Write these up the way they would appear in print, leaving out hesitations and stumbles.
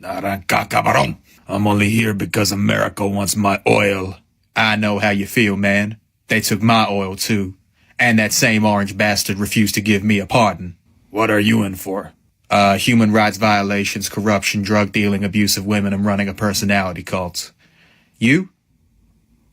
Arranca, cabrón. I'm only here because America wants my oil. I know how you feel, man. They took my oil, too. And that same orange bastard refused to give me a pardon. What are you in for? Human rights violations, corruption, drug dealing, abuse of women, and running a personality cult. You?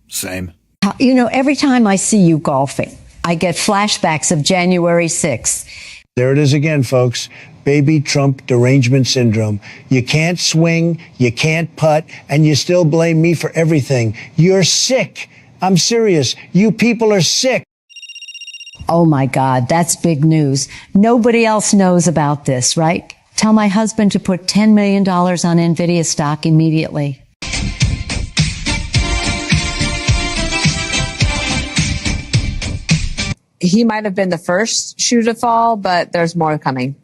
Same. You know, every time I see you golfing, I get flashbacks of January 6th. There it is again, folks. Baby Trump derangement syndrome. You can't swing, you can't putt, and you still blame me for everything. You're sick. I'm serious. You people are sick. Oh my God, that's big news. Nobody else knows about this, right? Tell my husband to put $10 million on NVIDIA stock immediately. He might have been the first shoe to fall, but there's more coming.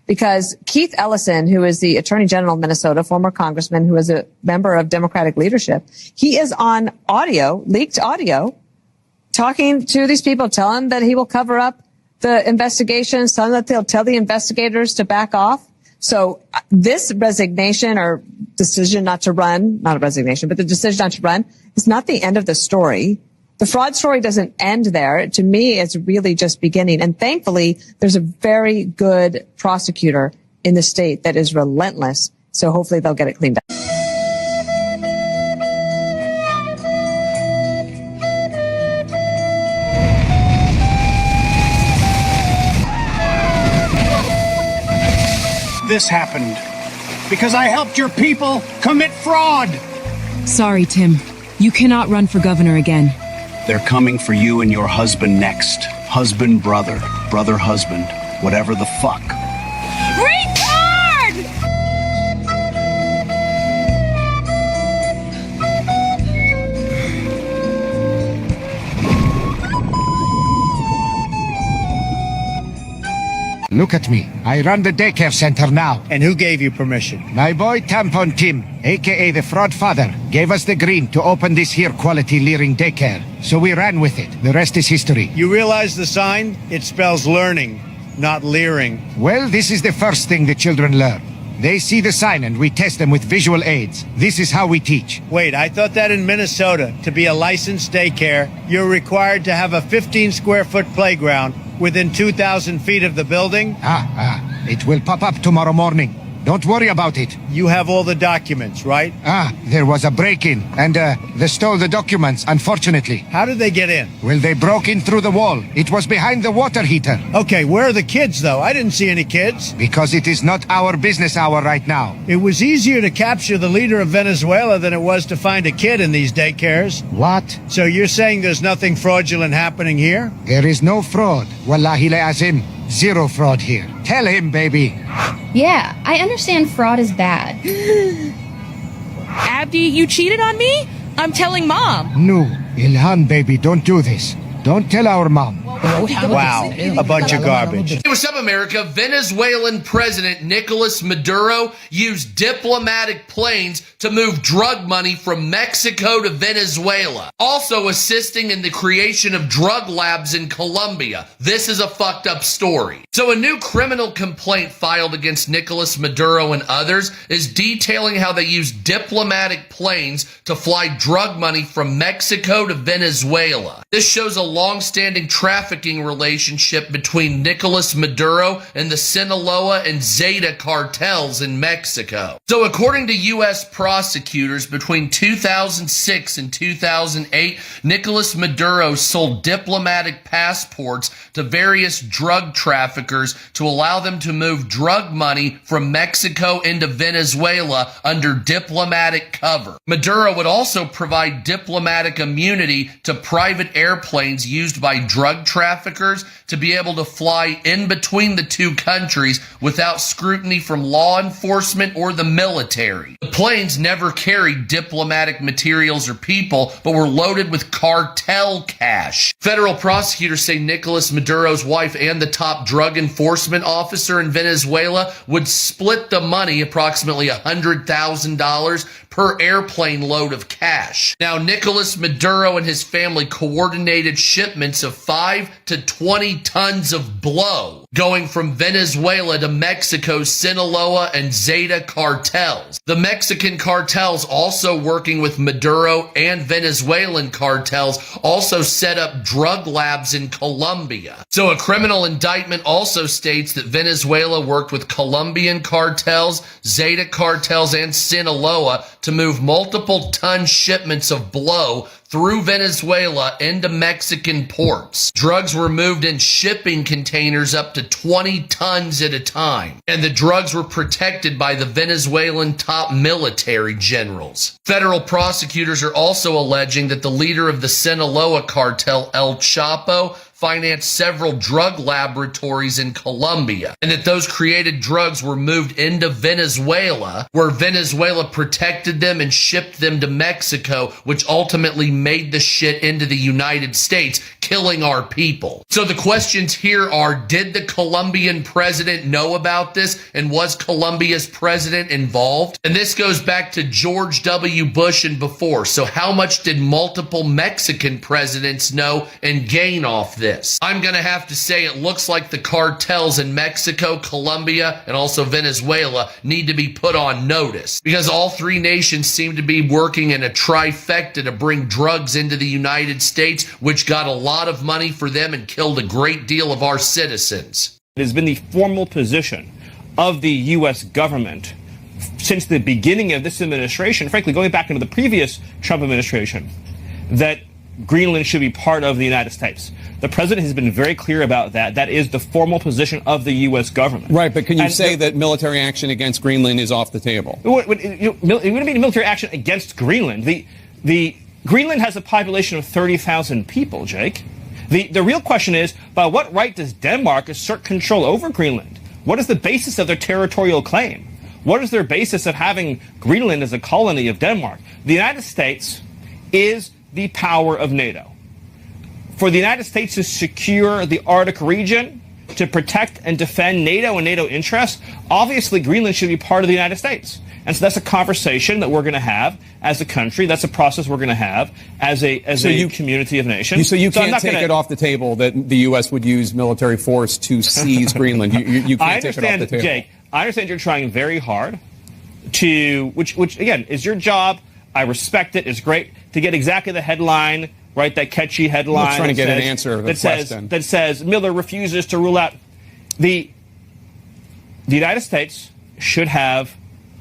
Because Keith Ellison, who is the Attorney General of Minnesota, former congressman who is a member of Democratic leadership, he is on audio, leaked audio, talking to these people, telling that he will cover up the investigations, telling that they'll tell the investigators to back off. So this resignation or decision not to run, not a resignation, but the decision not to run is not the end of the story. The fraud story doesn't end there. To me, it's really just beginning. And thankfully, there's a very good prosecutor in the state that is relentless. So hopefully they'll get it cleaned up. This happened because I helped your people commit fraud. Sorry, Tim. You cannot run for governor again. They're coming for you and your husband next. Husband, brother, brother, husband, whatever the fuck. Retard! Look at me. I run the daycare center now. And who gave you permission? My boy Tampon Tim, a.k.a. the fraud father, gave us the green to open this here quality leering daycare. So we ran with it. The rest is history. You realize the sign? It spells learning, not leering. Well, this is the first thing the children learn. They see the sign and we test them with visual aids. This is how we teach. Wait, I thought that in Minnesota, to be a licensed daycare, you're required to have a 15-square-foot playground within 2,000 feet of the building? It will pop up tomorrow morning. Don't worry about it. You have all the documents, right? There was a break-in, and they stole the documents, unfortunately. How did they get in? Well, they broke in through the wall. It was behind the water heater. Okay, where are the kids, though? I didn't see any kids. Because it is not our business hour right now. It was easier to capture the leader of Venezuela than it was to find a kid in these daycares. What? So you're saying there's nothing fraudulent happening here? There is no fraud. Wallahi la azim. Zero fraud here. Tell him, baby. Yeah, I understand fraud is bad. Abdi, you cheated on me? I'm telling Mom. No, Ilhan, baby, don't do this. Don't tell our mom. Wow, a bunch of garbage. Hey, what's up, America? Venezuelan President Nicolas Maduro used diplomatic planes to move drug money from Mexico to Venezuela, also assisting in the creation of drug labs in Colombia. This is a fucked up story. So a new criminal complaint filed against Nicolas Maduro and others is detailing how they used diplomatic planes to fly drug money from Mexico to Venezuela. This shows a long-standing trafficking relationship between Nicolas Maduro and the Sinaloa and Zeta cartels in Mexico. So according to U.S. prosecutors, between 2006 and 2008, Nicolas Maduro sold diplomatic passports to various drug traffickers to allow them to move drug money from Mexico into Venezuela under diplomatic cover. Maduro would also provide diplomatic immunity to private airplanes used by drug traffickers to be able to fly in between the two countries without scrutiny from law enforcement or the military. The planes never carried diplomatic materials or people, but were loaded with cartel cash. Federal prosecutors say Nicolas Maduro's wife and the top drug enforcement officer in Venezuela would split the money, approximately $100,000 per airplane load of cash. Now, Nicolas Maduro and his family coordinated shipments of 5 to 20 tons of blow. going from Venezuela to Mexico's Sinaloa and Zeta cartels. The Mexican cartels, also working with Maduro and Venezuelan cartels, also set up drug labs in Colombia. So a criminal indictment also states that Venezuela worked with Colombian cartels, Zeta cartels, and Sinaloa to move multiple ton shipments of blow through Venezuela into Mexican ports. Drugs were moved in shipping containers up to 20 tons at a time, and the drugs were protected by the Venezuelan top military generals. Federal prosecutors are also alleging that the leader of the Sinaloa cartel, El Chapo, financed several drug laboratories in Colombia, and that those created drugs were moved into Venezuela, where Venezuela protected them and shipped them to Mexico, which ultimately made the shit into the United States, killing our people. So the questions here are, did the Colombian president know about this, and was Colombia's president involved? And this goes back to George W. Bush and before. So how much did multiple Mexican presidents know and gain off this? I'm going to have to say it looks like the cartels in Mexico, Colombia, and also Venezuela need to be put on notice, because all three nations seem to be working in a trifecta to bring drugs into the United States, which got a lot of money for them and killed a great deal of our citizens. It has been the formal position of the U.S. government since the beginning of this administration, frankly, going back into the previous Trump administration, that Greenland should be part of the United States. The president has been very clear about that. That is the formal position of the U.S. government. Right, but can you say that military action against Greenland is off the table? It wouldn't be military action against Greenland. The Greenland has a population of 30,000 people, Jake. The real question is, by what right does Denmark assert control over Greenland? What is the basis of their territorial claim? What is their basis of having Greenland as a colony of Denmark? The United States is the power of NATO. For the United States to secure the Arctic region, to protect and defend NATO and NATO interests, obviously Greenland should be part of the United States. And so that's a conversation that we're going to have as a country. That's a process we're going to have as a community of nations. So you can't take it off the table that the U.S. would use military force to seize Greenland. You can't take it off the table. Jake, I understand you're trying very hard to, which again is your job. I respect it. It's great to get exactly the headline, right? That catchy headline. I'm trying to get an answer to the question. That says Miller refuses to rule out the United States should have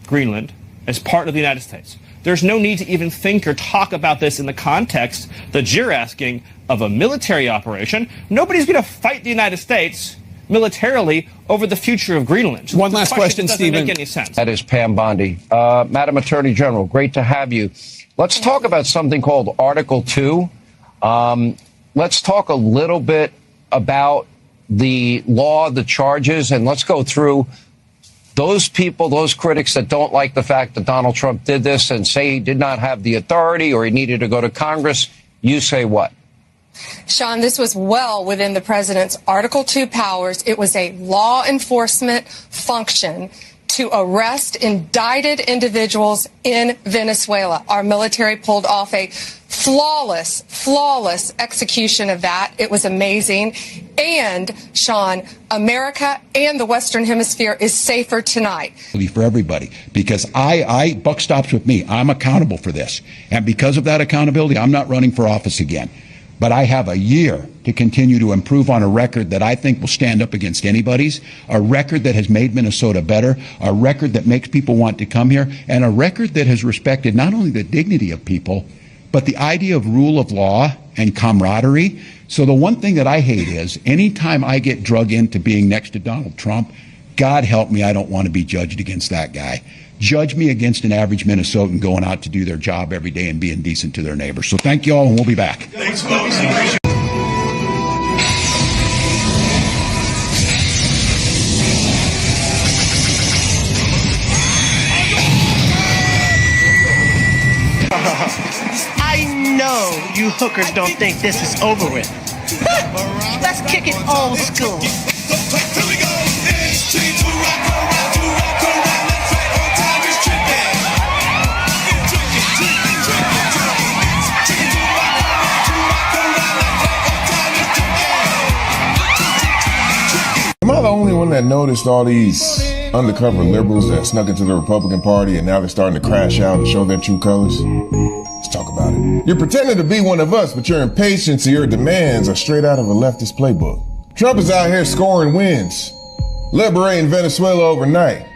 Greenland as part of the United States. There's no need to even think or talk about this in the context that you're asking of a military operation. Nobody's going to fight the United States militarily over the future of Greenland. One last question, doesn't Stephen. make any sense. That is Pam Bondi. Madam Attorney General, great to have you. Let's talk about something called Article 2. Let's talk a little bit about the law, the charges, and let's go through those people, those critics that don't like the fact that Donald Trump did this and say he did not have the authority or he needed to go to Congress. You say what? Sean, this was well within the president's Article 2 powers. It was a law enforcement function to arrest indicted individuals in Venezuela. Our military pulled off a flawless execution of that. It was amazing. And, Sean, America and the Western Hemisphere is safer tonight. For everybody, because I buck stops with me. I'm accountable for this. And because of that accountability, I'm not running for office again. But I have a year to continue to improve on a record that I think will stand up against anybody's, a record that has made Minnesota better, a record that makes people want to come here, and a record that has respected not only the dignity of people, but the idea of rule of law and camaraderie. So the one thing that I hate is anytime I get drug into being next to Donald Trump, God help me, I don't want to be judged against that guy. Judge me against an average Minnesotan going out to do their job every day and being decent to their neighbors. So thank you all, and we'll be back. Thanks, folks. I know you hookers don't think this is over with. Let's kick it old school. Come on, that noticed all these undercover liberals that snuck into the Republican Party and now they're starting to crash out and show their true colors? Let's talk about it. You're pretending to be one of us, but your impatience or your demands are straight out of a leftist playbook. Trump is out here scoring wins, liberating Venezuela overnight.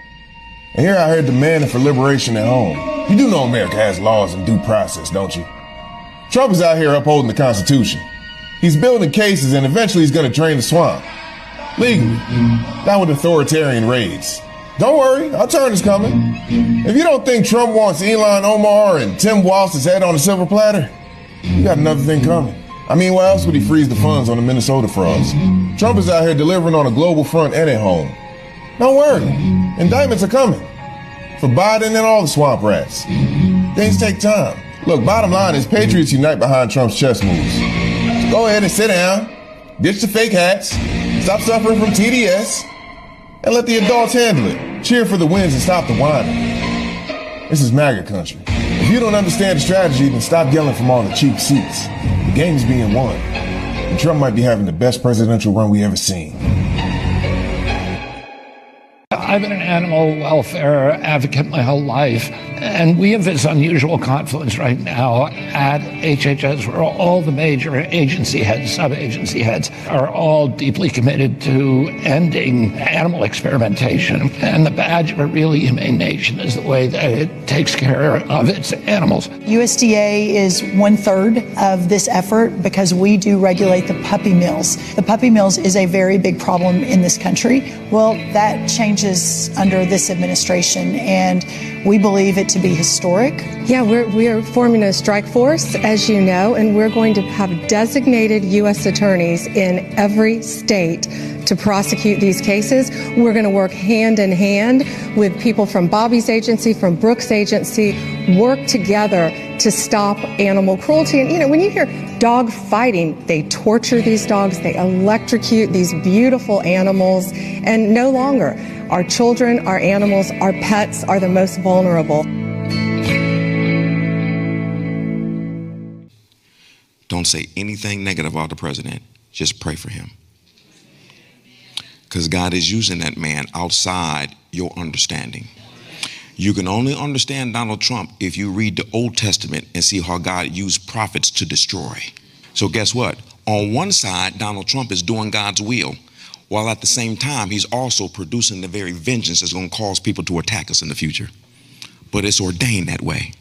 And you're out here demanding for liberation at home. You do know America has laws and due process, don't you? Trump is out here upholding the Constitution. He's building cases and eventually he's going to drain the swamp. Legally, not with authoritarian raids. Don't worry, our turn is coming. If you don't think Trump wants Ilhan Omar and Tim Walz's head on a silver platter, you got another thing coming. I mean, why else would he freeze the funds on the Minnesota frauds? Trump is out here delivering on a global front and at home. Don't worry, indictments are coming. For Biden and all the swamp rats. Things take time. Look, bottom line is patriots unite behind Trump's chess moves. So go ahead and sit down, ditch the fake hats, stop suffering from TDS, and let the adults handle it. Cheer for the wins and stop the whining. This is MAGA country. If you don't understand the strategy, then stop yelling from all the cheap seats. The game is being won. And Trump might be having the best presidential run we ever seen. I've been an animal welfare advocate my whole life, and we have this unusual confluence right now at HHS where all the major agency heads, sub-agency heads, are all deeply committed to ending animal experimentation. And the badge of a really humane nation is the way that it takes care of its animals. USDA is 1/3 of this effort because we do regulate the puppy mills. The puppy mills is a very big problem in this country. Well, that changes under this administration, and we believe it to be historic. Yeah, we're forming a strike force, as you know, and we're going to have designated U.S. attorneys in every state to prosecute these cases. We're going to work hand in hand with people from Bobby's agency, from Brooks' agency, work together to stop animal cruelty. And, you know, when you hear dog fighting, they torture these dogs, they electrocute these beautiful animals, and no longer. Our children, our animals, our pets are the most vulnerable. Don't say anything negative about the president. Just pray for him. Because God is using that man outside your understanding. You can only understand Donald Trump if you read the Old Testament and see how God used prophets to destroy. So guess what? On one side, Donald Trump is doing God's will, while at the same time, he's also producing the very vengeance that's going to cause people to attack us in the future. But it's ordained that way,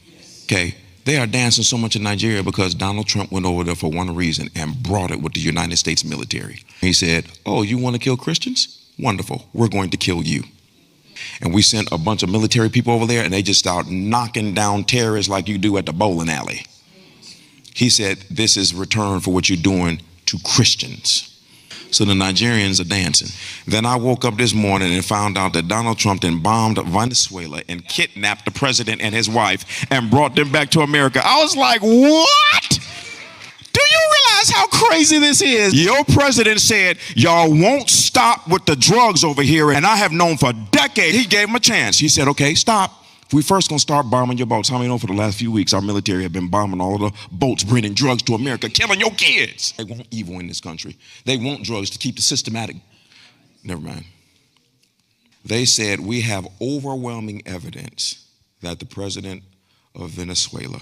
okay? They are dancing so much in Nigeria because Donald Trump went over there for one reason and brought it with the United States military. He said, oh, you want to kill Christians? Wonderful. We're going to kill you. And we sent a bunch of military people over there, and they just start knocking down terrorists like you do at the bowling alley. He said, this is return for what you're doing to Christians. So the Nigerians are dancing. Then I woke up this morning and found out that Donald Trump then bombed Venezuela and kidnapped the president and his wife and brought them back to America. I was like, what? Do you realize how crazy this is? Your president said, y'all won't stop with the drugs over here. And I have known for decades. He gave him a chance. He said, okay, stop. We first gonna start bombing your boats. How many know for the last few weeks, our military have been bombing all the boats, bringing drugs to America, killing your kids. They want evil in this country. They want drugs to keep the systematic. Never mind. They said, we have overwhelming evidence that the president of Venezuela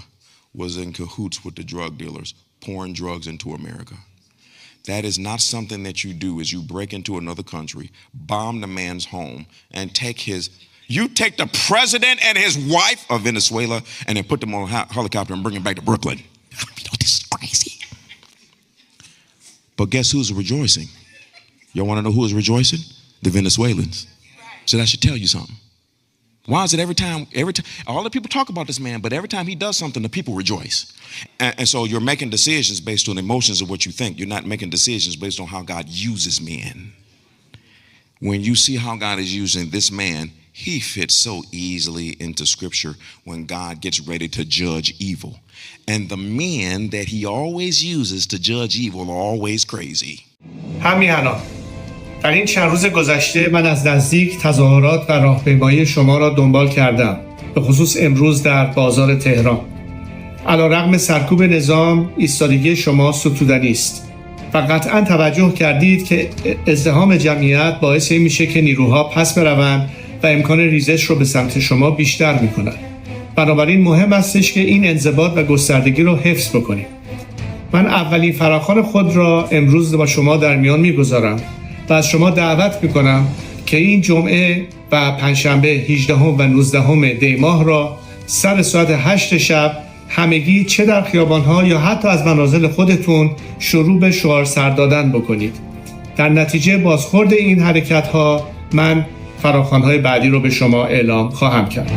was in cahoots with the drug dealers, pouring drugs into America. That is not something that you do is you break into another country, bomb the man's home, and you take the president and his wife of Venezuela and then put them on a helicopter and bring them back to Brooklyn. This is crazy. But guess who's rejoicing? Y'all want to know who is rejoicing? The Venezuelans. So that should tell you something. Why is it every time, all the people talk about this man, but every time he does something, the people rejoice. And so you're making decisions based on emotions of what you think. You're not making decisions based on how God uses men. When you see how God is using this man, he fits so easily into scripture when God gets ready to judge evil. And the men that he always uses to judge evil are always crazy. همین الان در این چند روز گذشته من از نزدیک تظاهرات و راهپیمایی شما را دنبال کردم، به خصوص امروز در بازار تهران. علیرغم سرکوب نظام، ایستادگی شما ستودنی است و قطعا توجه کردید که ازدحام جمعیت باعث این میشه که نیروها پس بروند و امکان ریزش رو به سمت شما بیشتر میکنند. بنابراین مهم استش که این انضباط و گستردگی رو حفظ بکنیم. من اولین فراخوان خود را امروز با شما در میان میگذارم و از شما دعوت میکنم که این جمعه و پنجشنبه 18 و 19 دی ماه را سر ساعت 8 شب همگی چه در خیابان‌ها یا حتی از منازل خودتون شروع به شعار سر دادن بکنید. در نتیجه بازخورد این حرکت‌ها من فراخوان‌های بعدی رو به شما اعلام خواهم کرد.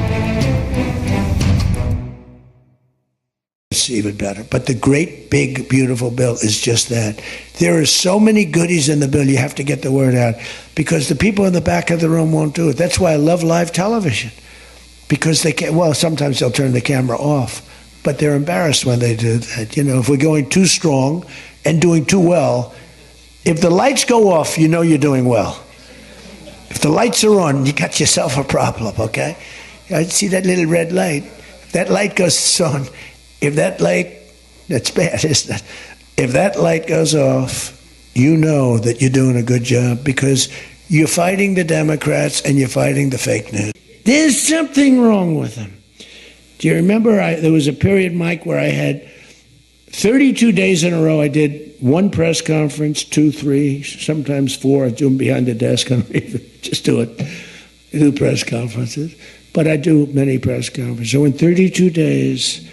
Even better. But the great, big, beautiful bill is just that. There are so many goodies in the bill, you have to get the word out because the people in the back of the room won't do it. That's why I love live television because they can't, well, sometimes they'll turn the camera off, but they're embarrassed when they do that. You know, if we're going too strong and doing too well, if the lights go off, you know you're doing well. If the lights are on, you got yourself a problem, okay? I see that little red light. If that light goes on, if that light, that's bad, isn't it? If that light goes off, you know that you're doing a good job because you're fighting the Democrats and you're fighting the fake news. There's something wrong with them. Do you remember there was a period, Mike, where I had 32 days in a row I did one press conference, 2, 3, sometimes 4. I do them behind the desk. I don't even just do it. I do press conferences. But I do many press conferences. So in 32 days...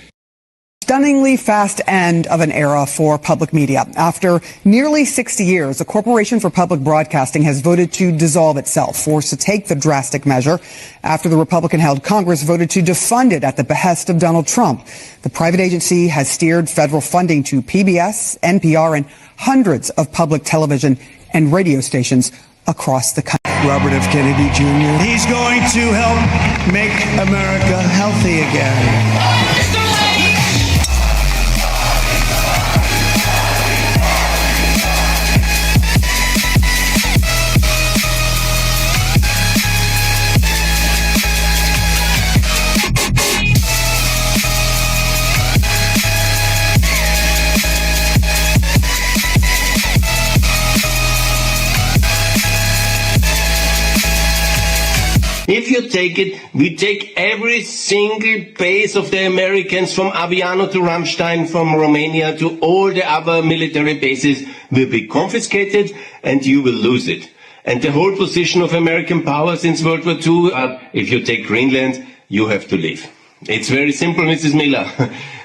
Stunningly fast end of an era for public media. After nearly 60 years, the Corporation for Public Broadcasting has voted to dissolve itself, forced to take the drastic measure after the Republican-held Congress voted to defund it at the behest of Donald Trump. The private agency has steered federal funding to PBS, NPR, and hundreds of public television and radio stations across the country. Robert F. Kennedy Jr. He's going to help make America healthy again. If you take it, we take every single base of the Americans from Aviano to Ramstein, from Romania to all the other military bases will be confiscated and you will lose it. And the whole position of American power since World War II, if you take Greenland, you have to leave. It's very simple, Mrs. Miller.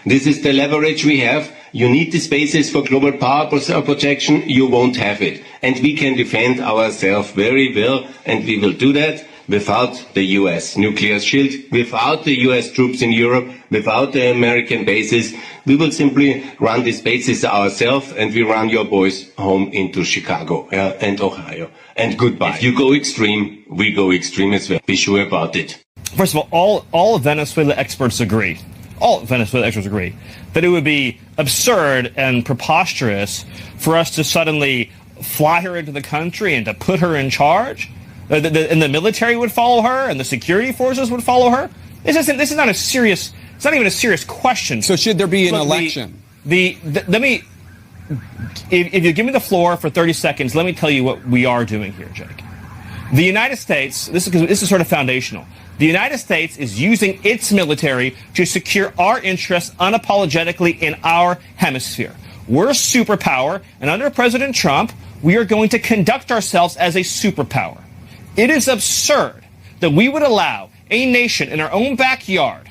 This is the leverage we have. You need these bases for global power protection. You won't have it. And we can defend ourselves very well, and we will do that without the U.S. nuclear shield, without the U.S. troops in Europe, without the American bases. We will simply run these bases ourselves, and we run your boys home into Chicago and Ohio. And goodbye. If you go extreme, we go extreme as well. Be sure about it. First of all Venezuela experts agree. All Venezuela experts agree that it would be absurd and preposterous for us to suddenly fly her into the country and to put her in charge. And the military would follow her, and the security forces would follow her. This is not a serious. It's not even a serious question. So should there be an election? Let me. If you give me the floor for 30 seconds, let me tell you what we are doing here, Jake. The United States. This is sort of foundational. The United States is using its military to secure our interests unapologetically in our hemisphere. We're a superpower, and under President Trump, we are going to conduct ourselves as a superpower. It is absurd that we would allow a nation in our own backyard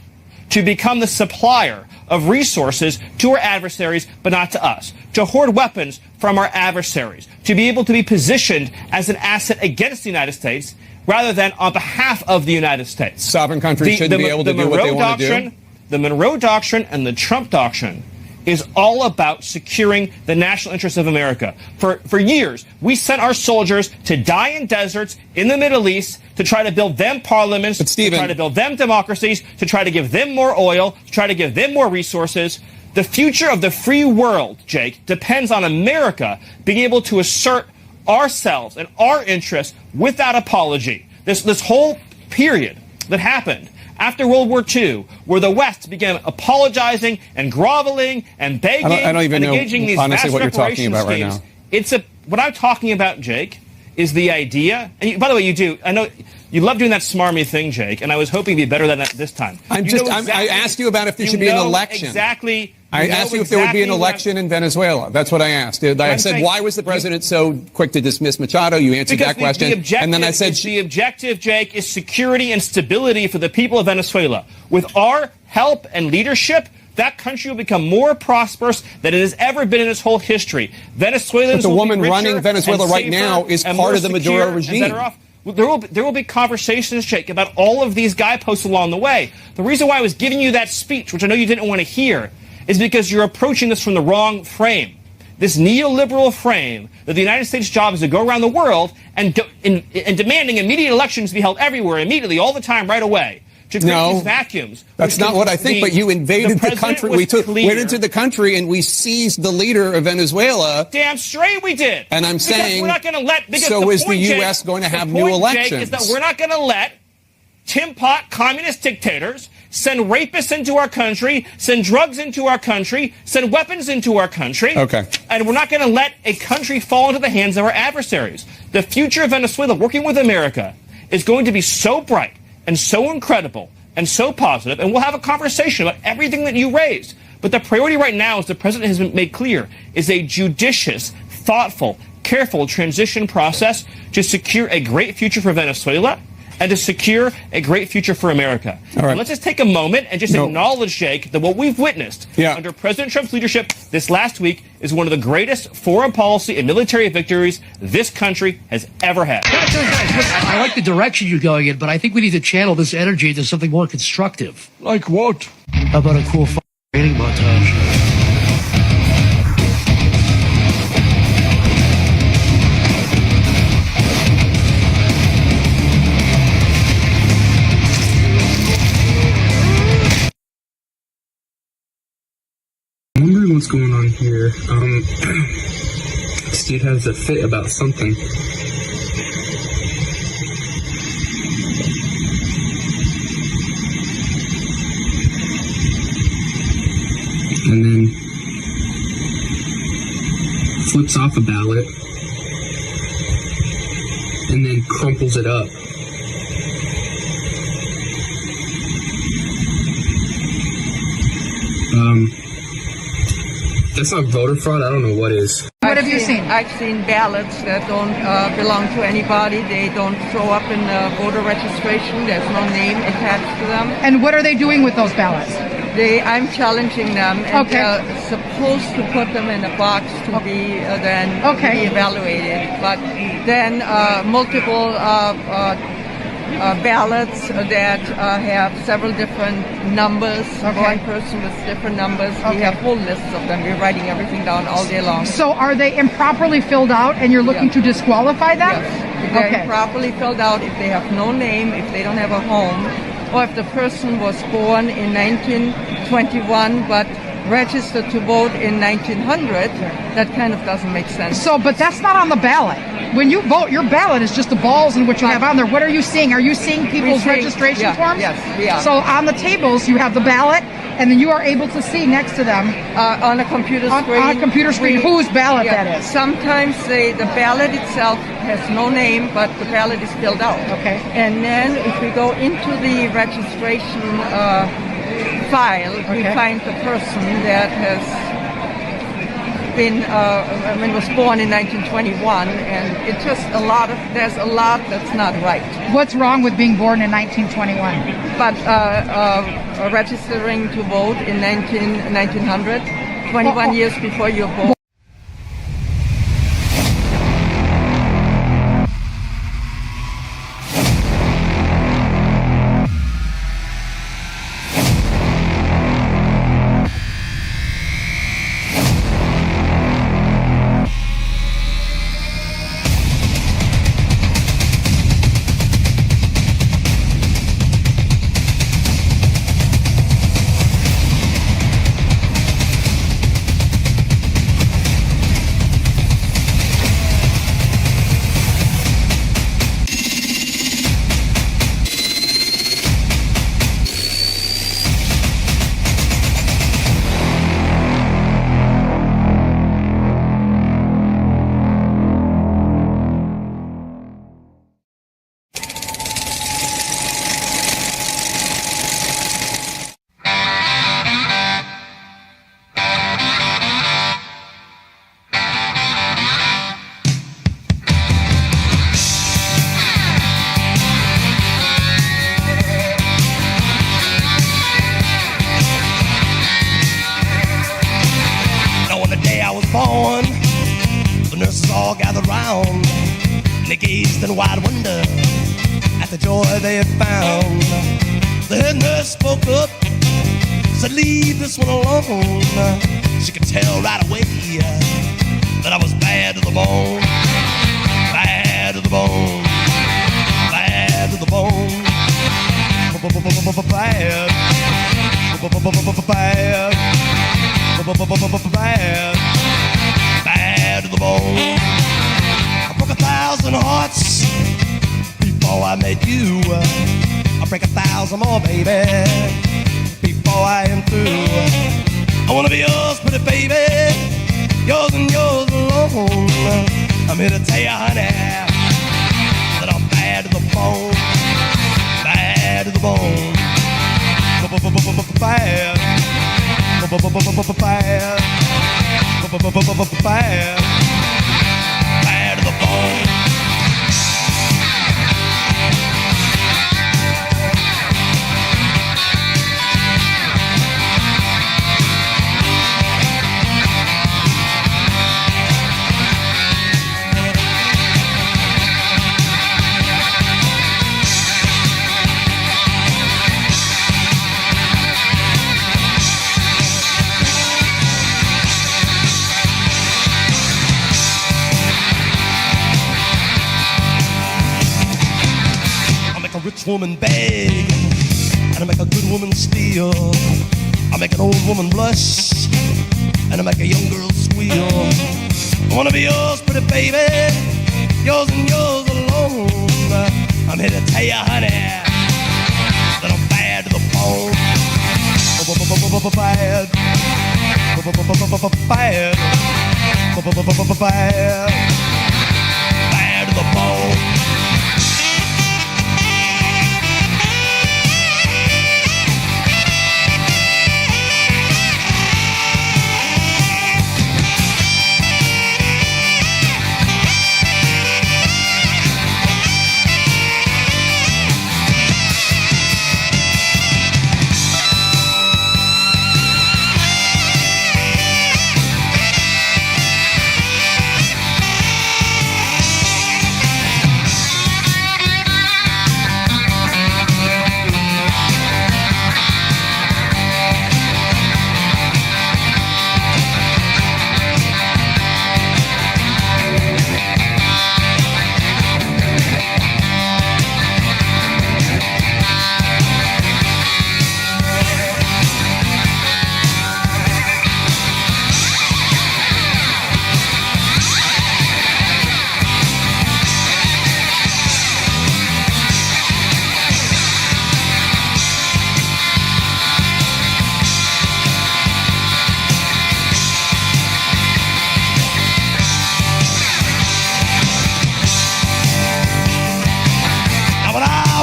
to become the supplier of resources to our adversaries, but not to us, to hoard weapons from our adversaries, to be able to be positioned as an asset against the United States rather than on behalf of the United States. Sovereign countries shouldn't be able to do what they want to do. The Monroe Doctrine and the Trump Doctrine is all about securing the national interests of America. For years, we sent our soldiers to die in deserts in the Middle East to try to build them parliaments, to try to build them democracies, to try to give them more oil, to try to give them more resources. The future of the free world, Jake, depends on America being able to assert ourselves and our interests without apology. This whole period that happened after World War II, where the West began apologizing and groveling and begging I don't even and engaging know, these honestly, vast what you're talking reparation about right schemes, now. what I'm talking about, Jake, is the idea. And by the way, you do. I know you love doing that smarmy thing, Jake, and I was hoping to be better than that this time. I asked you about if there should be an election. Exactly. I asked you if there would be an election in Venezuela. That's what I asked. I said, why was the president so quick to dismiss Machado? You answered that question. And then I said, the objective, Jake, is security and stability for the people of Venezuela. With our help and leadership, that country will become more prosperous than it has ever been in its whole history. Venezuelans but the woman will be running Venezuela right now is part of the Maduro regime. There will be conversations, Jake, about all of these guideposts along the way. The reason why I was giving you that speech, which I know you didn't want to hear, is because you're approaching this from the wrong frame. This neoliberal frame that the United States' job is to go around the world and demanding immediate elections to be held everywhere, immediately, all the time, right away. To create these vacuums. That's not what I think, but you invaded the country. We went into the country and we seized the leader of Venezuela. Damn straight we did. And I'm saying, we're not going to let. So is the U.S. going to have new elections? Jake, is that we're not going to let Tim Pot communist dictators send rapists into our country, send drugs into our country, send weapons into our country. Okay. And we're not going to let a country fall into the hands of our adversaries. The future of Venezuela, working with America, is going to be so bright and so incredible and so positive, and we'll have a conversation about everything that you raised. But the priority right now, as the president has been made clear, is a judicious, thoughtful, careful transition process to secure a great future for Venezuela and to secure a great future for America. All right. Let's just take a moment and just acknowledge, Jake, that what we've witnessed under President Trump's leadership this last week is one of the greatest foreign policy and military victories this country has ever had. Guys, I like the direction you're going in, but I think we need to channel this energy into something more constructive. Like what? How about a cool training montage? I'm wondering what's going on here. This dude has a fit about something. And then flips off a ballot and then crumples it up. That's not voter fraud. I don't know what is. What have you seen? I've seen ballots that don't belong to anybody. They don't show up in the voter registration. There's no name attached to them. And what are they doing with those ballots? I'm challenging them, and they're supposed to put them in a box to be be evaluated. But then multiple ballots that have several different numbers. One person with different numbers. We have whole lists of them. We're writing everything down all day long. So are they improperly filled out and you're looking to disqualify them? Yes. If they're improperly filled out, if they have no name, if they don't have a home, or if the person was born in 1921 but registered to vote in 1900, that kind of doesn't make sense. So, but that's not on the ballot. When you vote, your ballot is just the balls and what you have on there. What are you seeing? Are you seeing people's registration forms? Yes, we are. So on the tables, you have the ballot, and then you are able to see next to them on a computer screen. On a computer screen, whose ballot that is. Sometimes the ballot itself has no name, but the ballot is filled out. Okay. And then if we go into the registration file, we find the person that has been was born in 1921, and it's just there's a lot that's not right. What's wrong with being born in 1921? But registering to vote in 1900, 21 years before you're born. born, the nurses all gathered round, and they gazed in wide wonder at the joy they had found. The head nurse spoke up, said, leave this one alone. She could tell right away that I was bad to the bone, bad to the bone, bad to the bone, bad, bad, bad to the bone. I broke 1,000 hearts before I met you. I'll break 1,000 more, baby, before I am through. I wanna be yours, pretty baby, yours and yours alone. I'm here to tell you, honey, that I'm bad to the bone, bad to the bone, bad, bad, bad to the bone. Rich woman beg, and I make a good woman steal. I make an old woman blush, and I make a young girl squeal. I wanna be yours, pretty baby, yours and yours alone. I'm here to tell you, honey, that I'm bad to the bone, bad, bad, bad, bad to the bone.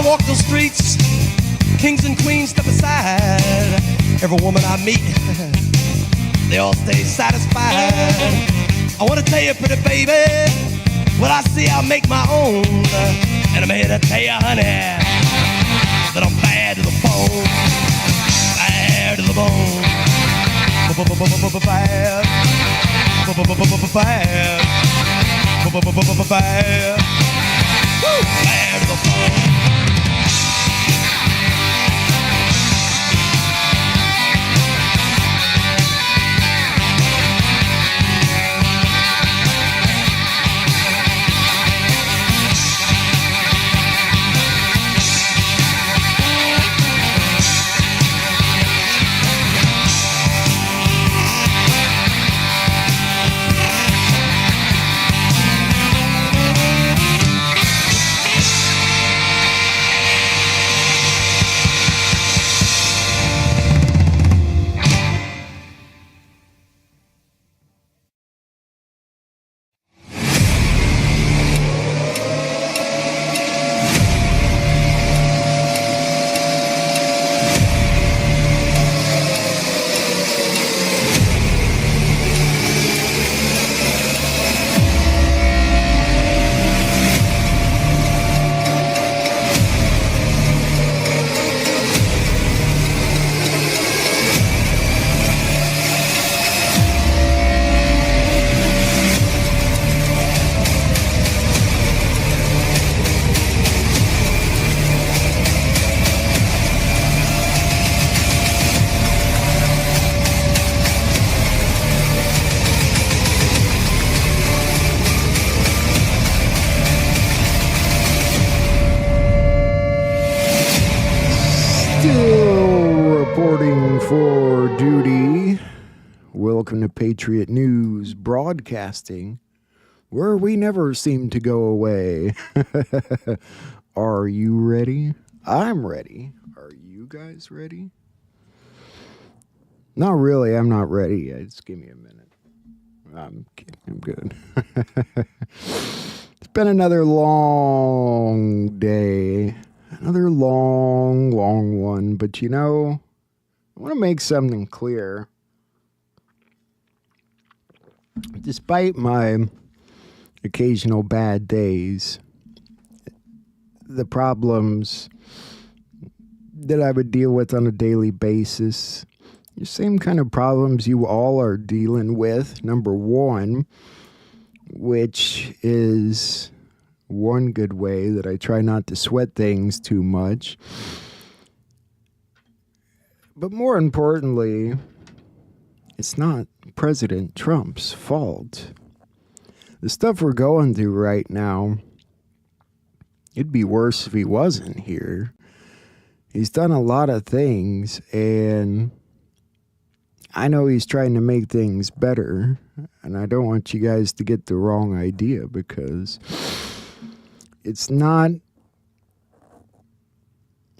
Walk the streets, kings and queens step aside. Every woman I meet, they all stay satisfied. I wanna tell you, pretty baby, what I see I make my own. And I'm here to tell you, honey, that I'm bad to the bone, bad to the bone, bad, bad, bad, bad to the bone. for duty. Welcome to Patriot News Broadcasting, where we never seem to go away. Are you ready? I'm ready. Are you guys ready? Not really. I'm not ready yet. Just give me a minute. I'm kidding. I'm good. It's been another long day. Another long one. But you know, I want to make something clear. Despite my occasional bad days, the problems that I would deal with on a daily basis, the same kind of problems you all are dealing with. Number one, which is one good way that I try not to sweat things too much. But more importantly, it's not President Trump's fault. The stuff we're going through right now, it'd be worse if he wasn't here. He's done a lot of things, and I know he's trying to make things better, and I don't want you guys to get the wrong idea, because it's not,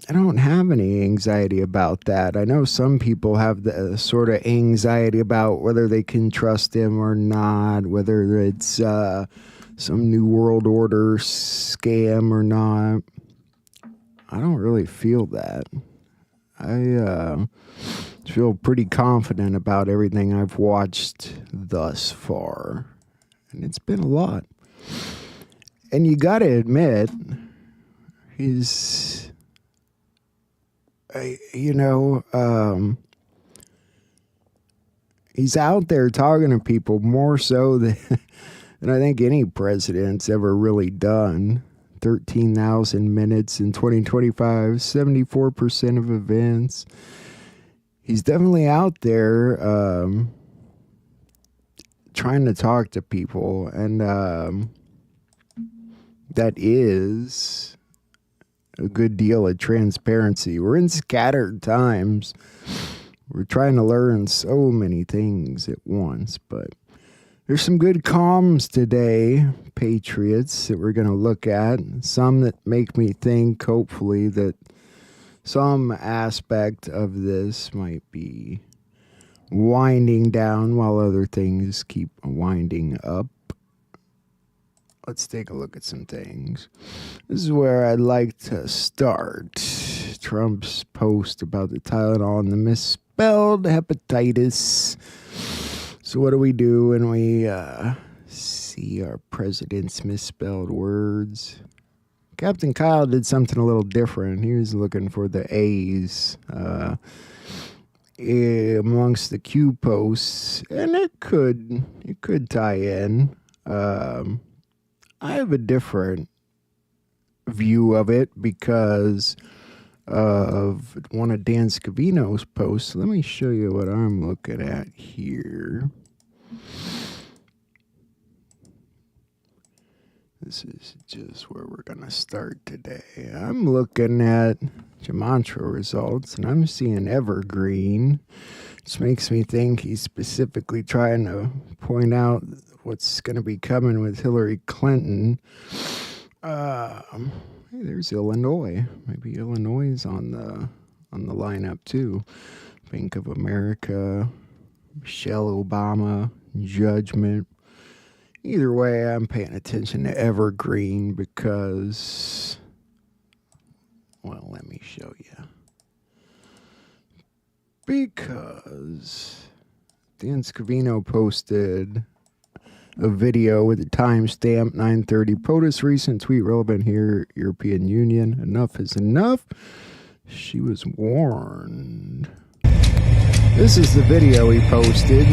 I don't have any anxiety about that. I know some people have the sort of anxiety about whether they can trust him or not, whether it's some New World Order scam or not. I don't really feel that. I feel pretty confident about everything I've watched thus far. And it's been a lot. And you got to admit, he's, he's out there talking to people more so than I think any president's ever really done. 13,000 minutes in 2025, 74% of events. He's definitely out there trying to talk to people, and that is a good deal of transparency. We're in scattered times. We're trying to learn so many things at once, but there's some good comms today, Patriots, that we're going to look at. Some that make me think, hopefully, that some aspect of this might be winding down while other things keep winding up. Let's take a look at some things. This is where I'd like to start. Trump's post about the Tylenol and the misspelled hepatitis. So what do we do when we see our president's misspelled words? Captain Kyle did something a little different. He was looking for the A's amongst the Q posts, and it could tie in. I have a different view of it because of one of Dan Scavino's posts. Let me show you what I'm looking at here. This is just where we're going to start today. I'm looking at Gematria results, and I'm seeing evergreen. This makes me think he's specifically trying to point out what's going to be coming with Hillary Clinton. Hey, there's Illinois. Maybe Illinois is on the lineup too. Bank of America, Michelle Obama, Judgment. Either way, I'm paying attention to evergreen because, well, let me show you. Because Dan Scavino posted a video with the timestamp 9:30. POTUS recent tweet relevant here. European Union. Enough is enough. She was warned. This is the video he posted.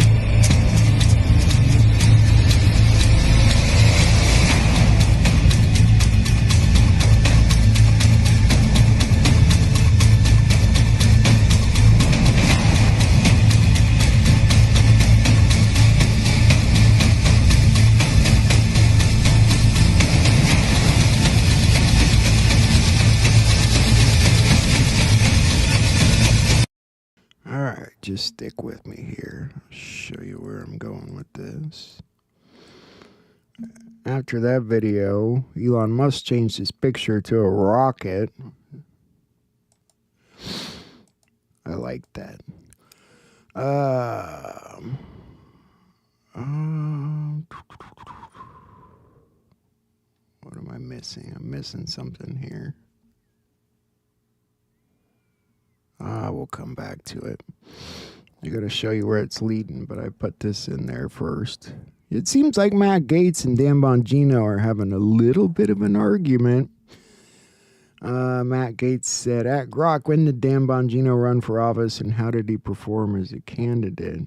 All right. just stick with me here. I'll show you where I'm going with this. After that video, Elon Musk changed his picture to a rocket. I like that. What am I missing? I'm missing something here. We'll come back to it. I gotta show you where it's leading, but I put this in there first. It seems like Matt Gaetz and Dan Bongino are having a little bit of an argument. Matt Gaetz said, at Grok, when did Dan Bongino run for office and how did he perform as a candidate?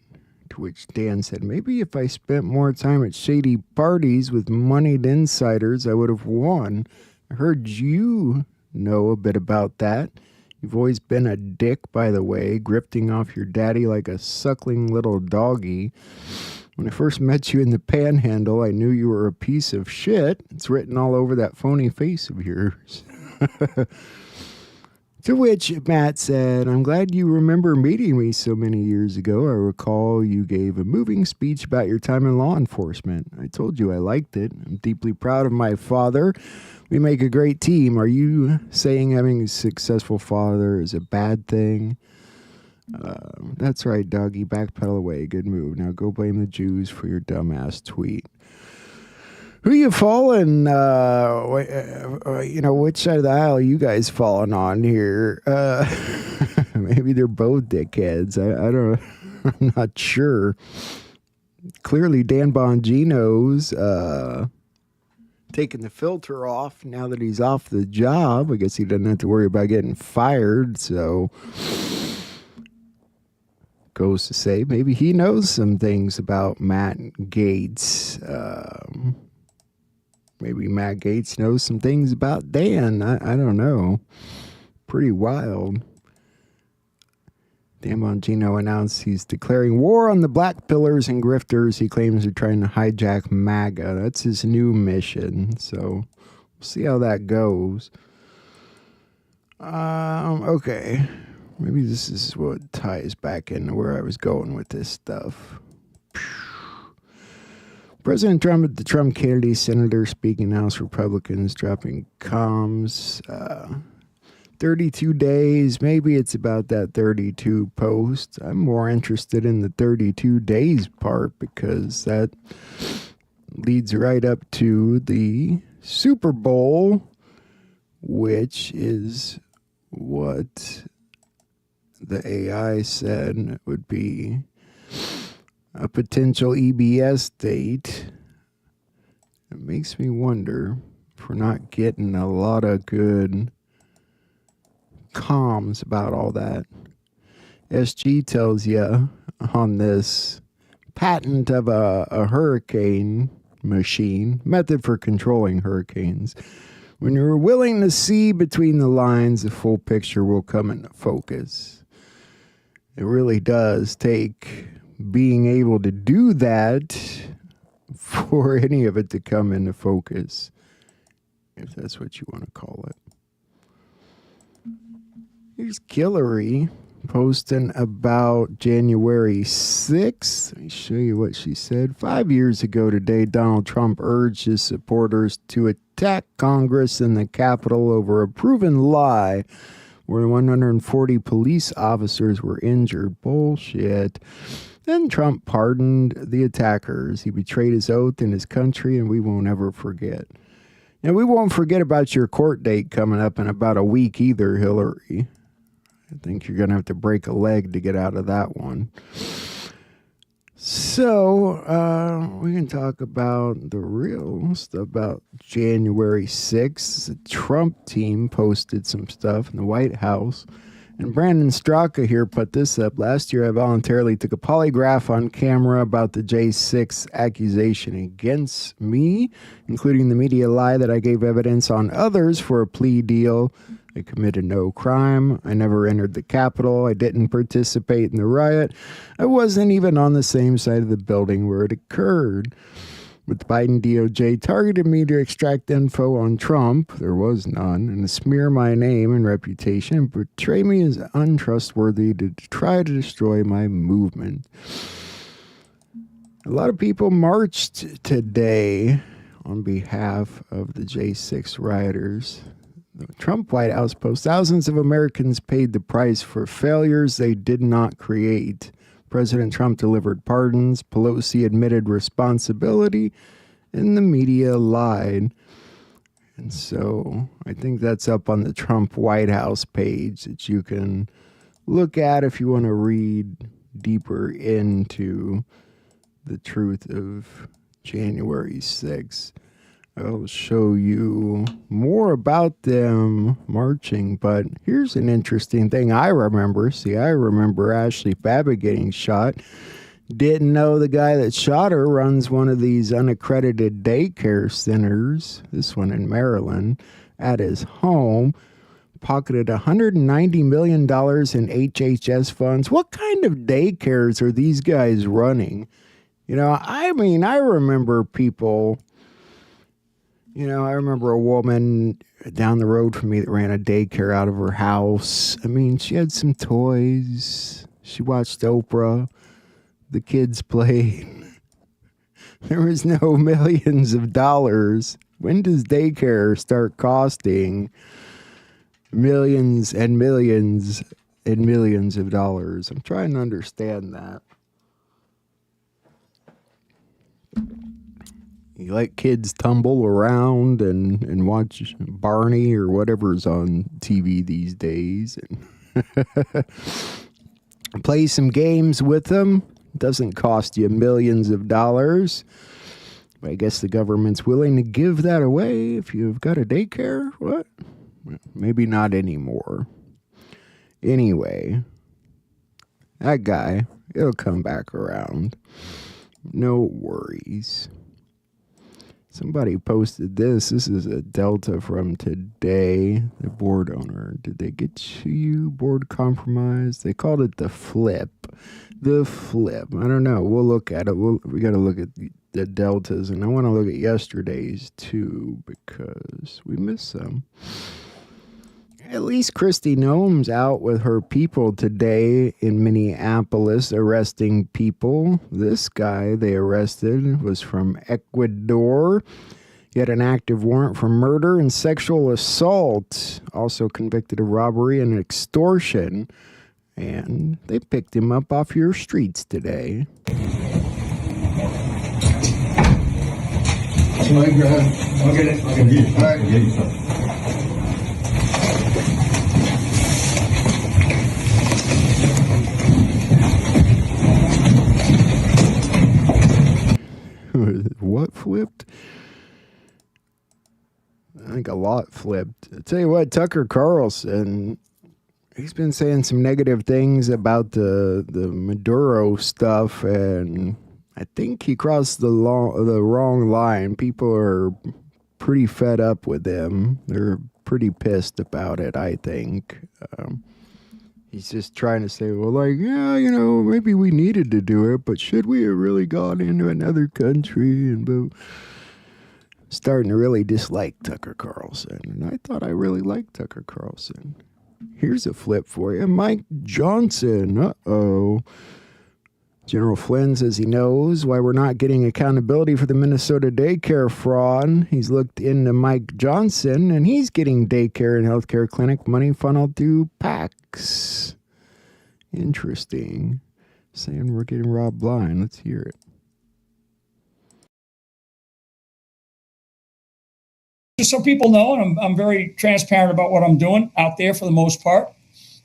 To which Dan said, maybe if I spent more time at shady parties with moneyed insiders, I would have won. I heard you know a bit about that. You've always been a dick, by the way, grifting off your daddy like a suckling little doggy. When I first met you in the Panhandle, I knew you were a piece of shit. It's written all over that phony face of yours. To which Matt said, I'm glad you remember meeting me so many years ago. I recall you gave a moving speech about your time in law enforcement. I told you I liked it. I'm deeply proud of my father. We make a great team. Are you saying having a successful father is a bad thing? That's right, doggy. Backpedal away. Good move. Now go blame the Jews for your dumbass tweet. Who you falling? Which side of the aisle you guys falling on here? Maybe they're both dickheads. I don't. I'm not sure. Clearly, Dan Bongino's taking the filter off now that he's off the job. I guess he doesn't have to worry about getting fired. So, goes to say maybe he knows some things about Matt Gaetz. Maybe Matt Gaetz knows some things about Dan. I don't know. Pretty wild. Dan Bongino announced he's declaring war on the black pillars and grifters he claims are trying to hijack MAGA. That's his new mission. So we'll see how that goes. Okay. Maybe this is what ties back into where I was going with this stuff. President Trump at the Trump Kennedy Senator speaking House Republicans dropping comms. 32 days. Maybe it's about that 32 post. I'm more interested in the 32 days part because that leads right up to the Super Bowl, which is what the AI said would be a potential EBS date. It makes me wonder if we're not getting a lot of good comms about all that. SG tells you on this patent of a hurricane machine, method for controlling hurricanes. When you're willing to see between the lines, the full picture will come into focus. It really does take being able to do that for any of it to come into focus, if that's what you want to call it. Here's Hillary posting about January 6th. Let me show you what she said. 5 years ago today, Donald Trump urged his supporters to attack Congress and the Capitol over a proven lie where 140 police officers were injured. Bullshit. Then Trump pardoned the attackers. He betrayed his oath and his country, and we won't ever forget. And we won't forget about your court date coming up in about a week either, Hillary. I think you're going to have to break a leg to get out of that one. So, we can talk about the real stuff about January 6th. The Trump team posted some stuff in the White House. And Brandon Straka here put this up. Last year, I voluntarily took a polygraph on camera about the J6 accusation against me, including the media lie that I gave evidence on others for a plea deal. I committed no crime. I never entered the Capitol. I didn't participate in the riot. I wasn't even on the same side of the building where it occurred. But the Biden DOJ targeted me to extract info on Trump, there was none, and to smear my name and reputation and portray me as untrustworthy to try to destroy my movement. A lot of people marched today on behalf of the J6 rioters. The Trump White House posts, thousands of Americans paid the price for failures they did not create. President Trump delivered pardons, Pelosi admitted responsibility, and the media lied. And so I think that's up on the Trump White House page that you can look at if you want to read deeper into the truth of January 6th. I'll show you more about them marching, but here's an interesting thing I remember. See, I remember Ashley Babbitt getting shot. Didn't know the guy that shot her runs one of these unaccredited daycare centers, this one in Maryland, at his home. Pocketed $190 million in HHS funds. What kind of daycares are these guys running? You know, I mean, I remember people... You know, I remember a woman down the road from me that ran a daycare out of her house. I mean, she had some toys. She watched Oprah. The kids played. There was no millions of dollars. When does daycare start costing millions and millions and millions of dollars? I'm trying to understand that. You let kids tumble around and watch Barney or whatever's on TV these days and play some games with them. Doesn't cost you millions of dollars. But I guess the government's willing to give that away if you've got a daycare. What? Maybe not anymore. Anyway, that guy, it'll come back around. No worries. Somebody posted this. This is a Delta from today. The board owner. Did they get you? Board compromise? They called it the flip. The flip. I don't know. We'll look at it. We got to look at the Deltas. And I want to look at yesterday's too because we missed some. At least Kristi Noem's out with her people today in Minneapolis arresting people. This guy they arrested was from Ecuador. He had an active warrant for murder and sexual assault. Also convicted of robbery and extortion. And they picked him up off your streets today. I'll get it. I'll get it. All right. I'll get it. What flipped? I think a lot flipped. I'll tell you what, Tucker Carlson, he's been saying some negative things about the Maduro stuff, and I think he crossed the wrong line. People are pretty fed up with him. They're pretty pissed about it, I think. He's just trying to say, well, like, yeah, you know, maybe we needed to do it, but should we have really gone into another country? And starting to really dislike Tucker Carlson. And I thought I really liked Tucker Carlson. Here's a flip for you. Mike Johnson. Uh-oh. General Flynn says he knows why we're not getting accountability for the Minnesota daycare fraud. He's looked into Mike Johnson, and he's getting daycare and healthcare clinic money funneled through PACs. Interesting. Saying we're getting robbed blind. Let's hear it. Just so people know, and I'm very transparent about what I'm doing out there for the most part.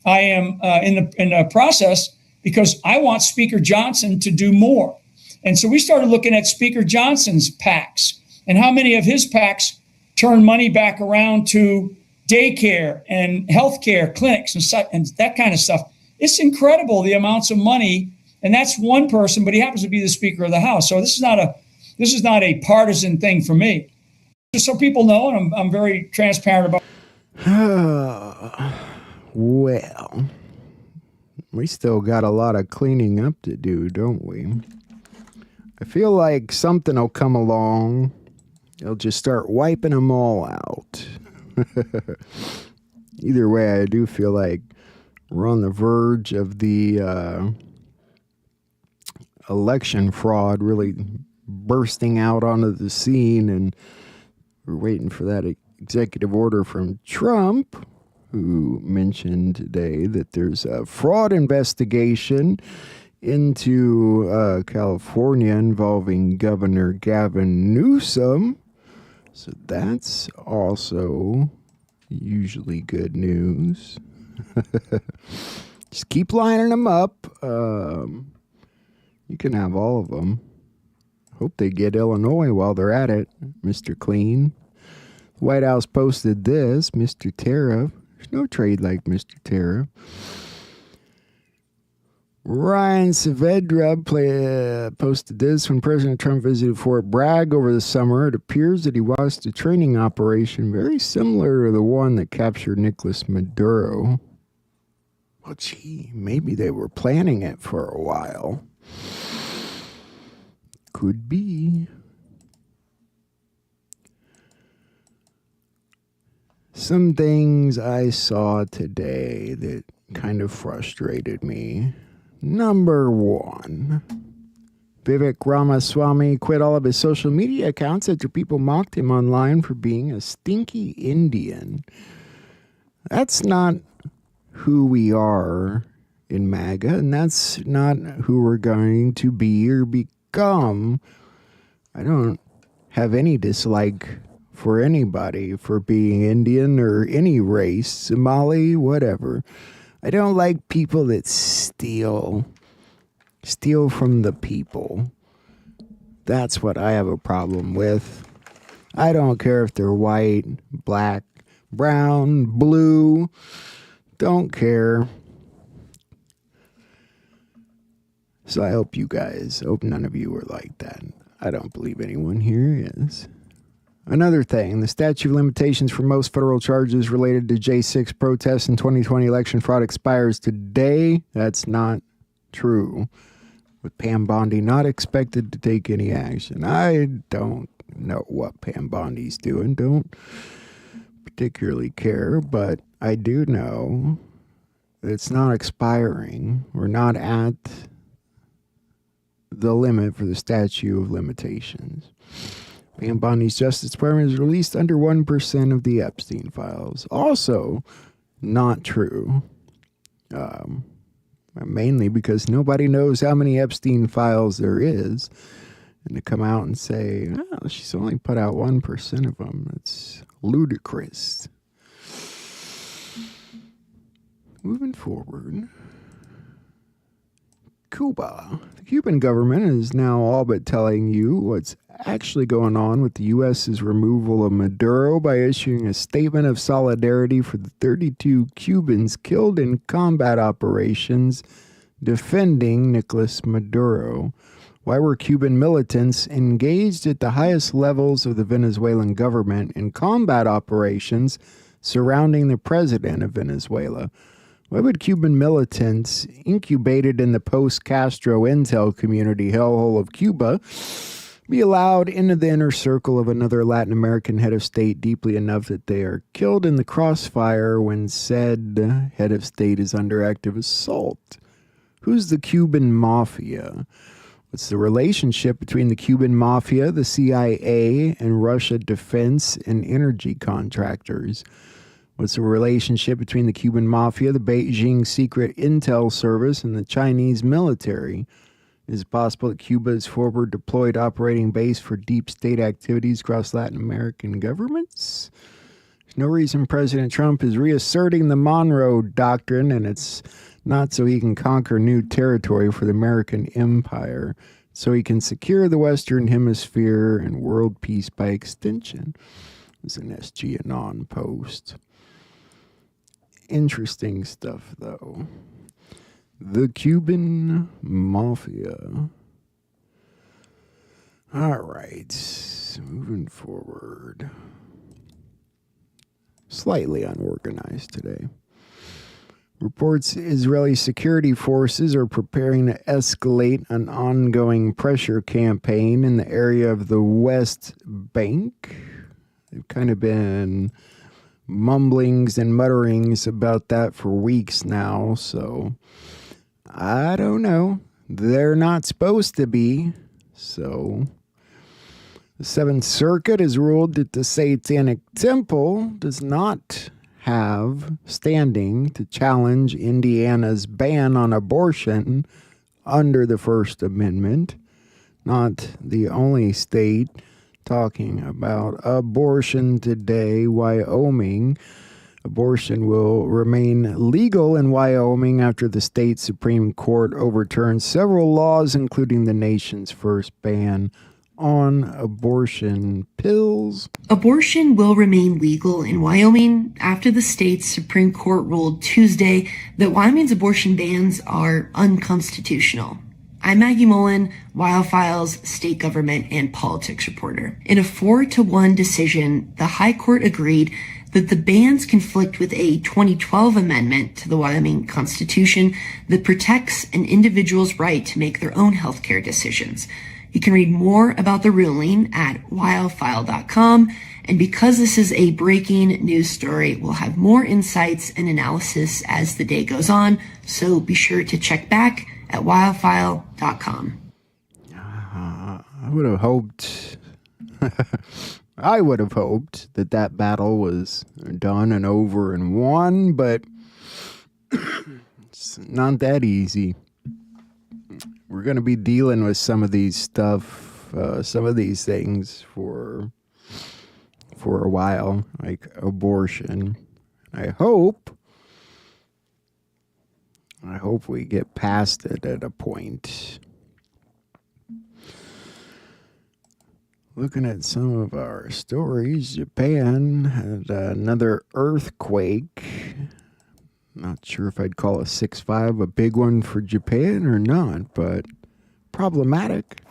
I am in the process because I want Speaker Johnson to do more. And so we started looking at Speaker Johnson's PACs and how many of his PACs turn money back around to daycare and healthcare clinics and that kind of stuff. It's incredible the amounts of money. And that's one person, but he happens to be the Speaker of the House. So this is not a partisan thing for me. Just so people know, and I'm very transparent about. I feel like something will come along. They'll just start wiping them all out. Either way, I do feel like we're on the verge of the election fraud really bursting out onto the scene, and we're waiting for that executive order from Trump, who mentioned today that there's a fraud investigation into California involving Governor Gavin Newsom. So that's also usually good news. Just keep lining them up. You can have all of them. Hope they get Illinois while they're at it, Mr. Clean. The White House posted this, Mr. Tariff. There's no trade like Mr. Tariff. Ryan Saavedra posted this. When President Trump visited Fort Bragg over the summer, it appears that he watched a training operation very similar to the one that captured Nicolas Maduro. Well, gee, maybe they were planning it for a while. Could be. Some things I saw today that kind of frustrated me. Number one, Vivek Ramaswamy quit all of his social media accounts after people mocked him online for being a stinky Indian. That's not who we are in MAGA, and that's not who we're going to be or become. I don't have any dislike for anybody for being Indian or any race, Somali, whatever. I don't like people that steal from the people. That's what I have a problem with. I don't care if they're white, black, brown, blue. Don't care. So I hope none of you are like that. I don't believe anyone here is. Another thing, the statute of limitations for most federal charges related to J6 protests and 2020 election fraud expires today. That's not true. With Pam Bondi not expected to take any action. I don't know what Pam Bondi's doing. Don't particularly care, but I do know that it's not expiring. We're not at the limit for the statute of limitations. Pam Bondi's Justice Department has released under 1% of the Epstein files. Also, not true. Mainly because nobody knows how many Epstein files there is. And to come out and say, oh, she's only put out 1% of them, it's ludicrous. Moving forward. Cuba. The Cuban government is now all but telling you what's actually going on with the U.S.'s removal of Maduro by issuing a statement of solidarity for the 32 Cubans killed in combat operations defending Nicolas Maduro. Why were Cuban militants engaged at the highest levels of the Venezuelan government in combat operations surrounding the president of Venezuela? Why would Cuban militants incubated in the post-Castro intel community hellhole of Cuba be allowed into the inner circle of another Latin American head of state deeply enough that they are killed in the crossfire when said head of state is under active assault? Who's the Cuban mafia? What's the relationship between the Cuban mafia, the CIA, and Russia defense and energy contractors? What's the relationship between the Cuban mafia, the Beijing secret intel service, and the Chinese military? Is it possible that Cuba is forward deployed operating base for deep state activities across Latin American governments? There's no reason President Trump is reasserting the Monroe Doctrine, and it's not so he can conquer new territory for the American empire, so he can secure the Western Hemisphere and world peace by extension. It's an SG Anon post. Interesting stuff, though. The Cuban Mafia. All right, moving forward. Slightly unorganized today. Reports Israeli security forces are preparing to escalate an ongoing pressure campaign in the area of the West Bank. They've kind of been mumblings and mutterings about that for weeks now, so I don't know. They're not supposed to be, so the Seventh Circuit has ruled that the Satanic Temple does not have standing to challenge Indiana's ban on abortion under the First Amendment. Not the only state talking about abortion today. Wyoming. Abortion will remain legal in Wyoming after the state Supreme Court overturned several laws, including the nation's first ban on abortion pills. Abortion will remain legal in Wyoming after the state's Supreme Court ruled Tuesday that Wyoming's abortion bans are unconstitutional. I'm Maggie Mullen, WildFiles state government and politics reporter. In a 4-1 decision, the High Court agreed that the bans conflict with a 2012 amendment to the Wyoming Constitution that protects an individual's right to make their own healthcare decisions. You can read more about the ruling at wildfile.com. And because this is a breaking news story, we'll have more insights and analysis as the day goes on. So be sure to check back at wildfile.com. I would have hoped that that battle was done and over and won, but it's not that easy. We're going to be dealing with some of these things for a while, like abortion. I hope we get past it at a point. Looking at some of our stories, Japan had another earthquake. Not sure if I'd call a 6.5 a big one for Japan or not, but problematic.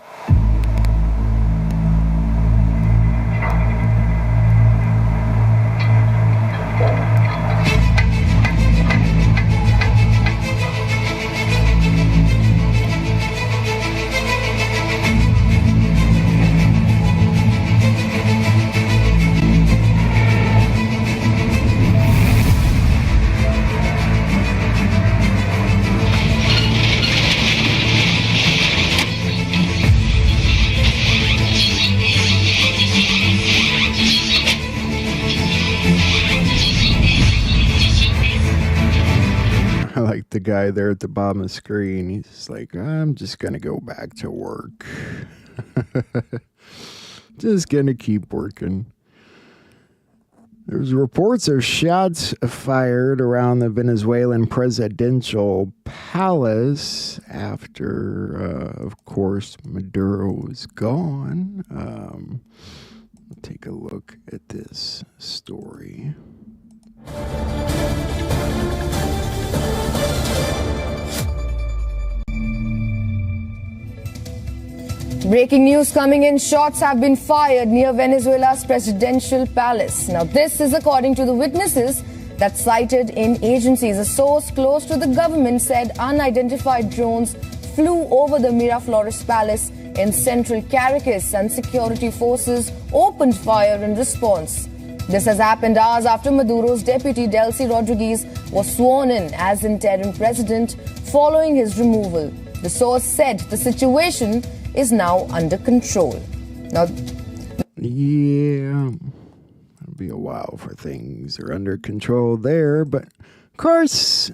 Like the guy there at the bottom of the screen, he's like, I'm just gonna go back to work. Just gonna keep working. There's reports of shots fired around the Venezuelan presidential palace after, of course, Maduro is gone. Take a look at this story. Breaking news coming in. Shots have been fired near Venezuela's presidential palace. Now, this is according to the witnesses that cited in agencies. A source close to the government said unidentified drones flew over the Miraflores Palace in central Caracas and security forces opened fire in response. This has happened hours after Maduro's deputy Delcy Rodriguez was sworn in as interim president following his removal. The source said the situation is now under control. Now, yeah, it'll be a while for things are under control there, but of course,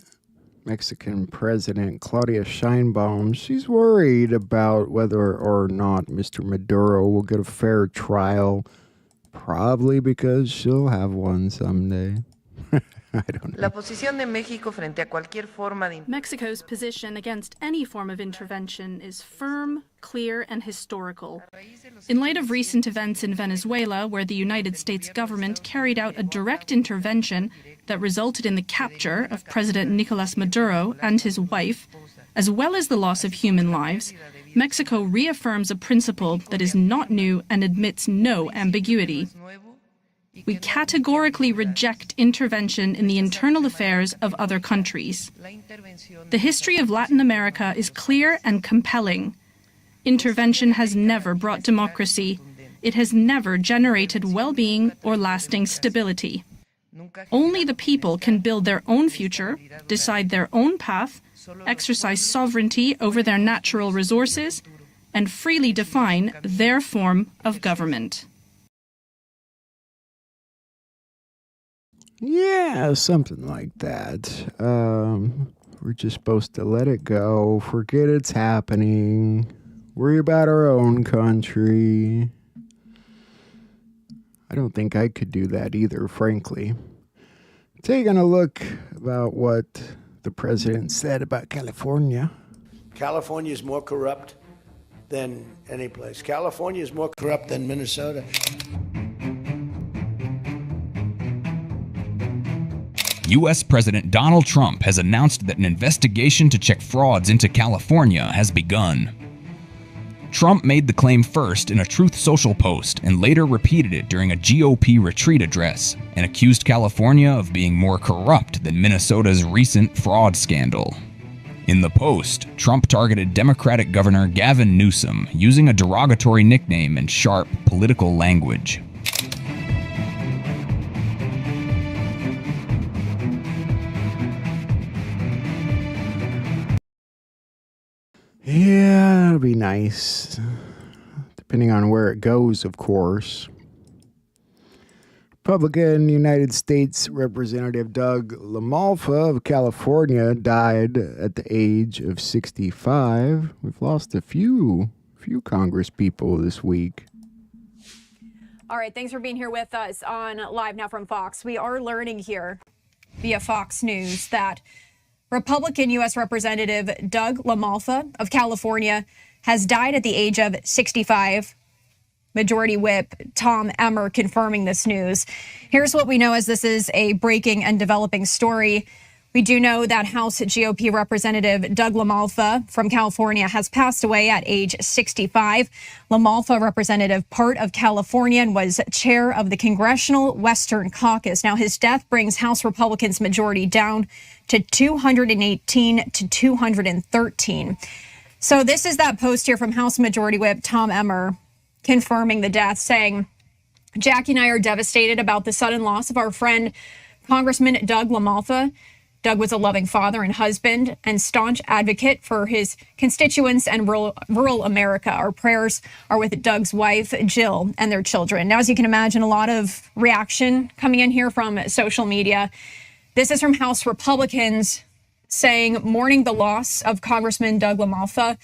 Mexican President Claudia Sheinbaum, she's worried about whether or not Mr. Maduro will get a fair trial, probably because she'll have one someday. I don't know. Mexico's position against any form of intervention is firm, clear, and historical. In light of recent events in Venezuela, where the United States government carried out a direct intervention that resulted in the capture of President Nicolas Maduro and his wife, as well as the loss of human lives, Mexico reaffirms a principle that is not new and admits no ambiguity. We categorically reject intervention in the internal affairs of other countries. The history of Latin America is clear and compelling. Intervention has never brought democracy. It has never generated well-being or lasting stability. Only the people can build their own future, decide their own path, exercise sovereignty over their natural resources, and freely define their form of government. Yeah, something like that. We're just supposed to let it go, forget it's happening, worry about our own country. I don't think I could do that either, frankly. Taking a look about what the president said about California. California is more corrupt than any place. California is more corrupt than Minnesota. U.S. President Donald Trump has announced that an investigation to check frauds into California has begun. Trump made the claim first in a Truth Social post and later repeated it during a GOP retreat address and accused California of being more corrupt than Minnesota's recent fraud scandal. In the post, Trump targeted Democratic Governor Gavin Newsom using a derogatory nickname and sharp political language. Yeah, that'll be nice. Depending on where it goes, of course. Republican United States Representative Doug LaMalfa of California died at the age of 65. We've lost a few Congress people this week. All right, thanks for being here with us on Live Now from Fox. We are learning here via Fox News that Republican U.S. Representative Doug LaMalfa of California has died at the age of 65. Majority Whip Tom Emmer confirming this news. Here's what we know as this is a breaking and developing story. We do know that House GOP Representative Doug LaMalfa from California has passed away at age 65. LaMalfa, representative part of California, and was chair of the Congressional Western Caucus. Now, his death brings House Republicans' majority down to 218 to 213. So this is that post here from House Majority Whip Tom Emmer confirming the death, saying, Jackie and I are devastated about the sudden loss of our friend, Congressman Doug LaMalfa. Doug was a loving father and husband and staunch advocate for his constituents and rural America. Our prayers are with Doug's wife, Jill, and their children. Now, as you can imagine, a lot of reaction coming in here from social media. This is from House Republicans saying, mourning the loss of Congressman Doug LaMalfa,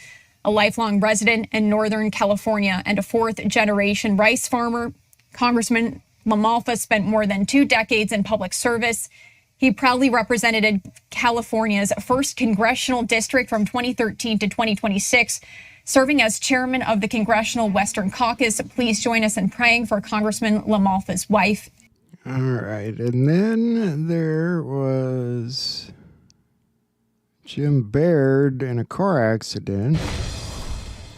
a lifelong resident in Northern California and a fourth-generation rice farmer. Congressman LaMalfa spent more than 2 decades in public service. He proudly represented California's 1st congressional district from 2013 to 2026, serving as chairman of the Congressional Western Caucus. Please join us in praying for Congressman LaMalfa's wife. All right, and then there was Jim Baird in a car accident.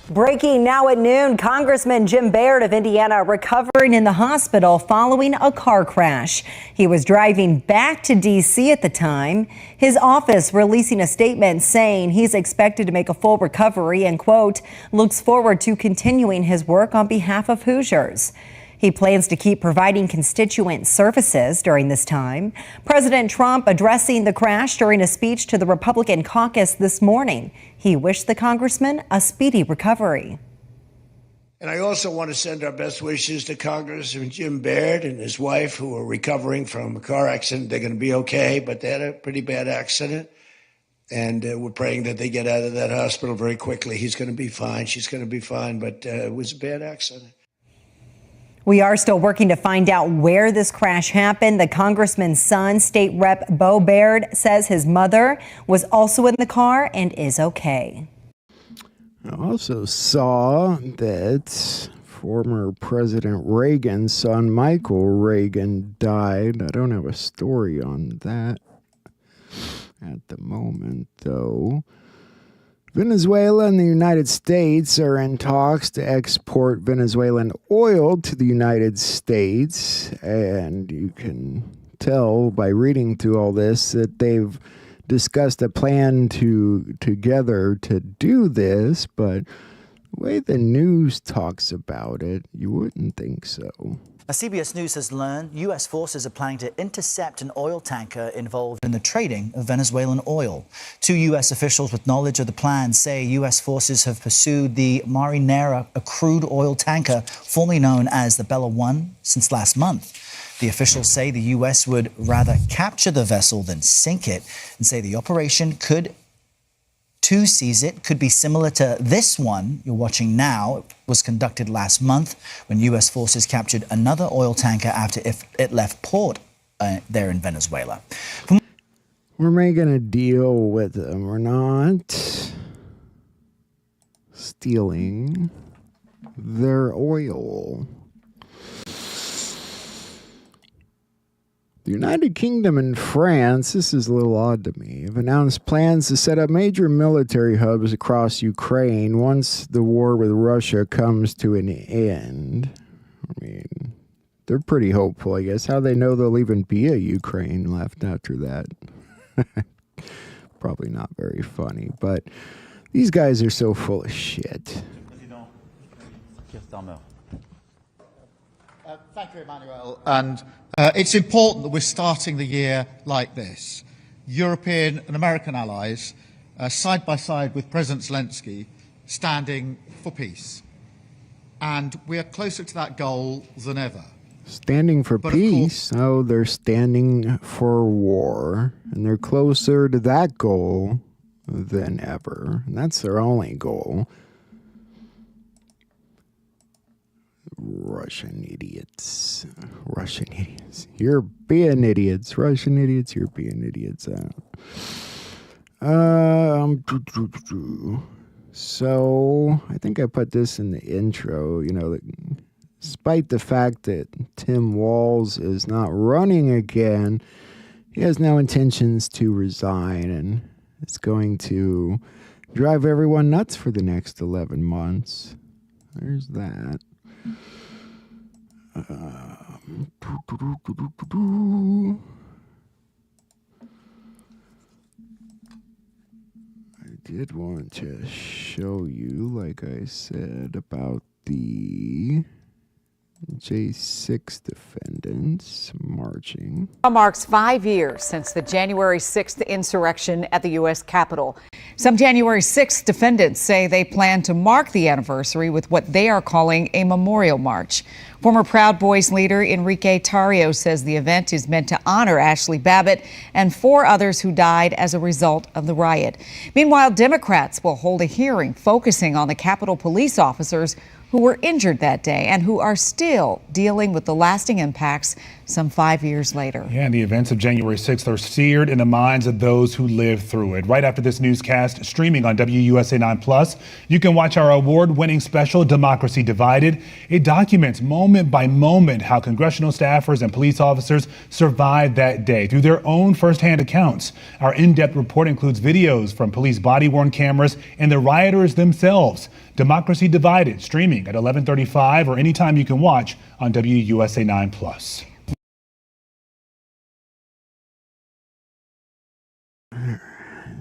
Breaking now at noon, Congressman Jim Baird of Indiana recovering in the hospital following a car crash. He was driving back to D.C. at the time. His office releasing a statement saying he's expected to make a full recovery and, quote, looks forward to continuing his work on behalf of Hoosiers. He plans to keep providing constituent services during this time. President Trump addressing the crash during a speech to the Republican caucus this morning. He wished the congressman a speedy recovery. And I also want to send our best wishes to Congressman Jim Baird and his wife, who are recovering from a car accident. They're going to be okay, but they had a pretty bad accident. And we're praying that they get out of that hospital very quickly. He's going to be fine. She's going to be fine, but it was a bad accident. We are still working to find out where this crash happened. The congressman's son, State Rep Bo Baird, says his mother was also in the car and is okay. I also saw that former President Reagan's son, Michael Reagan, died. I don't have a story on that at the moment, though. Venezuela and the United States are in talks to export Venezuelan oil to the United States, and you can tell by reading through all this that they've discussed a plan together to do this, but the way the news talks about it, you wouldn't think so. CBS News has learned U.S. forces are planning to intercept an oil tanker involved in the trading of Venezuelan oil. 2 U.S. officials with knowledge of the plan say U.S. forces have pursued the Marinera, a crude oil tanker formerly known as the Bella One, since last month. The officials say the U.S. would rather capture the vessel than sink it, and say the operation to seize it could be similar to this one you're watching now. It was conducted last month when U.S. forces captured another oil tanker after it left port there in Venezuela. We're making a deal with them. We're not stealing their oil. The United Kingdom and France, this is a little odd to me, have announced plans to set up major military hubs across Ukraine once the war with Russia comes to an end. I mean, they're pretty hopeful, I guess. How they know there'll even be a Ukraine left after that? Probably not very funny, but these guys are so full of shit. Thank you, Emmanuel. And it's important that we're starting the year like this. European and American allies, side by side with President Zelensky, standing for peace. And we are closer to that goal than ever. Standing for peace? No, they're standing for war. And they're closer to that goal than ever. And that's their only goal. Russian idiots. European idiots. Russian idiots. European idiots. So I think I put this in the intro. You know, despite the fact that Tim Walz is not running again, he has no intentions to resign, and it's going to drive everyone nuts for the next 11 months. There's that. I did want to show you, like I said, about the J6 defendants marching. Marks 5 years since the January 6th insurrection at the U.S. Capitol. Some January 6th defendants say they plan to mark the anniversary with what they are calling a memorial march. Former Proud Boys leader Enrique Tarrio says the event is meant to honor Ashley Babbitt and 4 others who died as a result of the riot. Meanwhile, Democrats will hold a hearing focusing on the Capitol police officers who were injured that day and who are still dealing with the lasting impacts some 5 years later. Yeah, and the events of January 6th are seared in the minds of those who lived through it. Right after this newscast, streaming on WUSA 9+, you can watch our award-winning special, Democracy Divided. It documents moment by moment how congressional staffers and police officers survived that day through their own firsthand accounts. Our in-depth report includes videos from police body-worn cameras and the rioters themselves. Democracy Divided, streaming at 11:35 or anytime you can watch on WUSA 9+.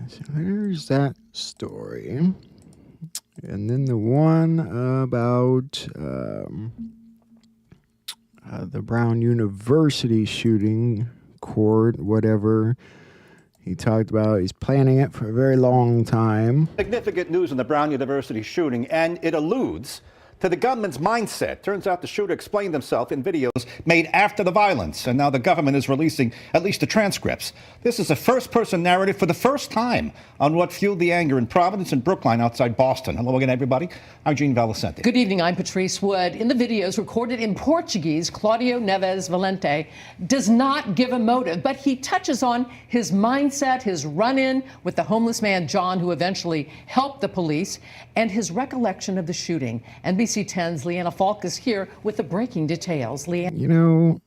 So there's that story. And then the one about the Brown University shooting, court, whatever. He talked about he's planning it for a very long time. Significant news in the Brown University shooting, and it alludes to the government's mindset. Turns out the shooter explained himself in videos made after the violence, and now the government is releasing at least the transcripts. This is a first-person narrative for the first time on what fueled the anger in Providence and Brookline outside Boston. Hello again, everybody. I'm Gene Valicente. Good evening. I'm Patrice Wood. In the videos recorded in Portuguese, Claudio Neves Valente does not give a motive, but he touches on his mindset, his run-in with the homeless man John, who eventually helped the police, and his recollection of the shooting. NBC 10's Leanna Falk is here with the breaking details. Leanna. You know,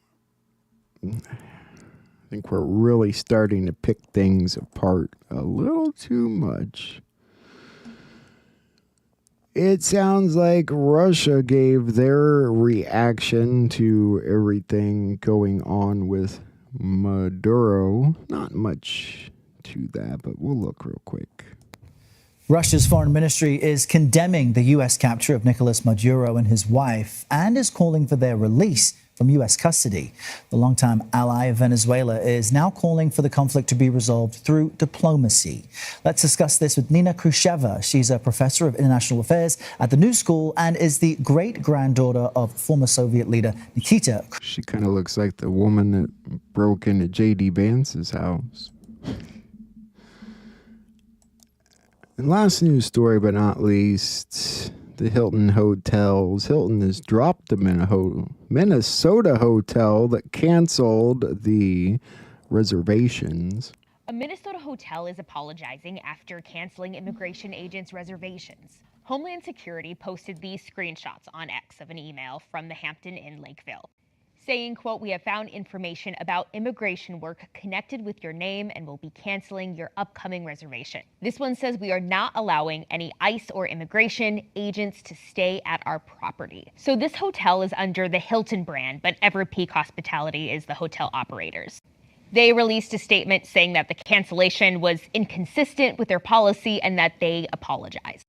I think we're really starting to pick things apart a little too much. It sounds like Russia gave their reaction to everything going on with Maduro. Not much to that, but we'll look real quick. Russia's foreign ministry is condemning the U.S. capture of Nicolas Maduro and his wife and is calling for their release from U.S. custody. The longtime ally of Venezuela is now calling for the conflict to be resolved through diplomacy. Let's discuss this with Nina Khrushcheva. She's a professor of international affairs at the New School and is the great-granddaughter of former Soviet leader Nikita. She kind of looks like the woman that broke into J.D. Vance's house. And last news story, but not least, the Hilton hotels. Hilton has dropped the Minnesota hotel that canceled the reservations. A Minnesota hotel is apologizing after canceling immigration agents' reservations. Homeland Security posted these screenshots on X of an email from the Hampton Inn Lakeville, saying, quote, "We have found information about immigration work connected with your name and will be canceling your upcoming reservation. This one says we are not allowing any ICE or immigration agents to stay at our property." So this hotel is under the Hilton brand, but Everpeak Hospitality is the hotel operators. They released a statement saying that the cancellation was inconsistent with their policy and that they apologized.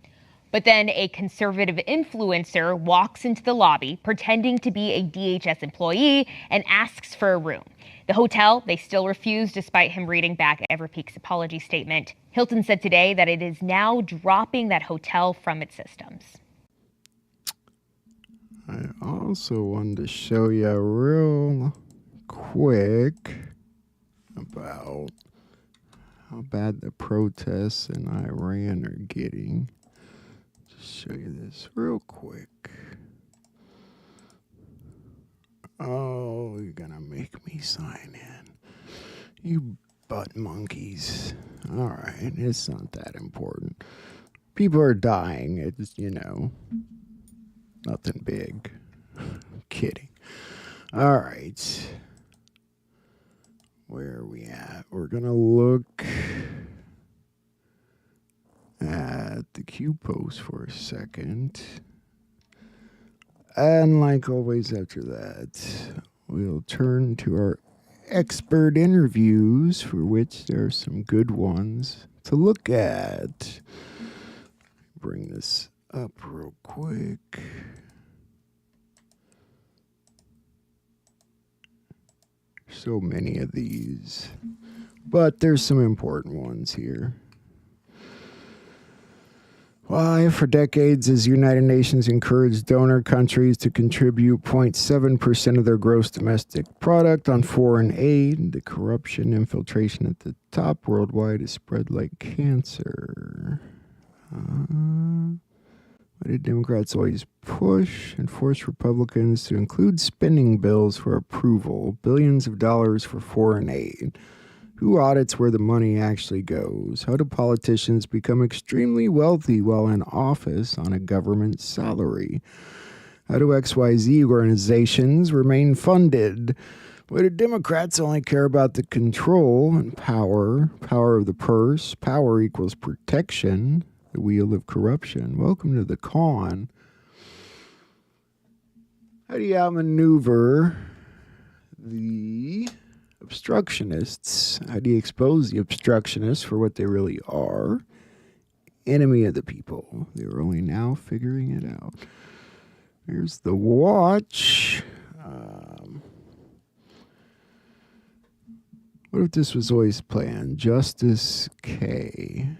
But then a conservative influencer walks into the lobby pretending to be a DHS employee and asks for a room. The hotel, they still refuse despite him reading back Everpeak's apology statement. Hilton said today that it is now dropping that hotel from its systems. I also wanted to show you real quick about how bad the protests in Iran are getting. Show you this real quick. Oh, you're gonna make me sign in. You butt monkeys. All right, it's not that important. People are dying. It's, nothing big. Kidding. All right. Where are we at? We're gonna look at the Q post for a second. And like always after that, we'll turn to our expert interviews, for which there are some good ones to look at. Bring this up real quick. So many of these, but there's some important ones here. Why, for decades, has the United Nations encouraged donor countries to contribute 0.7% of their gross domestic product on foreign aid? The corruption infiltration at the top worldwide is spread like cancer. Why did Democrats always push and force Republicans to include spending bills for approval, billions of dollars for foreign aid? Who audits where the money actually goes? How do politicians become extremely wealthy while in office on a government salary? How do XYZ organizations remain funded? Why do Democrats only care about the control and power of the purse? Power equals protection, the wheel of corruption. Welcome to the con. How do you outmaneuver the obstructionists? How do you expose the obstructionists for what they really are? Enemy of the people. They're only now figuring it out. Here's the watch. What if this was always planned? Justice K.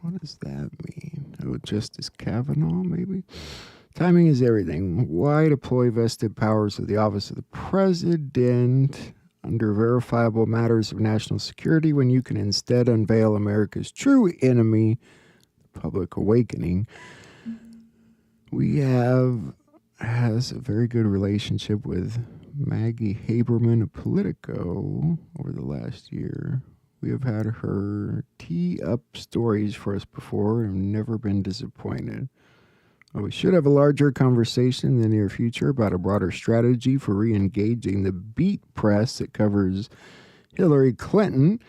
What does that mean? Oh, Justice Kavanaugh, maybe? Timing is everything. Why deploy vested powers of the office of the president under verifiable matters of national security when you can instead unveil America's true enemy, the public awakening? Has a very good relationship with Maggie Haberman of Politico over the last year. We have had her tee up stories for us before and have never been disappointed. Well, we should have a larger conversation in the near future about a broader strategy for re-engaging the beat press that covers Hillary Clinton.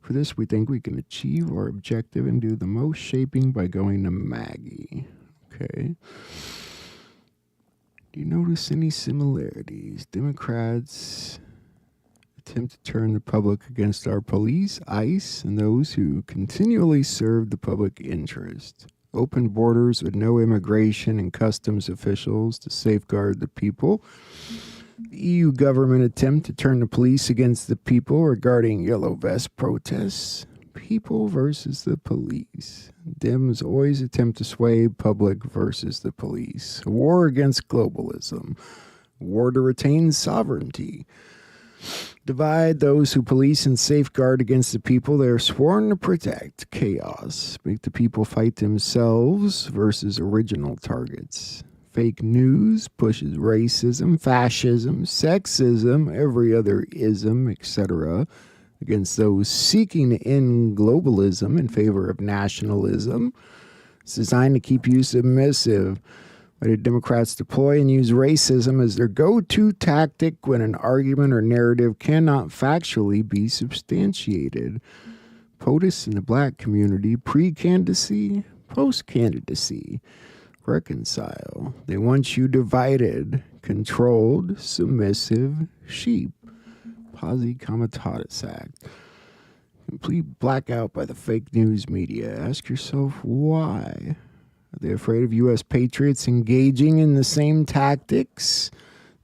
For this, we think we can achieve our objective and do the most shaping by going to Maggie. Okay. Do you notice any similarities? Democrats attempt to turn the public against our police, ICE, and those who continually serve the public interest. Open borders with no immigration and customs officials to safeguard the people. The EU government attempt to turn the police against the people regarding yellow vest protests. People versus the police. Dems always attempt to sway public versus the police. A war against globalism. A war to retain sovereignty. Divide those who police and safeguard against the people they are sworn to protect. Chaos. Make the people fight themselves versus original targets. Fake news pushes racism, fascism, sexism, every other ism, etc., against those seeking to end globalism in favor of nationalism. It's designed to keep you submissive. Why do Democrats deploy and use racism as their go-to tactic when an argument or narrative cannot factually be substantiated? POTUS in the black community, pre-candidacy, post-candidacy. Reconcile. They want you divided, controlled, submissive sheep. Posse Comitatus Act. Complete blackout by the fake news media. Ask yourself why. Are they afraid of U.S. patriots engaging in the same tactics?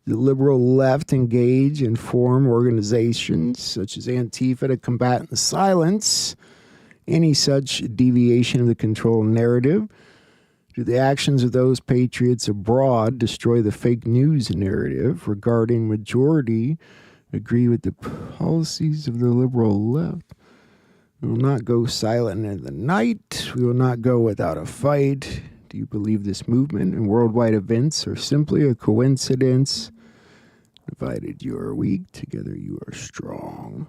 The liberal left engage and form organizations such as Antifa to combat the silence any such deviation of the control narrative. Do the actions of those patriots abroad destroy the fake news narrative regarding majority agree with the policies of the liberal left? We will not go silent in the night. We will not go without a fight. Do you believe this movement and worldwide events are simply a coincidence? Divided you are weak, together you are strong.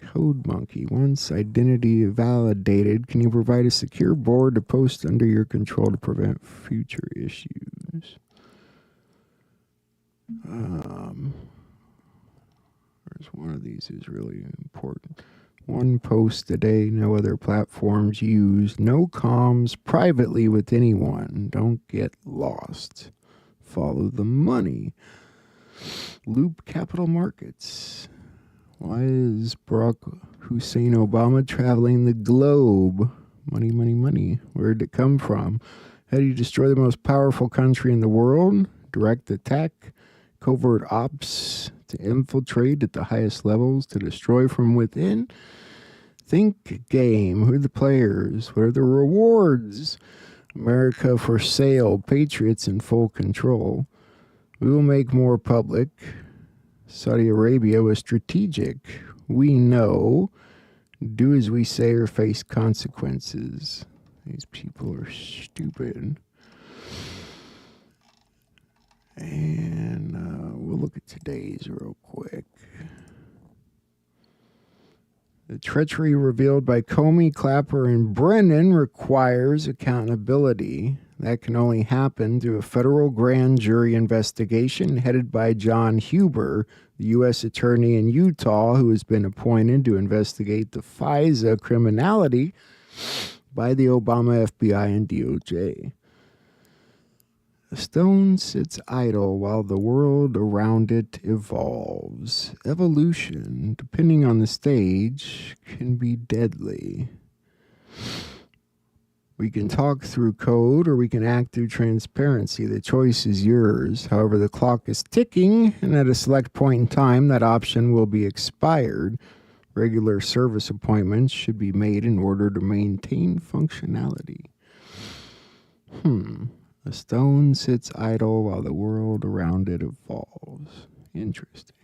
Code Monkey, once identity validated, can you provide a secure board to post under your control to prevent future issues? There's one of these is really important. One post a day, no other platforms used, no comms privately with anyone. Don't get lost. Follow the money. Loop Capital Markets. Why is Barack Hussein Obama traveling the globe? Money, money, money. Where did it come from? How do you destroy the most powerful country in the world? Direct attack, covert ops, to infiltrate at the highest levels, to destroy from within. Think game. Who are the players? What are the rewards? America for sale. Patriots in full control. We will make more public. Saudi Arabia was strategic. We know. Do as we say or face consequences. These people are stupid. And we'll look at today's real quick. The treachery revealed by Comey, Clapper, and Brennan requires accountability. That can only happen through a federal grand jury investigation headed by John Huber, the U.S. attorney in Utah, who has been appointed to investigate the FISA criminality by the Obama FBI and DOJ. A stone sits idle while the world around it evolves. Evolution, depending on the stage, can be deadly. We can talk through code or we can act through transparency. The choice is yours. However, the clock is ticking, and at a select point in time, that option will be expired. Regular service appointments should be made in order to maintain functionality. A stone sits idle while the world around it evolves. Interesting.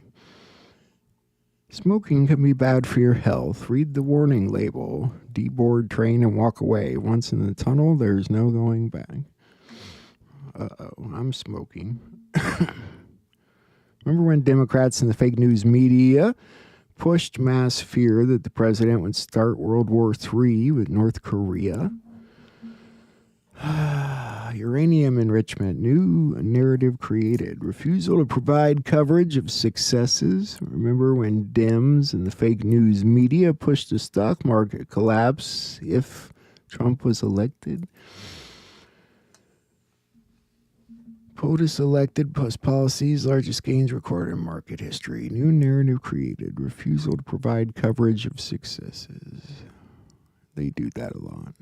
Smoking can be bad for your health. Read the warning label. Deboard train and walk away. Once in the tunnel, there's no going back. I'm smoking. Remember when Democrats and the fake news media pushed mass fear that the president would start World War III with North Korea? Uranium enrichment, new narrative created. Refusal to provide coverage of successes. Remember when Dems and the fake news media pushed the stock market collapse if Trump was elected? POTUS elected plus policies, largest gains recorded in market history. New narrative created. Refusal to provide coverage of successes. They do that a lot.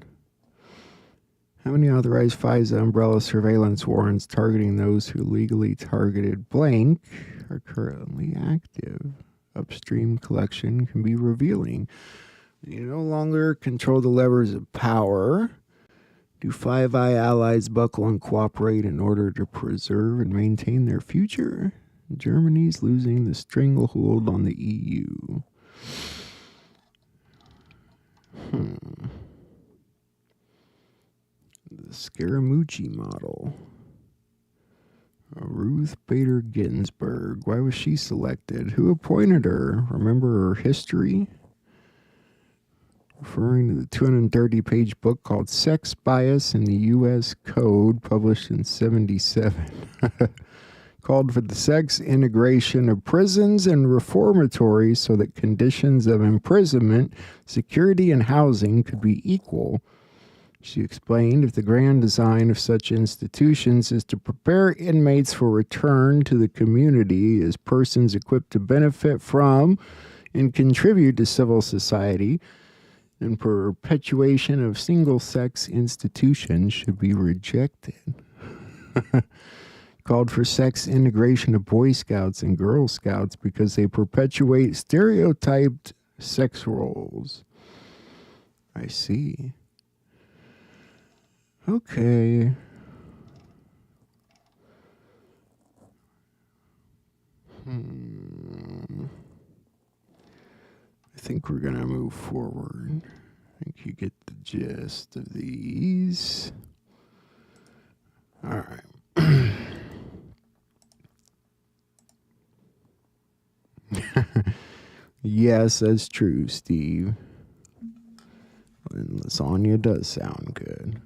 How many authorized FISA umbrella surveillance warrants targeting those who legally targeted blank are currently active? Upstream collection can be revealing. You no longer control the levers of power. Do Five Eye allies buckle and cooperate in order to preserve and maintain their future? Germany's losing the stranglehold on the EU. The Scaramucci model. Ruth Bader Ginsburg. Why was she selected? Who appointed her? Remember her history? Referring to the 230-page book called Sex Bias in the U.S. Code, published in 1977. Called for the sex integration of prisons and reformatories so that conditions of imprisonment, security, and housing could be equal. She explained if the grand design of such institutions is to prepare inmates for return to the community as persons equipped to benefit from and contribute to civil society, and perpetuation of single-sex institutions should be rejected. Called for sex integration of Boy Scouts and Girl Scouts because they perpetuate stereotyped sex roles. I see. Okay. I think we're going to move forward. I think you get the gist of these. All right. Yes, that's true, Steve. And lasagna does sound good.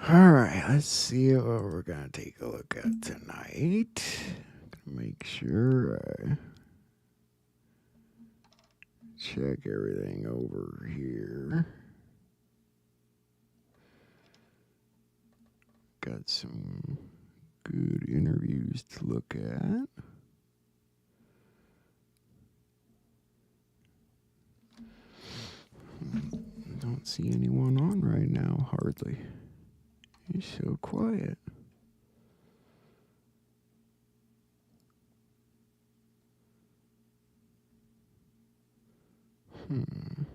All right, let's see what we're going to take a look at tonight. Make sure I check everything over here. Got some good interviews to look at. Don't see anyone on right now, hardly. He's so quiet. Wonder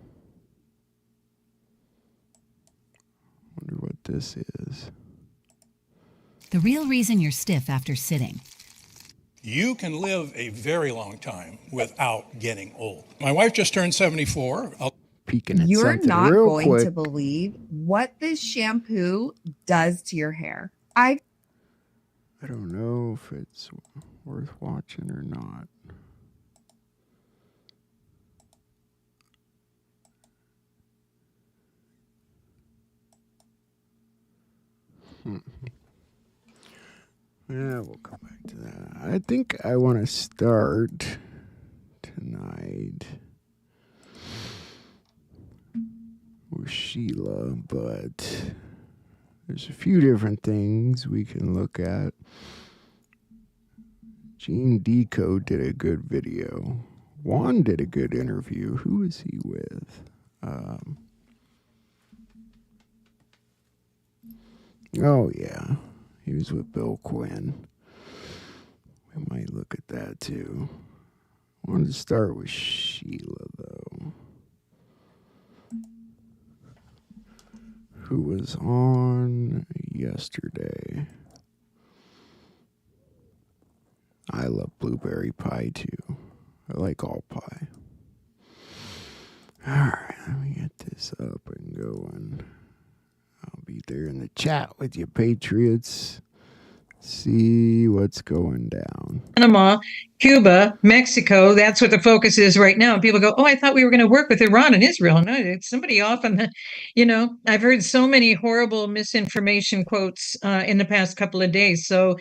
what this is. The real reason you're stiff after sitting. You can live a very long time without getting old. My wife just turned 74. Peeking at You're something not real going quick. to believe what this shampoo does to your hair. I don't know if it's worth watching or not. Yeah, we'll come back to that. I think I want to start tonight with Sheila, but there's a few different things we can look at. Gene Deco did a good video. Juan did a good interview. Who is he with? Oh, yeah. He was with Bill Quinn. We might look at that, too. I wanted to start with Sheila, though. Who was on yesterday. I love blueberry pie, too. I like all pie. All right, let me get this up and going. I'll be there in the chat with you, Patriots. See what's going down. Panama, Cuba, Mexico, that's what the focus is right now. And people go, oh, I thought we were going to work with Iran and Israel. No, it's somebody off on the, I've heard so many horrible misinformation quotes in the past couple of days. So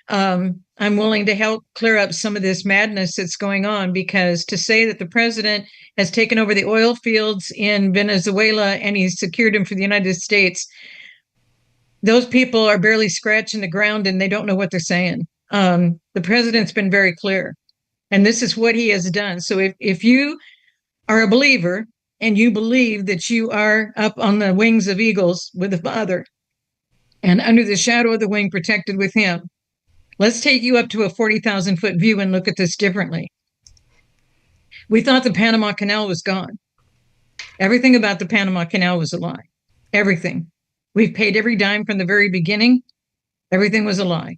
I'm willing to help clear up some of this madness that's going on, because to say that the president has taken over the oil fields in Venezuela and he's secured them for the United States, those people are barely scratching the ground and they don't know what they're saying. The president's been very clear, and this is what he has done. So if you are a believer and you believe that you are up on the wings of eagles with the Father and under the shadow of the wing protected with him, let's take you up to a 40,000 foot view and look at this differently. We thought the Panama Canal was gone. Everything about the Panama Canal was a lie. Everything. We've paid every dime from the very beginning. Everything was a lie.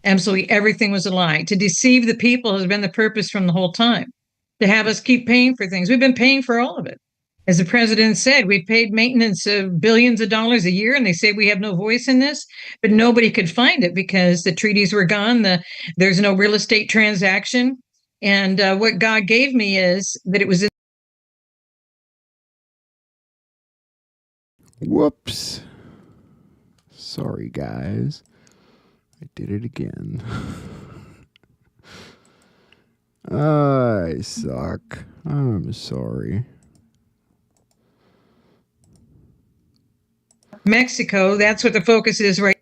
Absolutely everything was a lie. To deceive the people has been the purpose from the whole time. To have us keep paying for things. We've been paying for all of it. As the president said, we've paid maintenance of billions of dollars a year, and they say we have no voice in this, but nobody could find it because the treaties were gone. There's no real estate transaction. And what God gave me is that it was in. Whoops. Sorry, guys. I did it again. I suck. I'm sorry. Mexico, that's what the focus is right.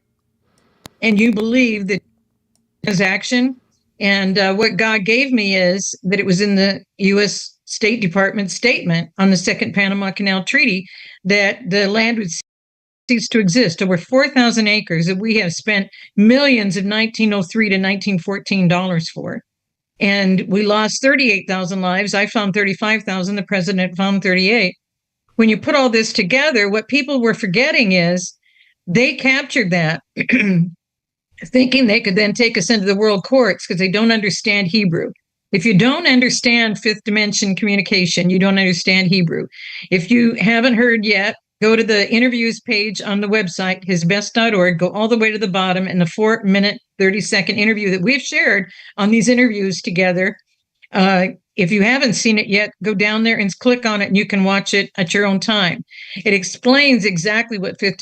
And you believe that transaction. And what God gave me is that it was in the U.S. State Department statement on the Second Panama Canal Treaty that the land would cease to exist. Over 4,000 acres that we have spent millions of 1903 to 1914 dollars for. And we lost 38,000 lives. I found 35,000. The president found 38. When you put all this together, what people were forgetting is they captured that thinking they could then take us into the world courts because they don't understand Hebrew. If you don't understand fifth dimension communication, you don't understand Hebrew. If you haven't heard yet, go to the interviews page on the website, hisbest.org, go all the way to the bottom, and the 4-minute, 30-second interview that we've shared on these interviews together. If you haven't seen it yet, go down there and click on it, and you can watch it at your own time. It explains exactly what fifth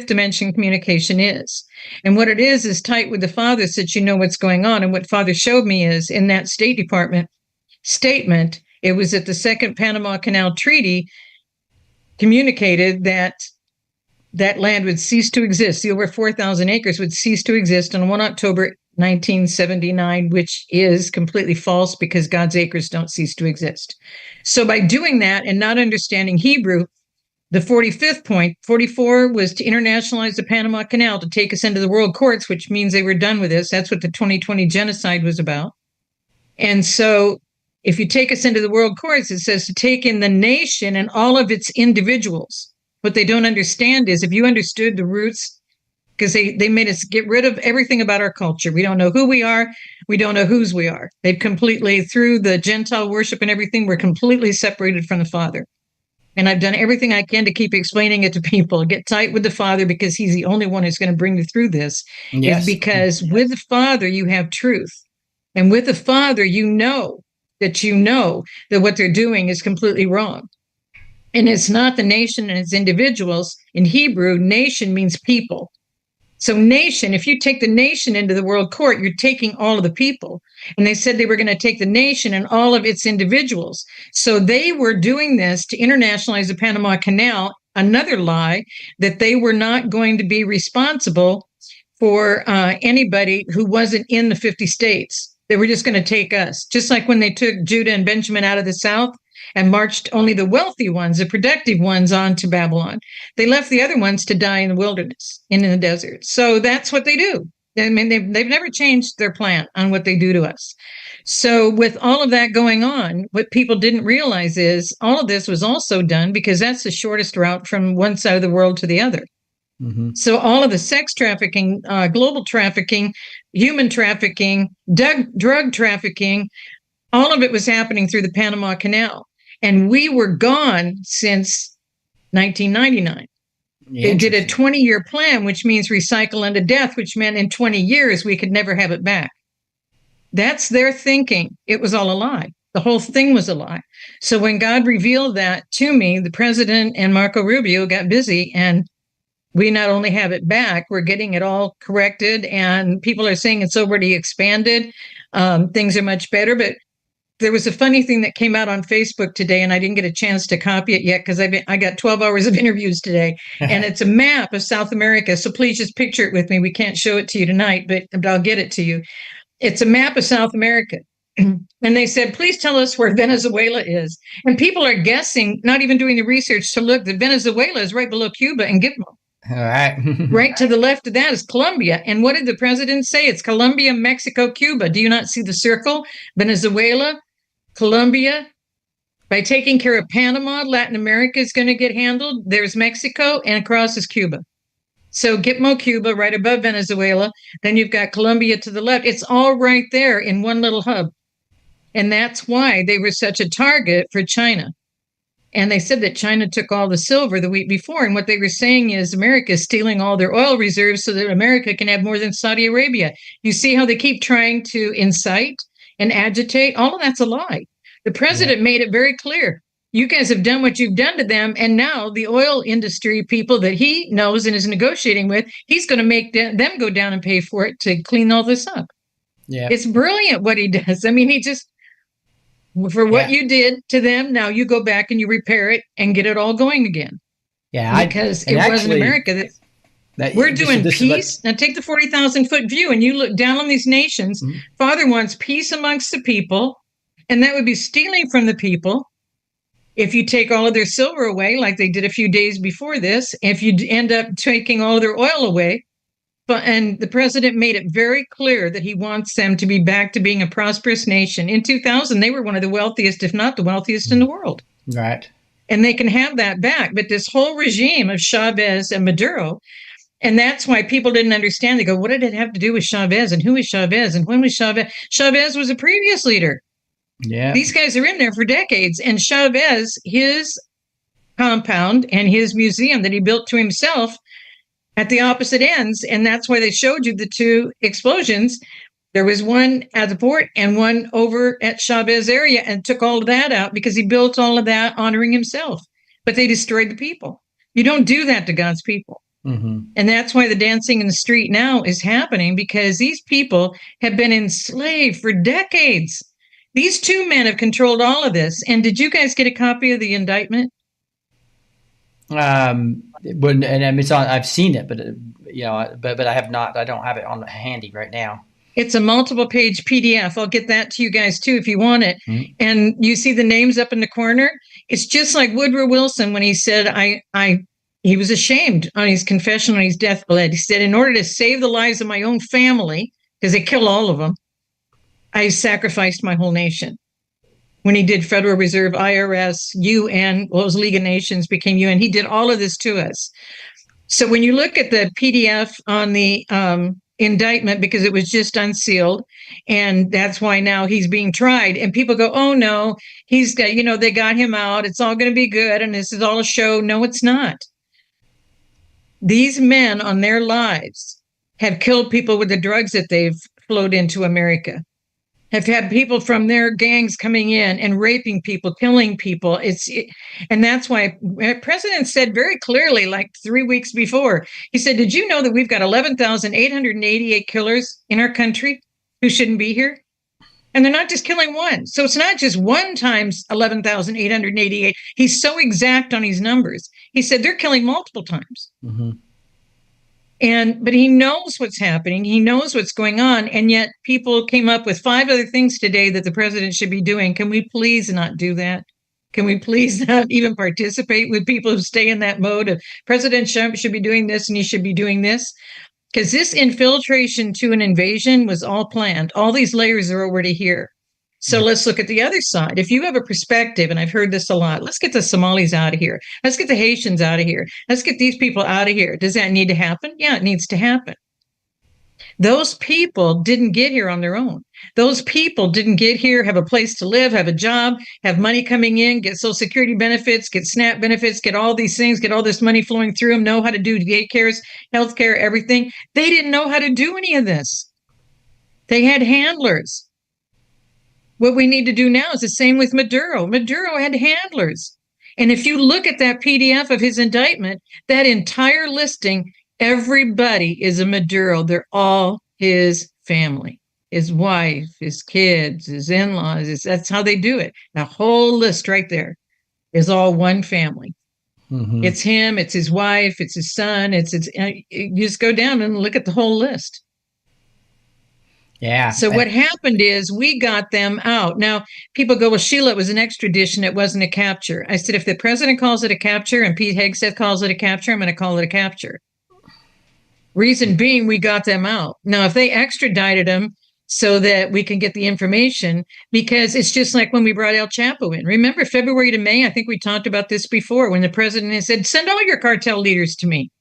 dimension communication is. And what it is tight with the Father so that you know what's going on. And what Father showed me is in that State Department statement, it was at the Second Panama Canal Treaty communicated that that land would cease to exist. The over 4,000 acres would cease to exist on 1 October 1979, which is completely false because God's acres don't cease to exist. So by doing that and not understanding Hebrew, the 45th point, 44 was to internationalize the Panama Canal, to take us into the world courts, which means they were done with this. That's what the 2020 genocide was about. And so if you take us into the world courts, it says to take in the nation and all of its individuals. What they don't understand is if you understood the roots, because they made us get rid of everything about our culture. We don't know who we are. We don't know whose we are. They've completely, through the Gentile worship and everything, we're completely separated from the Father. And I've done everything I can to keep explaining it to people. Get tight with the Father because he's the only one who's going to bring you through this. Yes. Because with the Father, you have truth. And with the Father, you know that what they're doing is completely wrong. And it's not the nation and its individuals. In Hebrew, nation means people. So nation, if you take the nation into the world court, you're taking all of the people. And they said they were going to take the nation and all of its individuals. So they were doing this to internationalize the Panama Canal, another lie, that they were not going to be responsible for anybody who wasn't in the 50 states. They were just going to take us. Just like when they took Judah and Benjamin out of the South and marched only the wealthy ones, the productive ones, on to Babylon. They left the other ones to die in the wilderness and in the desert. So that's what they do. I mean, they've never changed their plan on what they do to us. So with all of that going on, what people didn't realize is all of this was also done because that's the shortest route from one side of the world to the other. Mm-hmm. So all of the sex trafficking, global trafficking, human trafficking, drug trafficking, all of it was happening through the Panama Canal. And we were gone since 1999. They did a 20-year plan, which means recycle unto death, which meant in 20 years we could never have it back. That's their thinking. It was all a lie. The whole thing was a lie. So when God revealed that to me, the president and Marco Rubio got busy, and we not only have it back, we're getting it all corrected, and people are saying it's already expanded. Things are much better. But there was a funny thing that came out on Facebook today, and I didn't get a chance to copy it yet because I got 12 hours of interviews today, and it's a map of South America. So please just picture it with me. We can't show it to you tonight, but I'll get it to you. It's a map of South America. And they said, please tell us where Venezuela is. And people are guessing, not even doing the research to look, that Venezuela is right below Cuba and Gitmo. All right. Right to the left of that is Colombia. And what did the president say? It's Colombia, Mexico, Cuba. Do you not see the circle? Venezuela, Colombia. By taking care of Panama, Latin America is going to get handled. There's Mexico, and across is Cuba. So Gitmo, Cuba, right above Venezuela. Then you've got Colombia to the left. It's all right there in one little hub. And that's why they were such a target for China. And they said that China took all the silver the week before. And what they were saying is America is stealing all their oil reserves so that America can have more than Saudi Arabia. You see how they keep trying to incite and agitate? All of that's a lie. The president made it very clear. You guys have done what you've done to them. And now the oil industry people that he knows and is negotiating with, he's going to make them go down and pay for it to clean all this up. Yeah. It's brilliant what he does. I mean, he just... For what you did to them, now you go back and you repair it and get it all going again. Yeah, because it wasn't America that we're doing peace. Now take the 40,000-foot view and you look down on these nations. Mm-hmm. Father wants peace amongst the people, and that would be stealing from the people. If you take all of their silver away, like they did a few days before this, if you end up taking all of their oil away. And the president made it very clear that he wants them to be back to being a prosperous nation. In 2000, they were one of the wealthiest, if not the wealthiest in the world. Right. And they can have that back. But this whole regime of Chavez and Maduro, and that's why people didn't understand. They go, what did it have to do with Chavez? And who is Chavez? And when was Chavez? Chavez was a previous leader. Yeah. These guys are in there for decades. And Chavez, his compound and his museum that he built to himself, at the opposite ends, and that's why they showed you the two explosions. There was one at the port and one over at Chavez area, and took all of that out because he built all of that honoring himself. But they destroyed the people. You don't do that to God's people. Mm-hmm. And that's why the dancing in the street now is happening, because these people have been enslaved for decades. These two men have controlled all of this. And did you guys get a copy of the indictment? And it's on. I've seen it, but but I have not. I don't have it on handy right now. It's a multiple page PDF. I'll get that to you guys too if you want it. Mm-hmm. And you see the names up in the corner. It's just like Woodrow Wilson when he said, he was ashamed on his confession on his deathbed. He said, in order to save the lives of my own family, because they kill all of them, I sacrificed my whole nation. When he did Federal Reserve, IRS, UN, well, it was League of Nations, became UN. He did all of this to us. So when you look at the PDF on the indictment, because it was just unsealed, and that's why now he's being tried, and people go, oh no, he's got, they got him out. It's all going to be good. And this is all a show. No, it's not. These men on their lives have killed people with the drugs that they've flowed into America. Have had people from their gangs coming in and raping people, killing people. And that's why the president said very clearly, like 3 weeks before, he said, did you know that we've got 11,888 killers in our country who shouldn't be here? And they're not just killing one. So it's not just one times 11,888. He's so exact on his numbers. He said they're killing multiple times. Mm-hmm. But he knows what's happening. He knows what's going on. And yet people came up with 5 other things today that the president should be doing. Can we please not do that? Can we please not even participate with people who stay in that mode of President Trump should be doing this and he should be doing this? Because this infiltration to an invasion was all planned. All these layers are already here. So let's look at the other side. If you have a perspective, and I've heard this a lot, let's get the Somalis out of here. Let's get the Haitians out of here. Let's get these people out of here. Does that need to happen? Yeah, it needs to happen. Those people didn't get here on their own. Those people didn't get here, have a place to live, have a job, have money coming in, get Social Security benefits, get SNAP benefits, get all these things, get all this money flowing through them, know how to do daycares, healthcare, everything. They didn't know how to do any of this. They had handlers. What we need to do now is the same with Maduro. Maduro had handlers. And if you look at that PDF of his indictment, that entire listing, everybody is a Maduro. They're all his family, his wife, his kids, his in-laws. That's how they do it. The whole list right there is all one family. Mm-hmm. It's him, it's his wife, it's his son. You just go down and look at the whole list. Yeah. So what happened is we got them out. Now, people go, well, Sheila, it was an extradition. It wasn't a capture. I said, if the president calls it a capture and Pete Hegseth calls it a capture, I'm going to call it a capture. Reason being, we got them out. Now, if they extradited them so that we can get the information, because it's just like when we brought El Chapo in. Remember, February to May, I think we talked about this before, when the president said, send all your cartel leaders to me.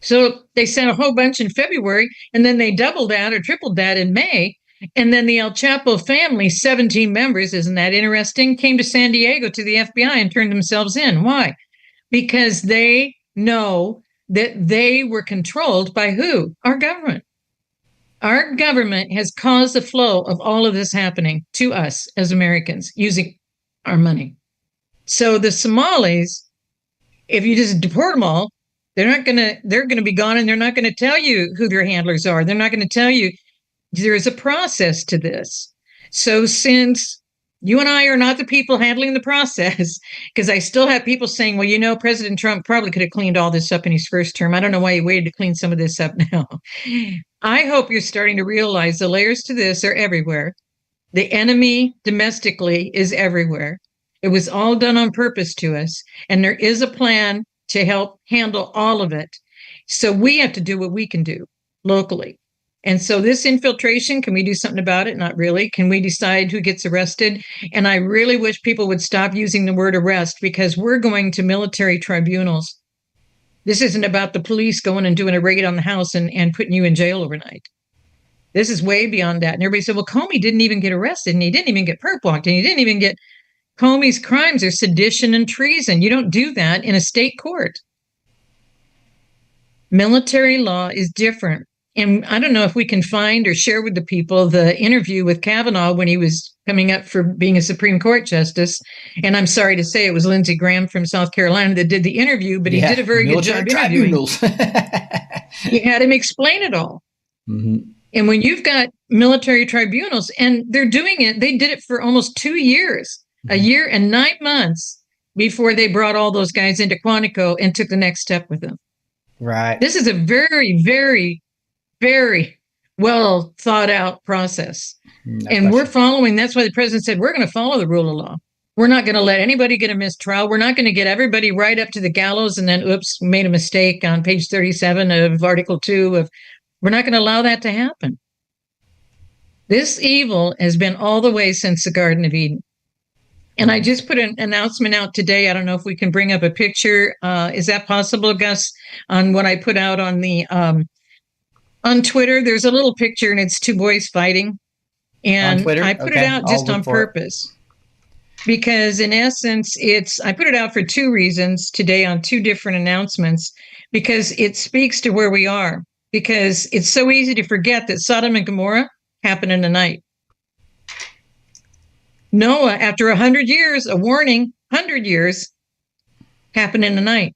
So they sent a whole bunch in February, and then they doubled that or tripled that in May. And then the El Chapo family, 17 members, isn't that interesting, came to San Diego to the FBI and turned themselves in. Why? Because they know that they were controlled by who? Our government. Our government has caused the flow of all of this happening to us as Americans using our money. So the Somalis, if you just deport them all, they're going to be gone, and they're not going to tell you who their handlers are. They're not going to tell you. There is a process to this. So since you and I are not the people handling the process, because I still have people saying, well, you know, President Trump probably could have cleaned all this up in his first term. I don't know why he waited to clean some of this up now. I hope you're starting to realize the layers to this are everywhere. The enemy domestically is everywhere. It was all done on purpose to us. And there is a plan to help handle all of it. So we have to do what we can do locally. And so this infiltration, can we do something about it? Not really. Can we decide who gets arrested? And I really wish people would stop using the word arrest, because we're going to military tribunals. This isn't about the police going and doing a raid on the house and putting you in jail overnight. This is way beyond that. And everybody said, well, Comey didn't even get arrested, and he didn't even get perp walked, and he didn't even get... Comey's crimes are sedition and treason. You don't do that in a state court. Military law is different. And I don't know if we can find or share with the people the interview with Kavanaugh when he was coming up for being a Supreme Court justice. And I'm sorry to say it was Lindsey Graham from South Carolina that did the interview, but he did a very good job interviewing. You had him explain it all. Mm-hmm. And when you've got military tribunals, and they're doing it, they did it for almost 2 years. A year and 9 months before they brought all those guys into Quantico and took the next step with them. Right. This is a very, very, very well thought out process. And we're following. That's why the president said, we're going to follow the rule of law. We're not going to let anybody get a mistrial. We're not going to get everybody right up to the gallows and then, oops, made a mistake on page 37 of Article 2 we're not going to allow that to happen. This evil has been all the way since the Garden of Eden. And I just put an announcement out today. I don't know if we can bring up a picture. Is that possible, Gus? On what I put out on the on Twitter, there's a little picture, and it's two boys fighting. And I put it out just on purpose. Because in essence, I put it out for two reasons today on two different announcements, because it speaks to where we are. Because it's so easy to forget that Sodom and Gomorrah happened in the night. Noah, after 100 years, a warning, 100 years, happened in the night.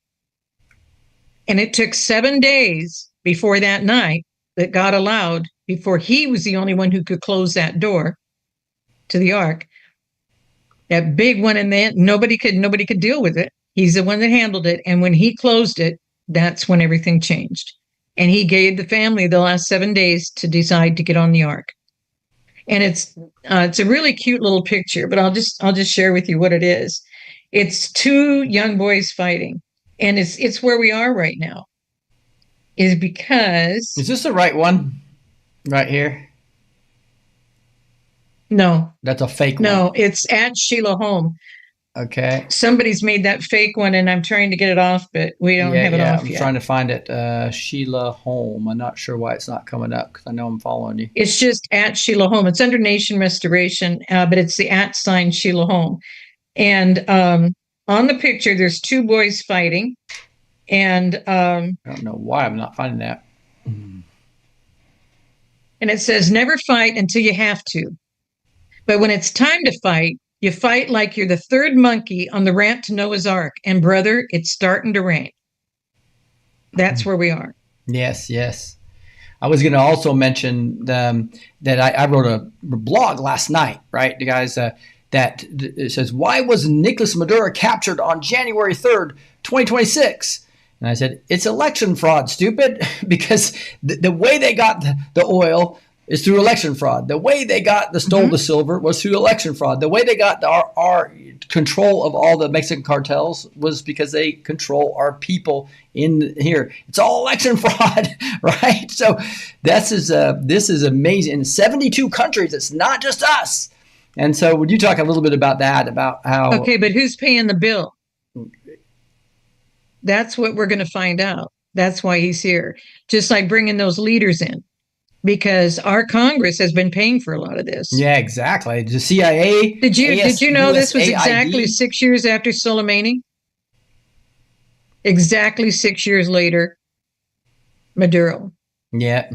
And it took 7 days before that night that God allowed, before he was the only one who could close that door to the ark. That big one, and then nobody could deal with it. He's the one that handled it. And when he closed it, that's when everything changed. And he gave the family the last 7 days to decide to get on the ark. And it's a really cute little picture, but I'll just share with you what it is. It's two young boys fighting, and it's where we are right now. Is because is this the right one, right here? No, that's a fake one. No, it's at Sheila Home. Okay. Somebody's made that fake one, and I'm trying to get it off, but we don't have it off I'm yet. trying to find it. Sheila Holm. I'm not sure why it's not coming up because I know I'm following you. It's just at Sheila Holm. It's under Nation Restoration, but it's the @ Sheila Holm. And on the picture, there's two boys fighting. And I don't know why I'm not finding that. And it says, never fight until you have to. But when it's time to fight, you fight like you're the third monkey on the ramp to Noah's Ark. And brother, it's starting to rain. That's where we are. Yes, yes. I was going to also mention that I wrote a blog last night, right? The guys that it says, why was Nicolas Maduro captured on January 3rd, 2026? And I said, it's election fraud, stupid, because the way they got the oil is through election fraud. The way they stole the silver was through election fraud. The way they got our control of all the Mexican cartels was because they control our people in here. It's all election fraud, right? So this is amazing. In 72 countries, it's not just us. And so would you talk a little bit about that, about how... Okay, but who's paying the bill? That's what we're going to find out. That's why he's here. Just like bringing those leaders in. Because our Congress has been paying for a lot of this. Yeah, exactly. The CIA. Did you know this was USAID? exactly 6 years after Soleimani? Exactly 6 years later, Maduro. Yeah.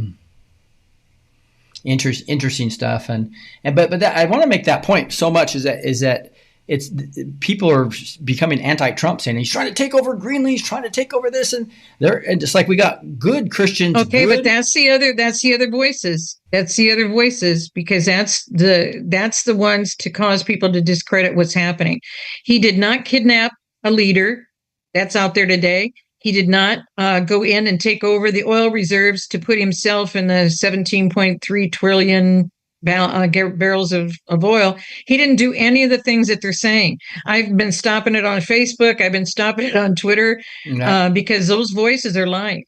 Interesting stuff, but that, I want to make that point so much is that it's people are becoming anti-Trump, saying he's trying to take over Greenland, he's trying to take over this, and just like we got good Christians. Okay, but that's the other voices. That's the other voices, because that's the ones to cause people to discredit what's happening. He did not kidnap a leader that's out there today. He did not go in and take over the oil reserves to put himself in the 17.3 trillion barrels of oil. He didn't do any of the things that they're saying. I've been stopping it on Facebook. I've been stopping it on Twitter because those voices are lying.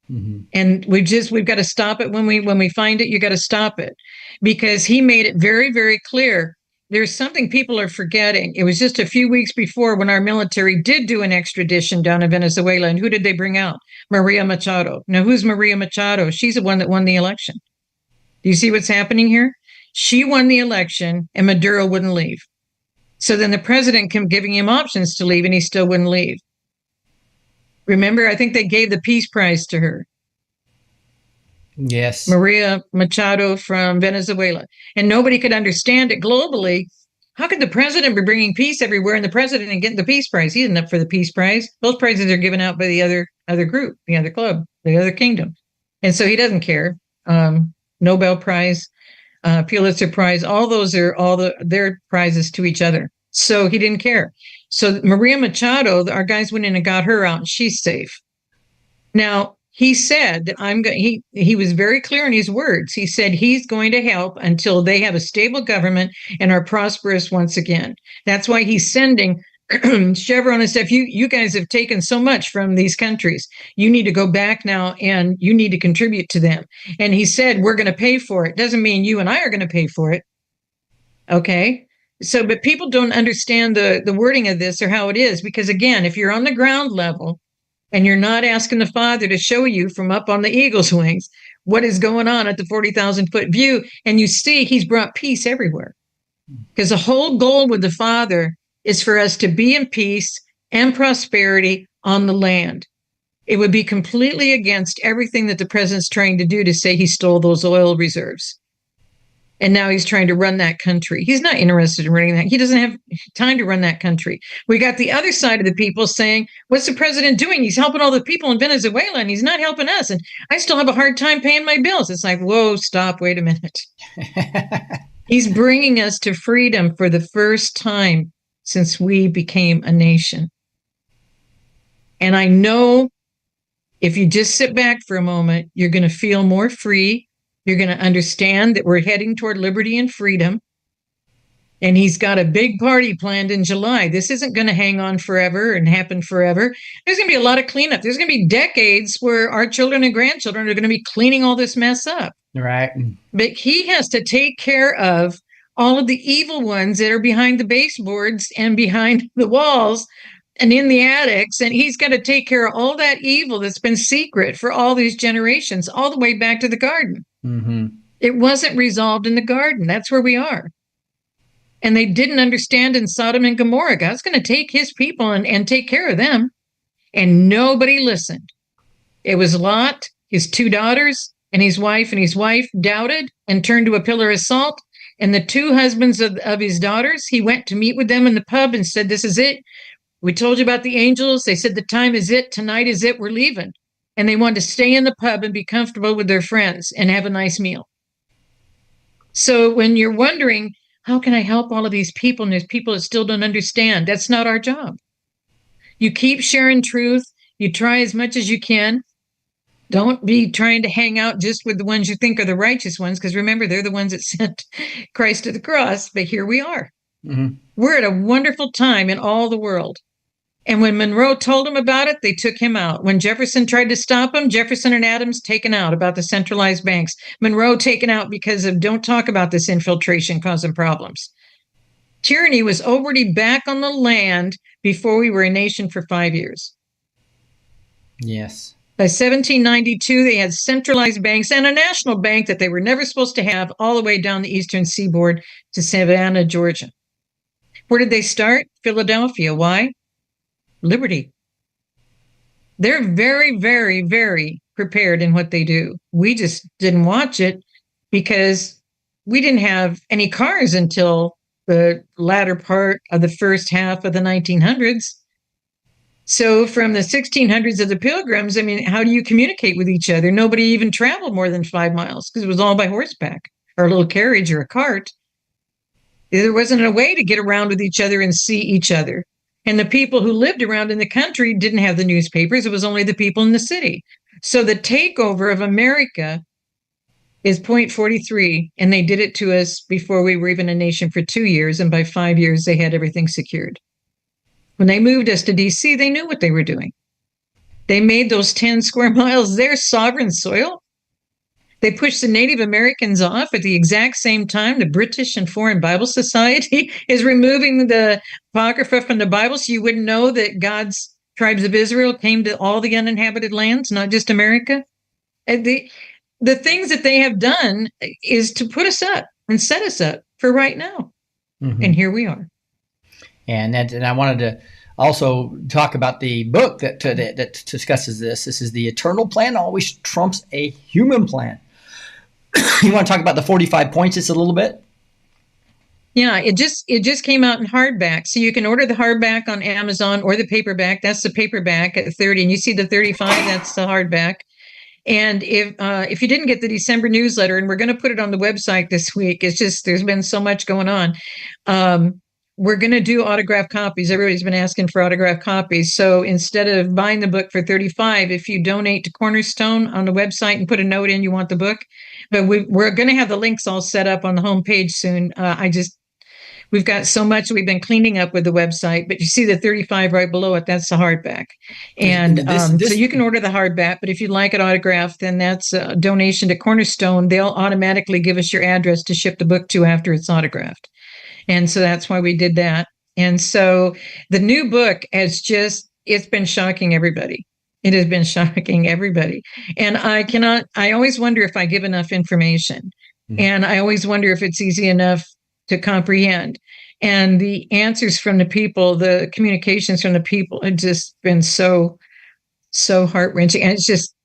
Mm-hmm. And we've got to stop it when we find it. You got to stop it, because he made it very, very clear. There's something people are forgetting. It was just a few weeks before when our military did do an extradition down in Venezuela. And who did they bring out? Maria Machado. Now, who's Maria Machado? She's the one that won the election. Do you see what's happening here? She won the election and Maduro wouldn't leave. So then the president kept giving him options to leave and he still wouldn't leave. Remember, I think they gave the Peace Prize to her. Yes. Maria Machado from Venezuela. And nobody could understand it globally. How could the president be bringing peace everywhere and the president and getting the Peace Prize? He isn't up for the Peace Prize. Those prizes are given out by the other group, the other club, the other kingdom. And so he doesn't care. Nobel Prize, Pulitzer Prize, all those are their prizes to each other. So he didn't care. So Maria Machado, our guys went in and got her out and she's safe. Now, he said that he was very clear in his words. He said he's going to help until they have a stable government and are prosperous once again. That's why he's sending Chevron and stuff. You guys have taken so much from these countries. You need to go back now and you need to contribute to them. And he said, we're going to pay for it. Doesn't mean you and I are going to pay for it. Okay. So, but people don't understand the wording of this or how it is, because again, if you're on the ground level, and you're not asking the Father to show you from up on the eagle's wings what is going on at the 40,000-foot view, and you see he's brought peace everywhere. Because the whole goal with the Father is for us to be in peace and prosperity on the land. It would be completely against everything that the president's trying to do to say he stole those oil reserves. And now he's trying to run that country. He's not interested in running that. He doesn't have time to run that country. We got the other side of the people saying, what's the president doing? He's helping all the people in Venezuela and he's not helping us. And I still have a hard time paying my bills. It's like, whoa, stop, wait a minute. He's bringing us to freedom for the first time since we became a nation. And I know if you just sit back for a moment, you're going to feel more free. You're going to understand that we're heading toward liberty and freedom. And he's got a big party planned in July. This isn't going to hang on forever and happen forever. There's going to be a lot of cleanup. There's going to be decades where our children and grandchildren are going to be cleaning all this mess up. Right. But he has to take care of all of the evil ones that are behind the baseboards and behind the walls and in the attics. And he's got to take care of all that evil that's been secret for all these generations, all the way back to the garden. Mm-hmm. It wasn't resolved in the garden. That's where we are. And they didn't understand in Sodom and Gomorrah. God's going to take his people and take care of them. And nobody listened. It was Lot, his 2 daughters, and his wife doubted and turned to a pillar of salt. And the 2 husbands of his daughters, he went to meet with them in the pub and said, this is it. We told you about the angels. They said, the time is it. Tonight is it. We're leaving. And they wanted to stay in the pub and be comfortable with their friends and have a nice meal. So when you're wondering, how can I help all of these people? And there's people that still don't understand. That's not our job. You keep sharing truth. You try as much as you can. Don't be trying to hang out just with the ones you think are the righteous ones, because remember, they're the ones that sent Christ to the cross. But here we are. Mm-hmm. We're at a wonderful time in all the world. And when Monroe told him about it, they took him out. When Jefferson tried to stop him, Jefferson and Adams taken out about the centralized banks. Monroe taken out because of don't talk about this infiltration causing problems. Tyranny was already back on the land before we were a nation for 5 years. Yes. By 1792, they had centralized banks and a national bank that they were never supposed to have all the way down the eastern seaboard to Savannah, Georgia. Where did they start? Philadelphia. Why? Liberty. They're very, very, very prepared in what they do. We just didn't watch it because we didn't have any cars until the latter part of the first half of the 1900s. So from the 1600s of the Pilgrims, I mean, how do you communicate with each other? Nobody even traveled more than 5 miles because it was all by horseback or a little carriage or a cart. There wasn't a way to get around with each other and see each other. And the people who lived around in the country didn't have the newspapers. It was only the people in the city. So the takeover of America is point 43, and they did it to us before we were even a nation for 2 years, and by 5 years, they had everything secured. When they moved us to D.C., they knew what they were doing. They made those 10 square miles their sovereign soil. They pushed the Native Americans off at the exact same time the British and Foreign Bible Society is removing the Apocrypha from the Bible, so you wouldn't know that God's tribes of Israel came to all the uninhabited lands, not just America. And the things that they have done is to put us up and set us up for right now. Mm-hmm. And here we are. And I wanted to also talk about the book that discusses this. This is The Eternal Plan Always Trumps a Human Plan. You want to talk about the 45 points just a little bit? Yeah, it just came out in hardback. So you can order the hardback on Amazon or the paperback. That's the paperback at 30. And you see the 35, that's the hardback. And if you didn't get the December newsletter, and we're going to put it on the website this week, it's just there's been so much going on. We're going to do autographed copies. Everybody's been asking for autographed copies. So instead of buying the book for $35, if you donate to Cornerstone on the website and put a note in, you want the book. But we're going to have the links all set up on the homepage soon. We've got so much we've been cleaning up with the website, but you see the 35 right below it. That's the hardback. And so you can order the hardback, but if you'd like it autographed, then that's a donation to Cornerstone. They'll automatically give us your address to ship the book to after it's autographed. And so that's why we did that. And so the new book it's been shocking everybody. It has been shocking everybody. And I always wonder if I give enough information. Mm-hmm. And I always wonder if it's easy enough to comprehend. And the answers from the people, the communications from the people have just been so heart-wrenching. And it's just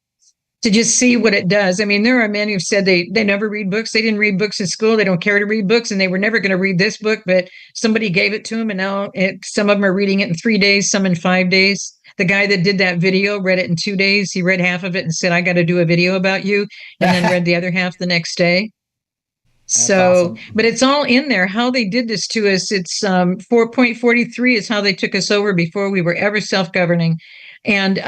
to just see what it does. I mean, there are many who've said they never read books. They didn't read books in school. They don't care to read books, and they were never going to read this book, but somebody gave it to them, and now some of them are reading it in 3 days, some in 5 days. The guy that did that video read it in 2 days. He read half of it and said, I got to do a video about you, and then read the other half the next day. So, awesome. But it's all in there. How they did this to us, it's 4.43 is how they took us over before we were ever self-governing. And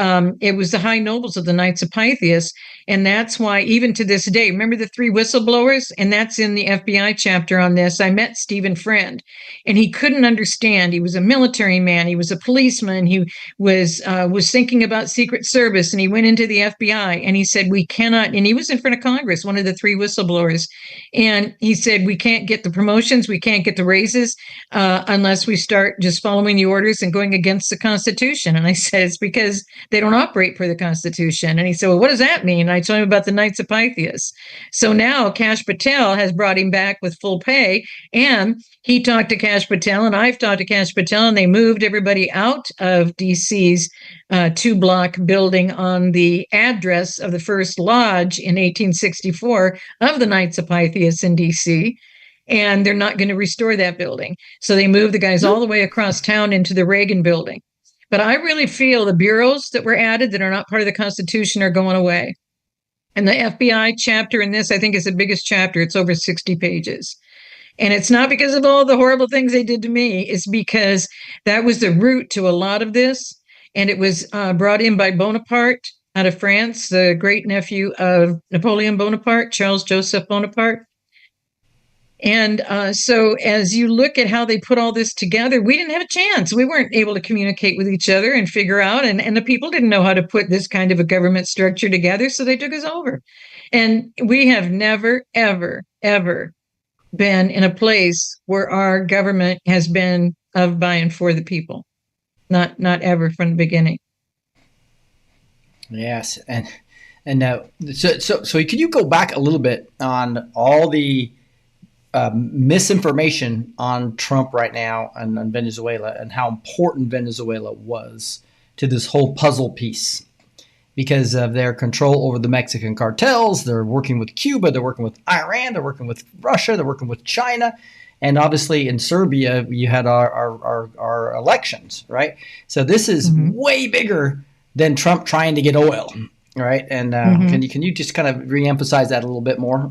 it was the high nobles of the Knights of Pythias. And that's why, even to this day, remember the 3 whistleblowers? And that's in the FBI chapter on this. I met Stephen Friend, and he couldn't understand. He was a military man. He was a policeman. He was thinking about Secret Service, and he went into the FBI, and he said, we cannot, and he was in front of Congress, one of the 3 whistleblowers. And he said, we can't get the promotions, we can't get the raises unless we start just following the orders and going against the Constitution. And I said, it's because they don't operate per the Constitution. And he said, well, what does that mean? I told him about the Knights of Pythias. So now Kash Patel has brought him back with full pay, and he talked to Kash Patel, and I've talked to Kash Patel, and they moved everybody out of DC's 2-block building on the address of the first lodge in 1864 of the Knights of Pythias in DC. And they're not going to restore that building. So they moved the guys all the way across town into the Reagan building. But I really feel the bureaus that were added that are not part of the Constitution are going away. And the FBI chapter in this, I think, is the biggest chapter. It's over 60 pages. And it's not because of all the horrible things they did to me. It's because that was the root to a lot of this. And it was brought in by Bonaparte out of France, the great nephew of Napoleon Bonaparte, Charles Joseph Bonaparte. And so as you look at how they put all this together, we didn't have a chance. We weren't able to communicate with each other and figure out, and the people didn't know how to put this kind of a government structure together, so they took us over. And we have never, ever, ever been in a place where our government has been of, by, and for the people. Not ever from the beginning. Yes, and so can you go back a little bit on all the misinformation on Trump right now and on Venezuela, and how important Venezuela was to this whole puzzle piece because of their control over the Mexican cartels? They're working with Cuba, they're working with Iran, they're working with Russia, they're working with China. And obviously in Serbia, you had our elections, right? So this is way bigger than Trump trying to get oil, right? And can you just kind of reemphasize that a little bit more?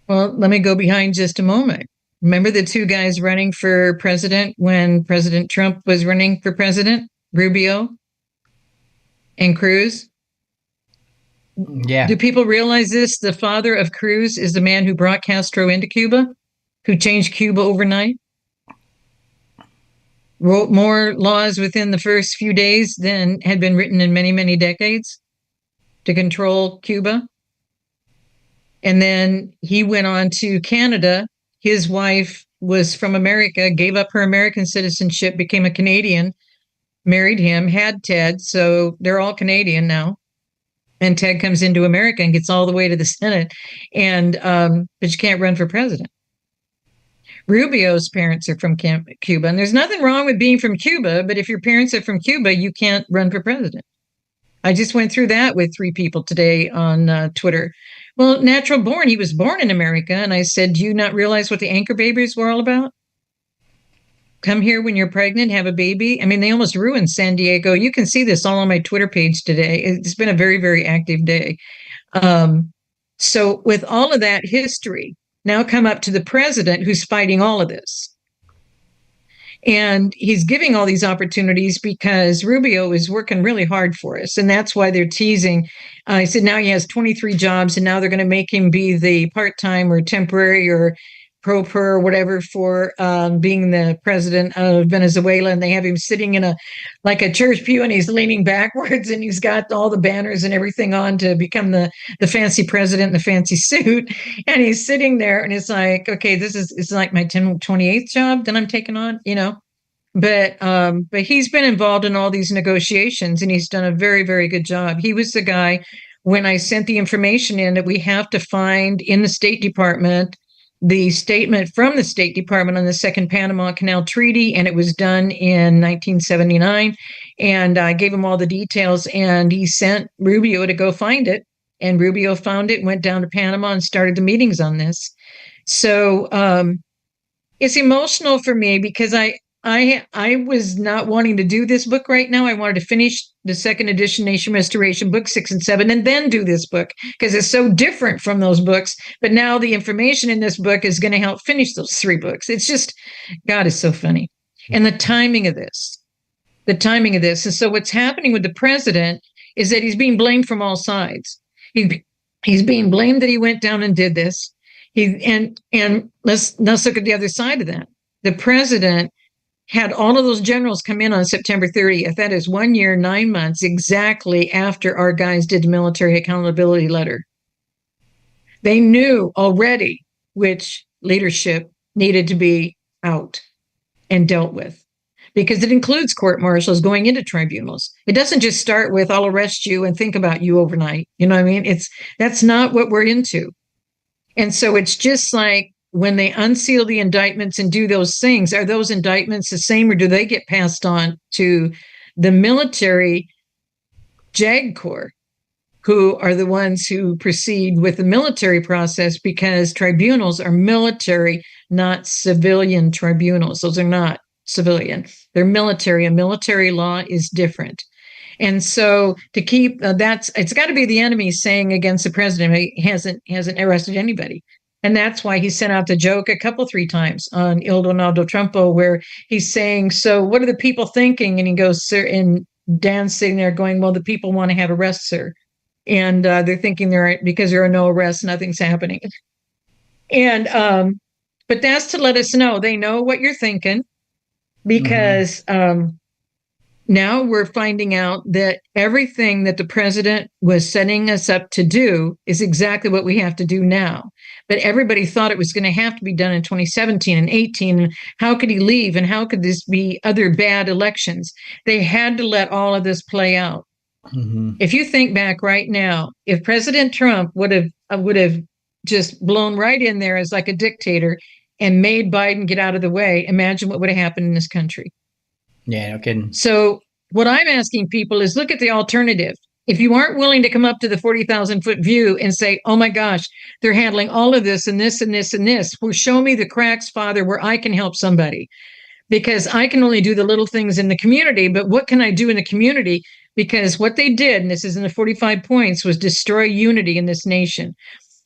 Well, let me go behind just a moment. Remember the 2 guys running for president when President Trump was running for president? Rubio and Cruz? Yeah. Do people realize this? The father of Cruz is the man who brought Castro into Cuba, who changed Cuba overnight, wrote more laws within the first few days than had been written in many, many decades to control Cuba. And then he went on to Canada. His wife was from America, gave up her American citizenship, became a Canadian, married him, had Ted. So they're all Canadian now. And Ted comes into America and gets all the way to the Senate. And but you can't run for president. Rubio's parents are from Cuba. And there's nothing wrong with being from Cuba. But if your parents are from Cuba, you can't run for president. I just went through that with 3 people today on Twitter. Well, natural born, he was born in America. And I said, do you not realize what the anchor babies were all about? Come here when you're pregnant, have a baby. I mean, they almost ruined San Diego. You can see this all on my Twitter page today. It's been a very, very active day. So with all of that history, now come up to the president who's fighting all of this. And he's giving all these opportunities because Rubio is working really hard for us. And that's why they're teasing. He said now he has 23 jobs, and now they're going to make him be the part-time or temporary or pro per or whatever for being the president of Venezuela. And they have him sitting in a church pew, and he's leaning backwards, and he's got all the banners and everything on to become the fancy president in the fancy suit. And he's sitting there, and it's like, okay, it's like my 28th job that I'm taking on, you know. But he's been involved in all these negotiations, and he's done a very, very good job. He was the guy when I sent the information in that we have to find in the State Department the statement from the State Department on the Second Panama Canal Treaty, and it was done in 1979. And I gave him all the details, and he sent Rubio to go find it. And Rubio found it, went down to Panama, and started the meetings on this. So it's emotional for me because I was not wanting to do this book right now. I wanted to finish the second edition Nation Restoration, book 6 and 7, and then do this book because it's so different from those books. But now the information in this book is going to help finish those 3 books. It's just, God is so funny. And the timing of this. the timing of this. And so what's happening with the president is that he's being blamed from all sides. He's being blamed that he went down and did this. And let's look at the other side of that. The president had all of those generals come in on September 30th. That is 1 year, 9 months, exactly after our guys did the military accountability letter. They knew already which leadership needed to be out and dealt with, because it includes court martials going into tribunals. It doesn't just start with, I'll arrest you and think about you overnight. You know what I mean? That's not what we're into. And so it's just like when they unseal the indictments and do those things, are those indictments the same, or do they get passed on to the military JAG Corps, who are the ones who proceed with the military process, because tribunals are military, not civilian tribunals. Those are not civilian. They're military, and military law is different. And so to keep it's got to be the enemy saying against the president, he hasn't arrested anybody. And that's why he sent out the joke 3 times on Il Donaldo Trumpo, where he's saying, so what are the people thinking? And he goes, sir, and Dan's sitting there going, well, the people want to have arrests, sir. And they're thinking because there are no arrests, nothing's happening. And but that's to let us know they know what you're thinking, because now we're finding out that everything that the president was setting us up to do is exactly what we have to do now. But everybody thought it was going to have to be done in 2017 and 18. And how could he leave? And how could this be other bad elections? They had to let all of this play out. If you think back right now, if President Trump would have just blown right in there as like a dictator and made Biden get out of the way, imagine what would have happened in this country. Yeah, no kidding. So what I'm asking people is look at the alternative. If you aren't willing to come up to the 40,000-foot view and say, oh my gosh, they're handling all of this and this and this and this, well, show me the cracks, Father, where I can help somebody. Because I can only do the little things in the community, but what can I do in the community? Because what they did, and this is in the 45 points, was destroy unity in this nation.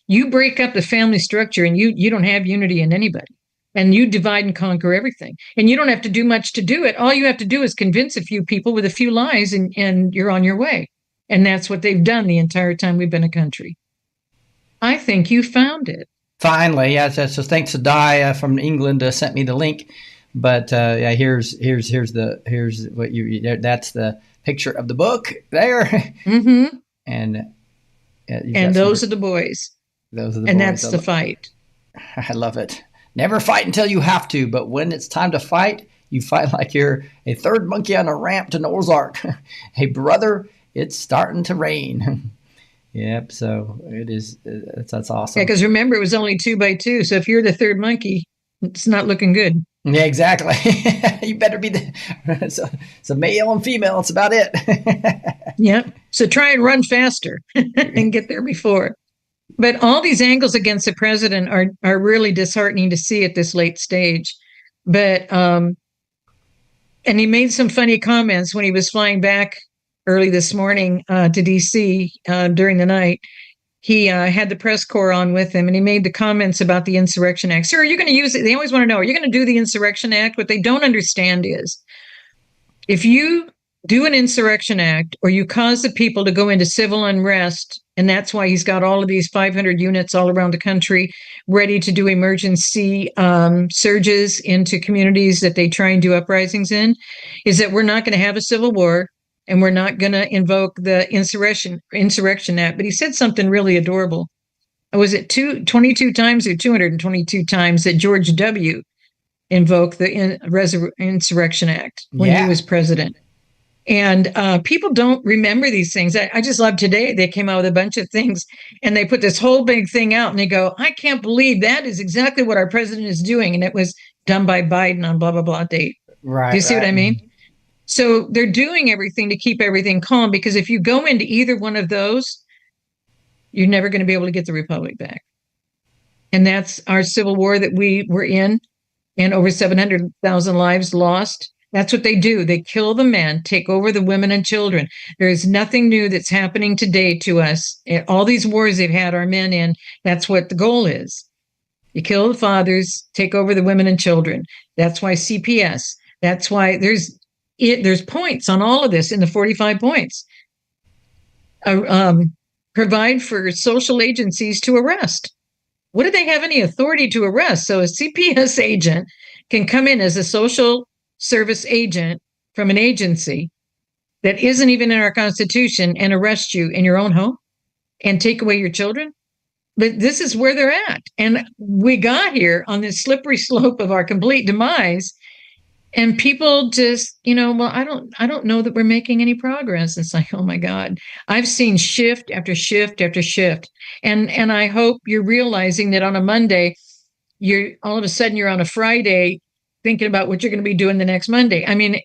You break up the family structure and you don't have unity in anybody. And you divide and conquer everything. And you don't have to do much to do it. All you have to do is convince a few people with a few lies and you're on your way. And that's what they've done the entire time we've been a country. I think you found it. Finally, yeah. So thanks to Di from England sent me the link. But yeah, here's what you. That's the picture of the book there. Mm-hmm. And those are the boys. Those are the boys. And that's the fight. I love it. Never fight until you have to, but when it's time to fight, you fight like you're a third monkey on a ramp to Noah's Ark. Hey, brother, it's starting to rain. Yep, so it is. That's awesome. Yeah, because remember, it was only 2 by 2. So if you're the third monkey, it's not looking good. Yeah, exactly. You better be so male and female. It's about it. Yep. So try and run faster and get there before. But all these angles against the president are really disheartening to see at this late stage. But and he made some funny comments when he was flying back early this morning to DC during the night. He had the press corps on with him, and he made the comments about the Insurrection Act. Sir, are you going to use it? They always want to know, are you going to do the Insurrection Act? What they don't understand is if you do an Insurrection Act or you cause the people to go into civil unrest, and that's why he's got all of these 500 units all around the country ready to do emergency surges into communities that they try and do uprisings in, is that we're not going to have a civil war and we're not going to invoke the Insurrection Act. But he said something really adorable. Was it 22 times or 222 times that George W. invoked the Insurrection Act when he was president? And people don't remember these things. I just love today. They came out with a bunch of things and they put this whole big thing out and they go, I can't believe that is exactly what our president is doing. And it was done by Biden on blah, blah, blah date. Right. Do you see what I mean? So they're doing everything to keep everything calm, because if you go into either one of those, you're never going to be able to get the republic back. And that's our civil war that we were in, and over 700,000 lives lost. That's what they do. They kill the men, take over the women and children. There is nothing new that's happening today to us. All these wars they've had our men in, that's what the goal is. You kill the fathers, take over the women and children. That's why CPS. That's why there's there's points on all of this in the 45 points. Provide for social agencies to arrest. What do they have any authority to arrest? So a CPS agent can come in as a social service agent from an agency that isn't even in our Constitution and arrest you in your own home and take away your children. But this is where they're at. And we got here on this slippery slope of our complete demise. And people just, well, I don't know that we're making any progress. It's like, oh my God, I've seen shift after shift after shift. And I hope you're realizing that on a Monday, all of a sudden you're on a Friday thinking about what you're going to be doing the next Monday. I mean,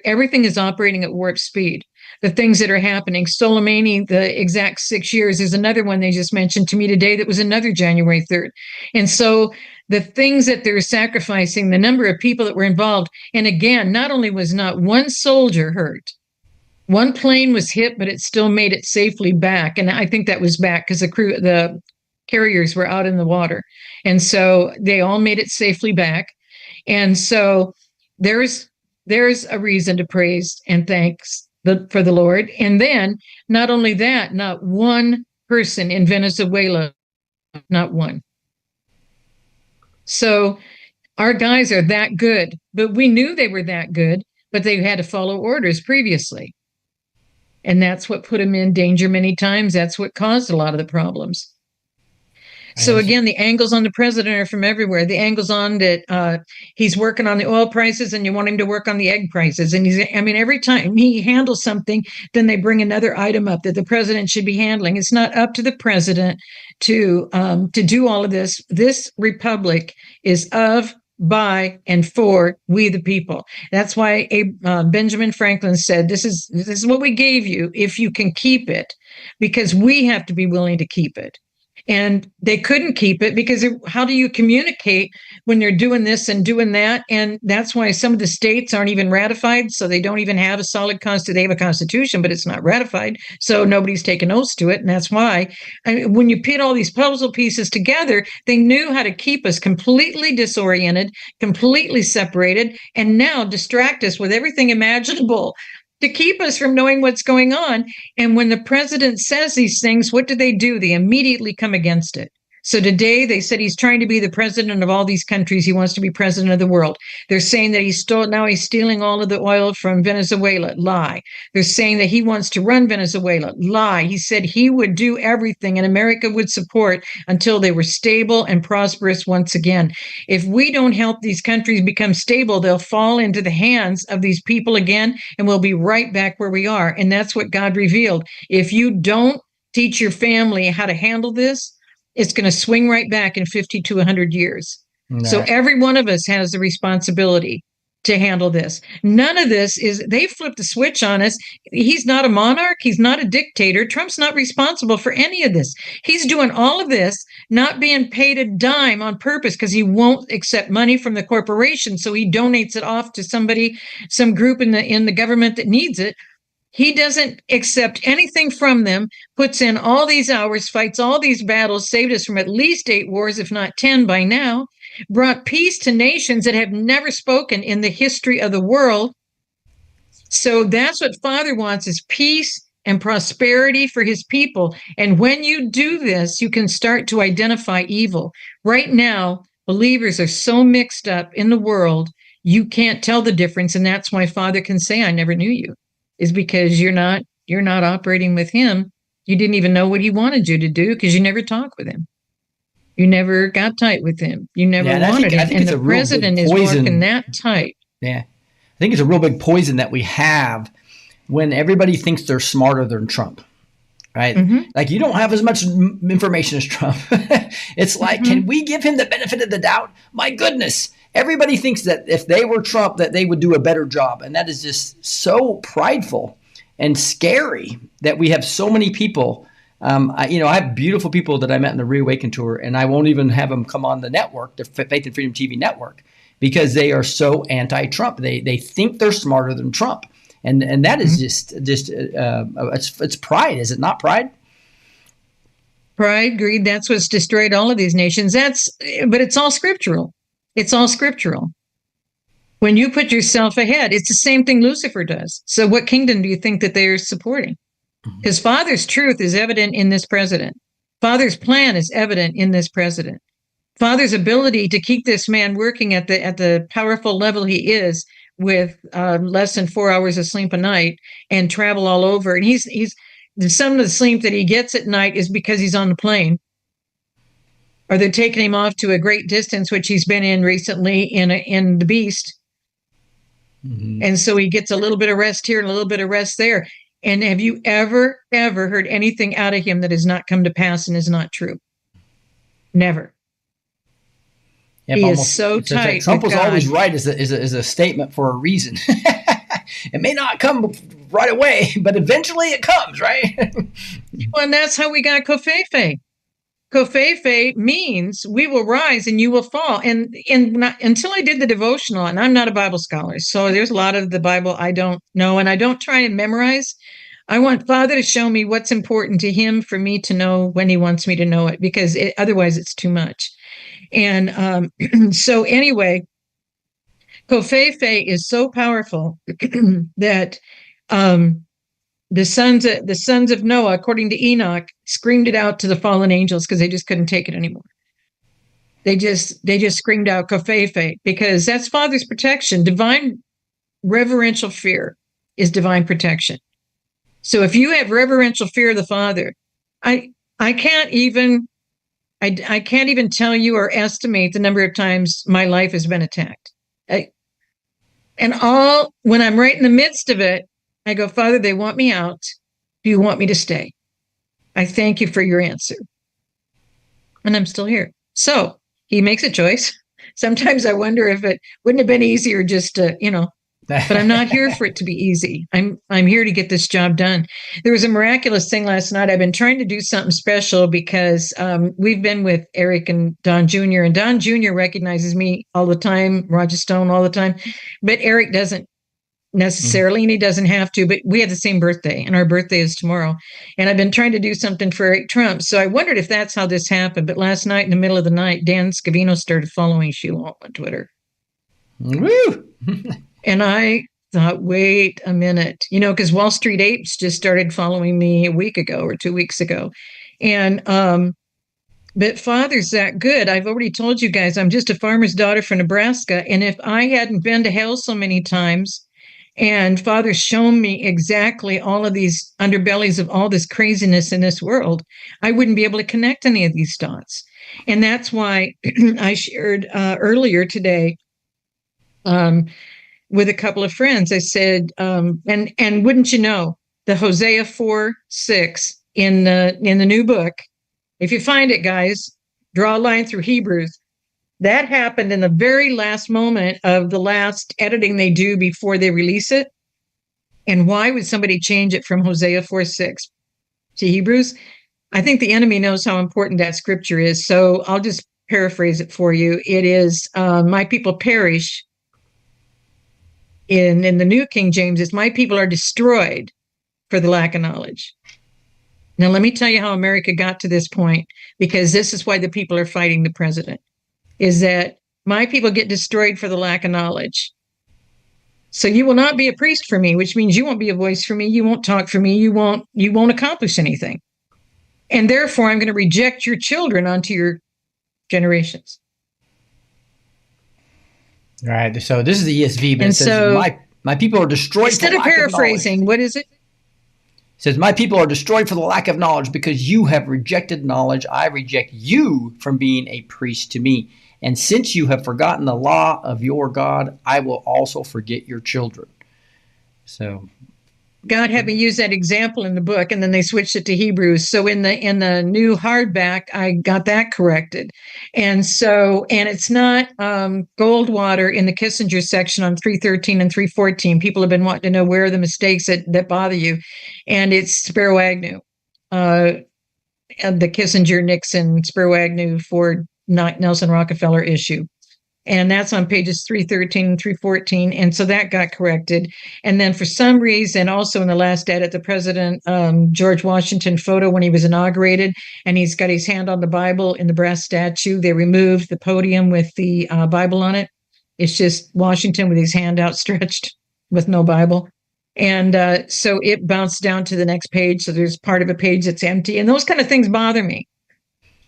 everything is operating at warp speed. The things that are happening. Soleimani, the exact 6 years, is another one they just mentioned to me today that was another January 3rd. And so the things that they're sacrificing, the number of people that were involved. And again, not only was not one soldier hurt, one plane was hit, but it still made it safely back. And I think that was back because the carriers were out in the water. And so they all made it safely back. And so there's a reason to praise and thanks for the Lord. And then not only that, not one person in Venezuela, not one. So our guys are that good, but we knew they were that good, but they had to follow orders previously. And that's what put them in danger many times. That's what caused a lot of the problems. So again, the angles on the president are from everywhere. The angles on that he's working on the oil prices and you want him to work on the egg prices. And every time he handles something, then they bring another item up that the president should be handling. It's not up to the president to do all of this. This republic is of, by, and for we the people. That's why Benjamin Franklin said, this is what we gave you if you can keep it, because we have to be willing to keep it. And they couldn't keep it because how do you communicate when they're doing this and doing that? And that's why some of the states aren't even ratified. So they don't even have a solid constitution. They have a constitution, but it's not ratified. So nobody's taken oaths to it. And that's why when you put all these puzzle pieces together, they knew how to keep us completely disoriented, completely separated, and now distract us with everything imaginable to keep us from knowing what's going on. And when the president says these things, what do? They immediately come against it. So today they said he's trying to be the president of all these countries. He wants to be president of the world. They're saying that he's stealing all of the oil from Venezuela. Lie. They're saying that he wants to run Venezuela. Lie. He said he would do everything and America would support until they were stable and prosperous once again. If we don't help these countries become stable, they'll fall into the hands of these people again, and we'll be right back where we are. And that's what God revealed. If you don't teach your family how to handle this, it's going to swing right back in 50 to 100 years. No. So every one of us has the responsibility to handle this. None of this they flipped the switch on us. He's not a monarch. He's not a dictator. Trump's not responsible for any of this. He's doing all of this, not being paid a dime on purpose because he won't accept money from the corporation. So he donates it off to some group in the government that needs it. He doesn't accept anything from them, puts in all these hours, fights all these battles, saved us from at least 8 wars, if not 10 by now, brought peace to nations that have never spoken in the history of the world. So that's what Father wants, is peace and prosperity for his people. And when you do this, you can start to identify evil. Right now, believers are so mixed up in the world, you can't tell the difference. And that's why Father can say, I never knew you. Is because you're not operating with him. You didn't even know what he wanted you to do because you never talked with him. You never got tight with him. You never wanted him. And the president is working that tight. Yeah. I think it's a real big poison that we have when everybody thinks they're smarter than Trump, right? Mm-hmm. Like you don't have as much information as Trump. It's like, can we give him the benefit of the doubt? My goodness. Everybody thinks that if they were Trump, that they would do a better job. And that is just so prideful and scary that we have so many people. I have beautiful people that I met in the Reawaken Tour, and I won't even have them come on the network, the Faith and Freedom TV network, because they are so anti-Trump. They think they're smarter than Trump. And that is it's pride. Is it not pride? Pride, greed, that's what's destroyed all of these nations. But it's all scriptural. It's all scriptural. When you put yourself ahead, it's the same thing Lucifer does. So what kingdom do you think that they're supporting? Because Father's truth is evident in this president. Father's plan is evident in this president. Father's ability to keep this man working at the powerful level he is, with less than 4 hours of sleep a night and travel all over. And he's some of the sleep that he gets at night is because he's on the plane, or they're taking him off to a great distance, which he's been in recently in the Beast. Mm-hmm. And so he gets a little bit of rest here and a little bit of rest there. And have you ever heard anything out of him that has not come to pass and is not true? Never. Yep, he almost, is so tight. Like Trump was always right is a statement for a reason. It may not come right away, but eventually it comes, right? Well, and that's how we got Covfefe. Covfefe means we will rise and you will fall. And until I did the devotional, and I'm not a Bible scholar, so there's a lot of the Bible I don't know, and I don't try and memorize. I want Father to show me what's important to him for me to know when he wants me to know it, because otherwise it's too much. And so anyway, Covfefe is so powerful that the sons of Noah, according to Enoch, screamed it out to the fallen angels because they just couldn't take it anymore. They just screamed out Covfefe, because that's Father's protection. Divine reverential fear is divine protection. So if you have reverential fear of the Father, I can't even tell you or estimate the number of times my life has been attacked. When I'm right in the midst of it, I go, Father, they want me out. Do you want me to stay? I thank you for your answer. And I'm still here. So he makes a choice. Sometimes I wonder if it wouldn't have been easier just to, but I'm not here for it to be easy. I'm here to get this job done. There was a miraculous thing last night. I've been trying to do something special because we've been with Eric and Don Jr., and Don Jr. recognizes me all the time, Roger Stone all the time, but Eric doesn't necessarily, and he doesn't have to, but we have the same birthday, and our birthday is tomorrow. And I've been trying to do something for Eric Trump. So I wondered if that's how this happened. But last night, in the middle of the night, Dan Scavino started following Sheila on Twitter. Woo! And I thought, wait a minute, because Wall Street Apes just started following me a week ago or 2 weeks ago. And, but Father's that good. I've already told you guys, I'm just a farmer's daughter from Nebraska. And if I hadn't been to hell so many times, and Father's shown me exactly all of these underbellies of all this craziness in this world, I wouldn't be able to connect any of these dots. And that's why I shared earlier today with a couple of friends. I said, and wouldn't you know, the Hosea 4:6 in the new book, if you find it, guys, draw a line through Hebrews. That happened in the very last moment of the last editing they do before they release it. And why would somebody change it from Hosea 4:6 to Hebrews? I think the enemy knows how important that scripture is. So I'll just paraphrase it for you. It is, my people perish. In the New King James, it's my people are destroyed for the lack of knowledge. Now, let me tell you how America got to this point, because this is why the people are fighting the president. Is that my people get destroyed for the lack of knowledge. So you will not be a priest for me, which means you won't be a voice for me. You won't talk for me. You won't accomplish anything. And therefore, I'm going to reject your children onto your generations. Right. So this is the ESV, but it says, my people are destroyed. Instead of paraphrasing, what is it? It says, my people are destroyed for the lack of knowledge, because you have rejected knowledge. I reject you from being a priest to me. And since you have forgotten the law of your God, I will also forget your children. So God had me use that example in the book, and then they switched it to Hebrews. So in the new hardback, I got that corrected. And it's not Goldwater in the Kissinger section on 313 and 314. People have been wanting to know where are the mistakes that bother you. And it's Spiro Agnew, the Kissinger, Nixon, Spiro Agnew, Ford, Nelson Rockefeller issue. And that's on pages 313 and 314. And so that got corrected. And then for some reason, also in the last edit, the president, George Washington photo when he was inaugurated, and he's got his hand on the Bible in the brass statue. They removed the podium with the Bible on it. It's just Washington with his hand outstretched with no Bible. And so it bounced down to the next page. So there's part of a page that's empty. And those kind of things bother me.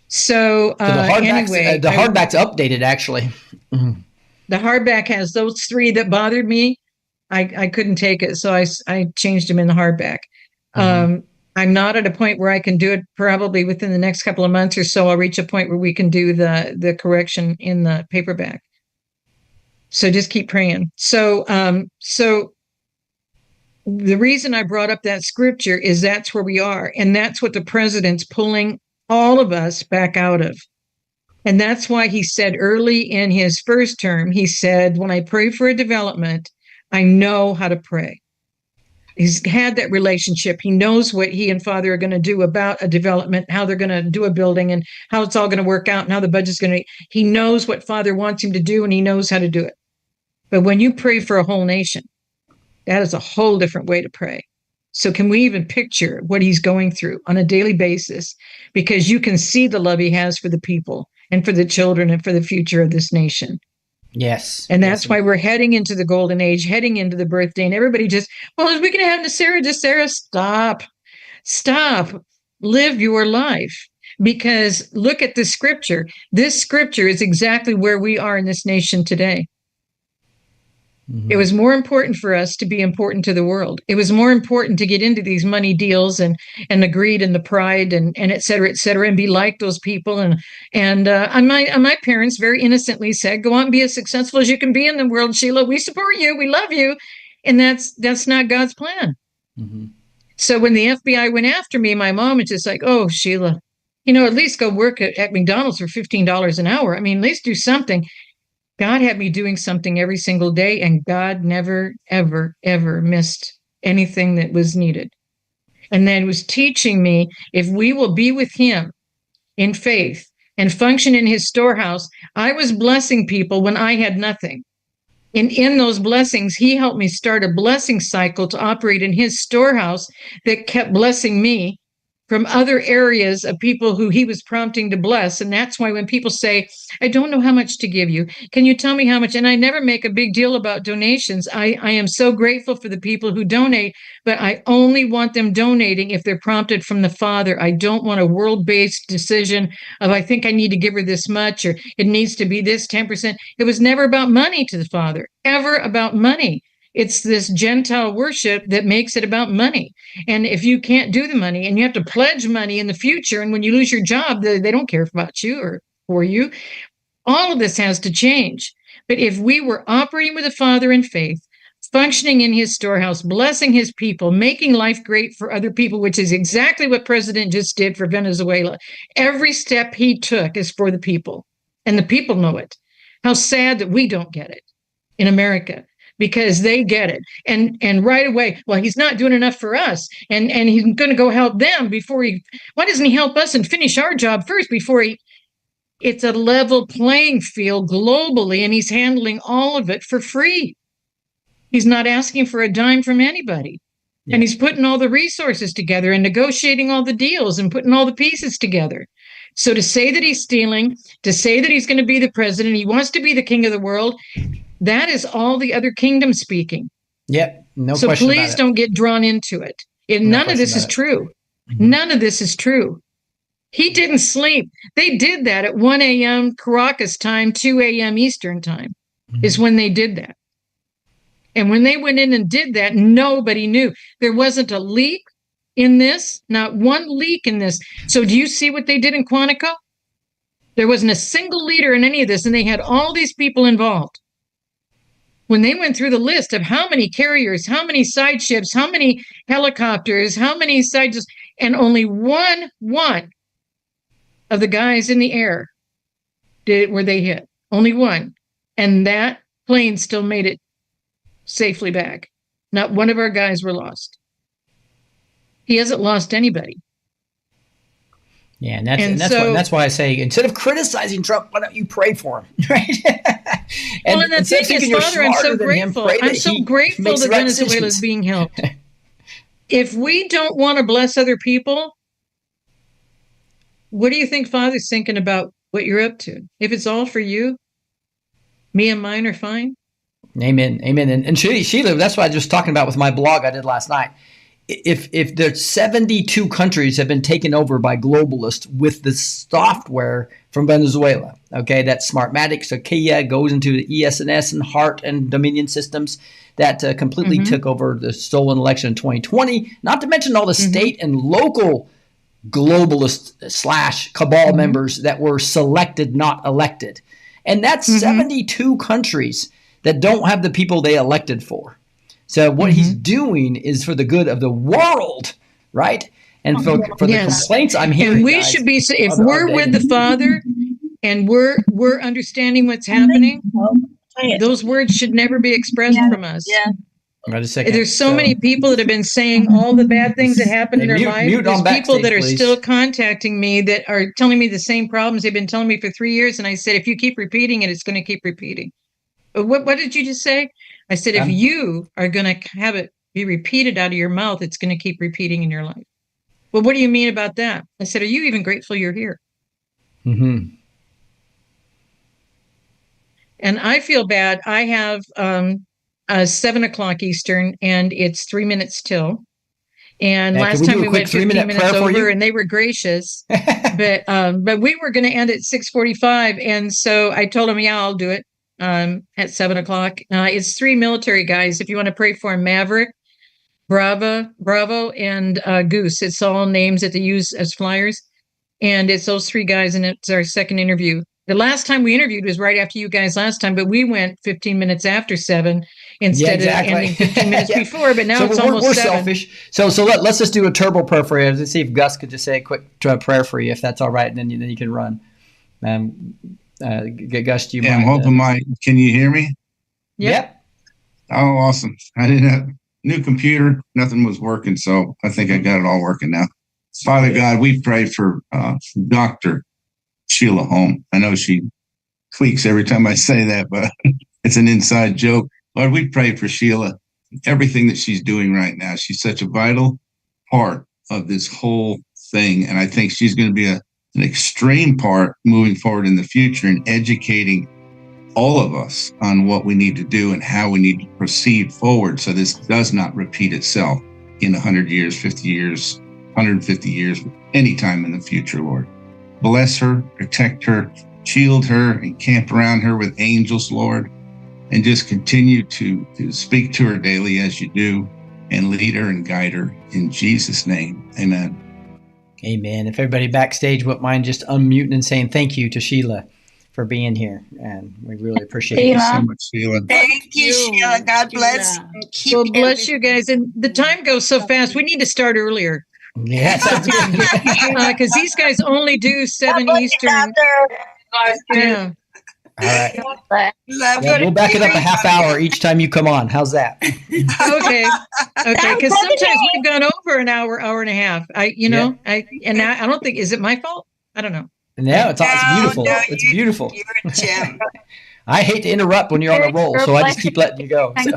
So, So the anyway. the hardback's updated, actually. Mm-hmm. The hardback has those 3 that bothered me. I couldn't take it. So I changed them in the hardback. Mm-hmm. I'm not at a point where I can do it. Probably within the next couple of months or so, I'll reach a point where we can do the correction in the paperback. So just keep praying. So the reason I brought up that scripture is that's where we are. And that's what the president's pulling all of us back out of. And that's why he said early in his first term, he said, when I pray for a development, I know how to pray. He's had that relationship. He knows what he and Father are going to do about a development, how they're going to do a building and how it's all going to work out and how the budget's going to. He knows what Father wants him to do and he knows how to do it. But when you pray for a whole nation, that is a whole different way to pray. So can we even picture what he's going through on a daily basis? Because you can see the love he has for the people and for the children and for the future of this nation. Yes. And that's why we're heading into the golden age, heading into the birthday. And everybody just, well, we can have Sarah. Stop. Live your life. Because look at the scripture. This scripture is exactly where we are in this nation today. It was more important for us to be important to the world. It was more important to get into these money deals and the greed and the pride and et cetera, and be like those people. And my parents very innocently said, go out and be as successful as you can be in the world, Sheila. We support you. We love you. And that's not God's plan. Mm-hmm. So when the FBI went after me, my mom was just like, oh, Sheila, at least go work at McDonald's for $15 an hour. I mean, at least do something. God had me doing something every single day, and God never, ever, ever missed anything that was needed. And then was teaching me, if we will be with him in faith and function in his storehouse, I was blessing people when I had nothing. And in those blessings, he helped me start a blessing cycle to operate in his storehouse that kept blessing me from other areas of people who he was prompting to bless. And that's why when people say, I don't know how much to give you, can you tell me how much? And I never make a big deal about donations. I am so grateful for the people who donate, but I only want them donating if they're prompted from the Father. I don't want a world-based decision of, I think I need to give her this much, or it needs to be this 10%. It was never about money to the Father, ever about money. It's this Gentile worship that makes it about money. And if you can't do the money and you have to pledge money in the future, and when you lose your job, they don't care about you or for you. All of this has to change. But if we were operating with the Father in faith, functioning in his storehouse, blessing his people, making life great for other people, which is exactly what President just did for Venezuela. Every step he took is for the people, and the people know it. How sad that we don't get it in America. Because they get it. And right away, well, he's not doing enough for us. And he's going to go help them why doesn't he help us and finish our job first before it's a level playing field globally, and he's handling all of it for free. He's not asking for a dime from anybody. Yeah. And he's putting all the resources together and negotiating all the deals and putting all the pieces together. So to say that he's stealing, to say that he's going to be the president, he wants to be the king of the world, that is all the other kingdom speaking. Yep, no so question. So please don't get drawn into it. None of this is true. Mm-hmm. None of this is true. He didn't sleep. They did that at 1 a.m. Caracas time, 2 a.m. Eastern time is when they did that. And when they went in and did that, nobody knew. There wasn't a leak in this, not one leak in this. So do you see what they did in Quantico? There wasn't a single leader in any of this, and they had all these people involved. When they went through the list of how many carriers, how many side ships, how many helicopters, how many side ships, and only one of the guys in the air were they hit. Only one. And that plane still made it safely back. Not one of our guys were lost. He hasn't lost anybody. Yeah, and that's why I say, instead of criticizing Trump, why don't you pray for him, right? And the thing is, Father, I'm so grateful. I'm so grateful that Venezuela is being helped. If we don't want to bless other people, what do you think Father's thinking about what you're up to? If it's all for you, Me and mine are fine. Amen. Amen. And Sheila, that's what I was just talking about with my blog I did last night. If there's 72 countries have been taken over by globalists with the software from Venezuela, okay, that Smartmatic, Sakia goes into the ES&S and Heart and Dominion systems that completely took over the stolen election in 2020, not to mention all the state and local globalist / cabal members that were selected, not elected. And that's 72 countries that don't have the people they elected for. So what he's doing is for the good of the world, right? And for the complaints I'm hearing, and we should be, if we're with the Father and we're understanding what's happening, those words should never be expressed from us. Right, a second. There's so many people that have been saying all the bad things that happen in their life. There's people that are still contacting me that are telling me the same problems they've been telling me for 3 years. And I said, if you keep repeating it, it's going to keep repeating. What did you just say? I said, if you are going to have it be repeated out of your mouth, it's going to keep repeating in your life. Well, what do you mean about that? I said, are you even grateful you're here? And I feel bad. I have 7 o'clock Eastern, and it's 3 minutes till. And last time we went 15 minutes over, and they were gracious. but we were going to end at 6:45, and so I told them, yeah, I'll do it. At 7 o'clock. It's 3 military guys. If you want to pray for them, Maverick, Bravo, and Goose. It's all names that they use as flyers. And it's those 3 guys, and it's our second interview. The last time we interviewed was right after you guys last time, but we went 15 minutes after 7 instead of ending 15 minutes before. But now so it's almost we're 7. Selfish. So let's just do a turbo prayer for you. Let's see if Gus could just say a quick prayer for you, if that's all right, and then you can run. Gus, do you mind? I'm hoping can you hear me? Yep. Oh, awesome. I didn't have new computer. Nothing was working. So I think I got it all working now. Father God, we pray for Dr. Sheila Holm. I know she tweaks every time I say that, but it's an inside joke. Lord, we pray for Sheila, everything that she's doing right now. She's such a vital part of this whole thing. And I think she's going to be an extreme part moving forward in the future in educating all of us on what we need to do and how we need to proceed forward so this does not repeat itself in 100 years, 50 years, 150 years, any time in the future, Lord. Bless her, protect her, shield her, and camp around her with angels, Lord, and just continue to speak to her daily as you do and lead her and guide her in Jesus' name. Amen. Amen. If everybody backstage wouldn't mind just unmuting and saying thank you to Sheila for being here. And we really appreciate you so much, Sheila. Thank you, Sheila. God bless. Well, bless you guys. And the time goes so fast. We need to start earlier. Yeah, because these guys only do 7 Eastern. Yeah. All right. We'll back it up a half hour each time you come on. How's that? Okay. Because sometimes we've gone over an hour and a half. I don't think, is it my fault? I don't know. No, it's beautiful. It's beautiful. I hate to interrupt when you're on a roll, so I just keep letting you go. So.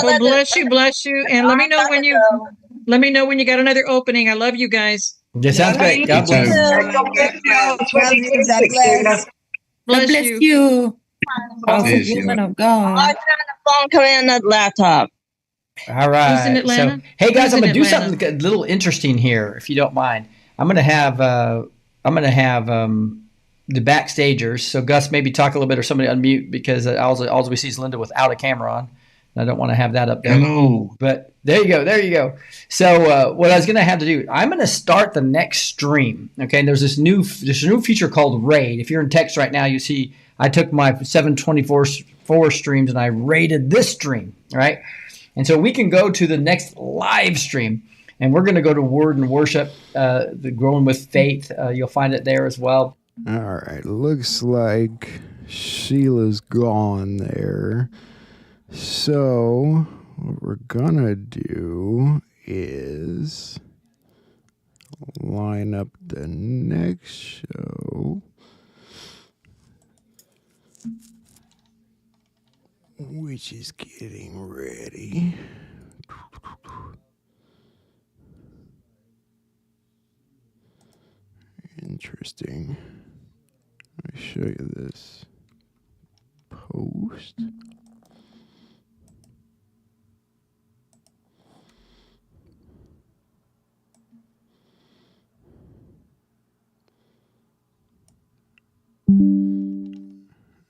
Well, bless you, and let me know when you got another opening. I love you guys. That sounds great. God bless. Bless you. Woman of God. I'm trying to phone come in the laptop. All right. Who's in Atlanta? So, hey guys, I'm gonna do something a little interesting here, if you don't mind. I'm gonna have the backstagers. So Gus, maybe talk a little bit, or somebody unmute, because all we see is Linda without a camera on. I don't want to have that up there. Hello. But there you go. So what I was going to have to do, I'm going to start the next stream. Okay. And there's this new feature called Raid. If you're in text right now, you see I took my 724 streams and I raided this stream. Right. And so we can go to the next live stream, and we're going to go to Word and Worship, the Growing with Faith. You'll find it there as well. All right. Looks like Sheila's gone there. So what we're gonna do is line up the next show, which is getting ready. Interesting. Let me show you this. Post.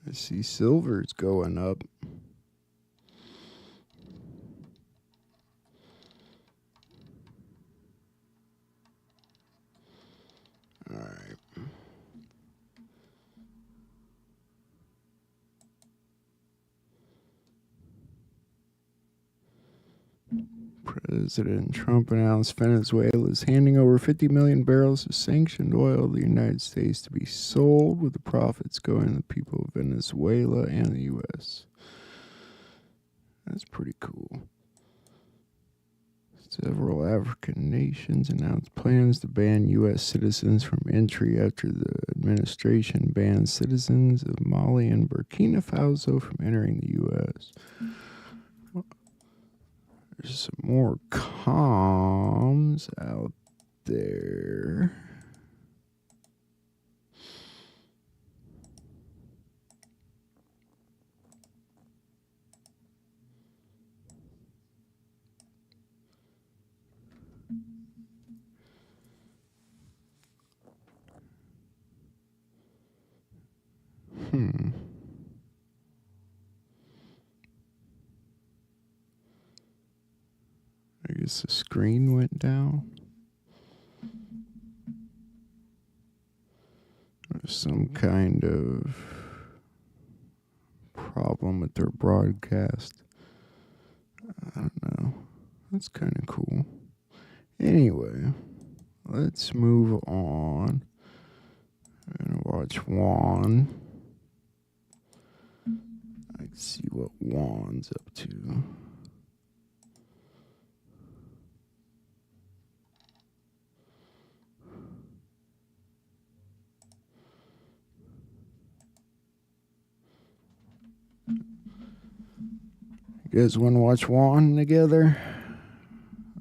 I see silver's going up. All right. President Trump announced Venezuela is handing over 50 million barrels of sanctioned oil to the United States to be sold, with the profits going to the people of Venezuela and the U.S. That's pretty cool. Several African nations announced plans to ban U.S. citizens from entry after the administration banned citizens of Mali and Burkina Faso from entering the U.S. There's some more comms out there. I guess the screen went down. There's some kind of problem with their broadcast. I don't know. That's kind of cool. Anyway, let's move on and watch Juan. Let's see what Juan's up to. You guys want to watch Juan together?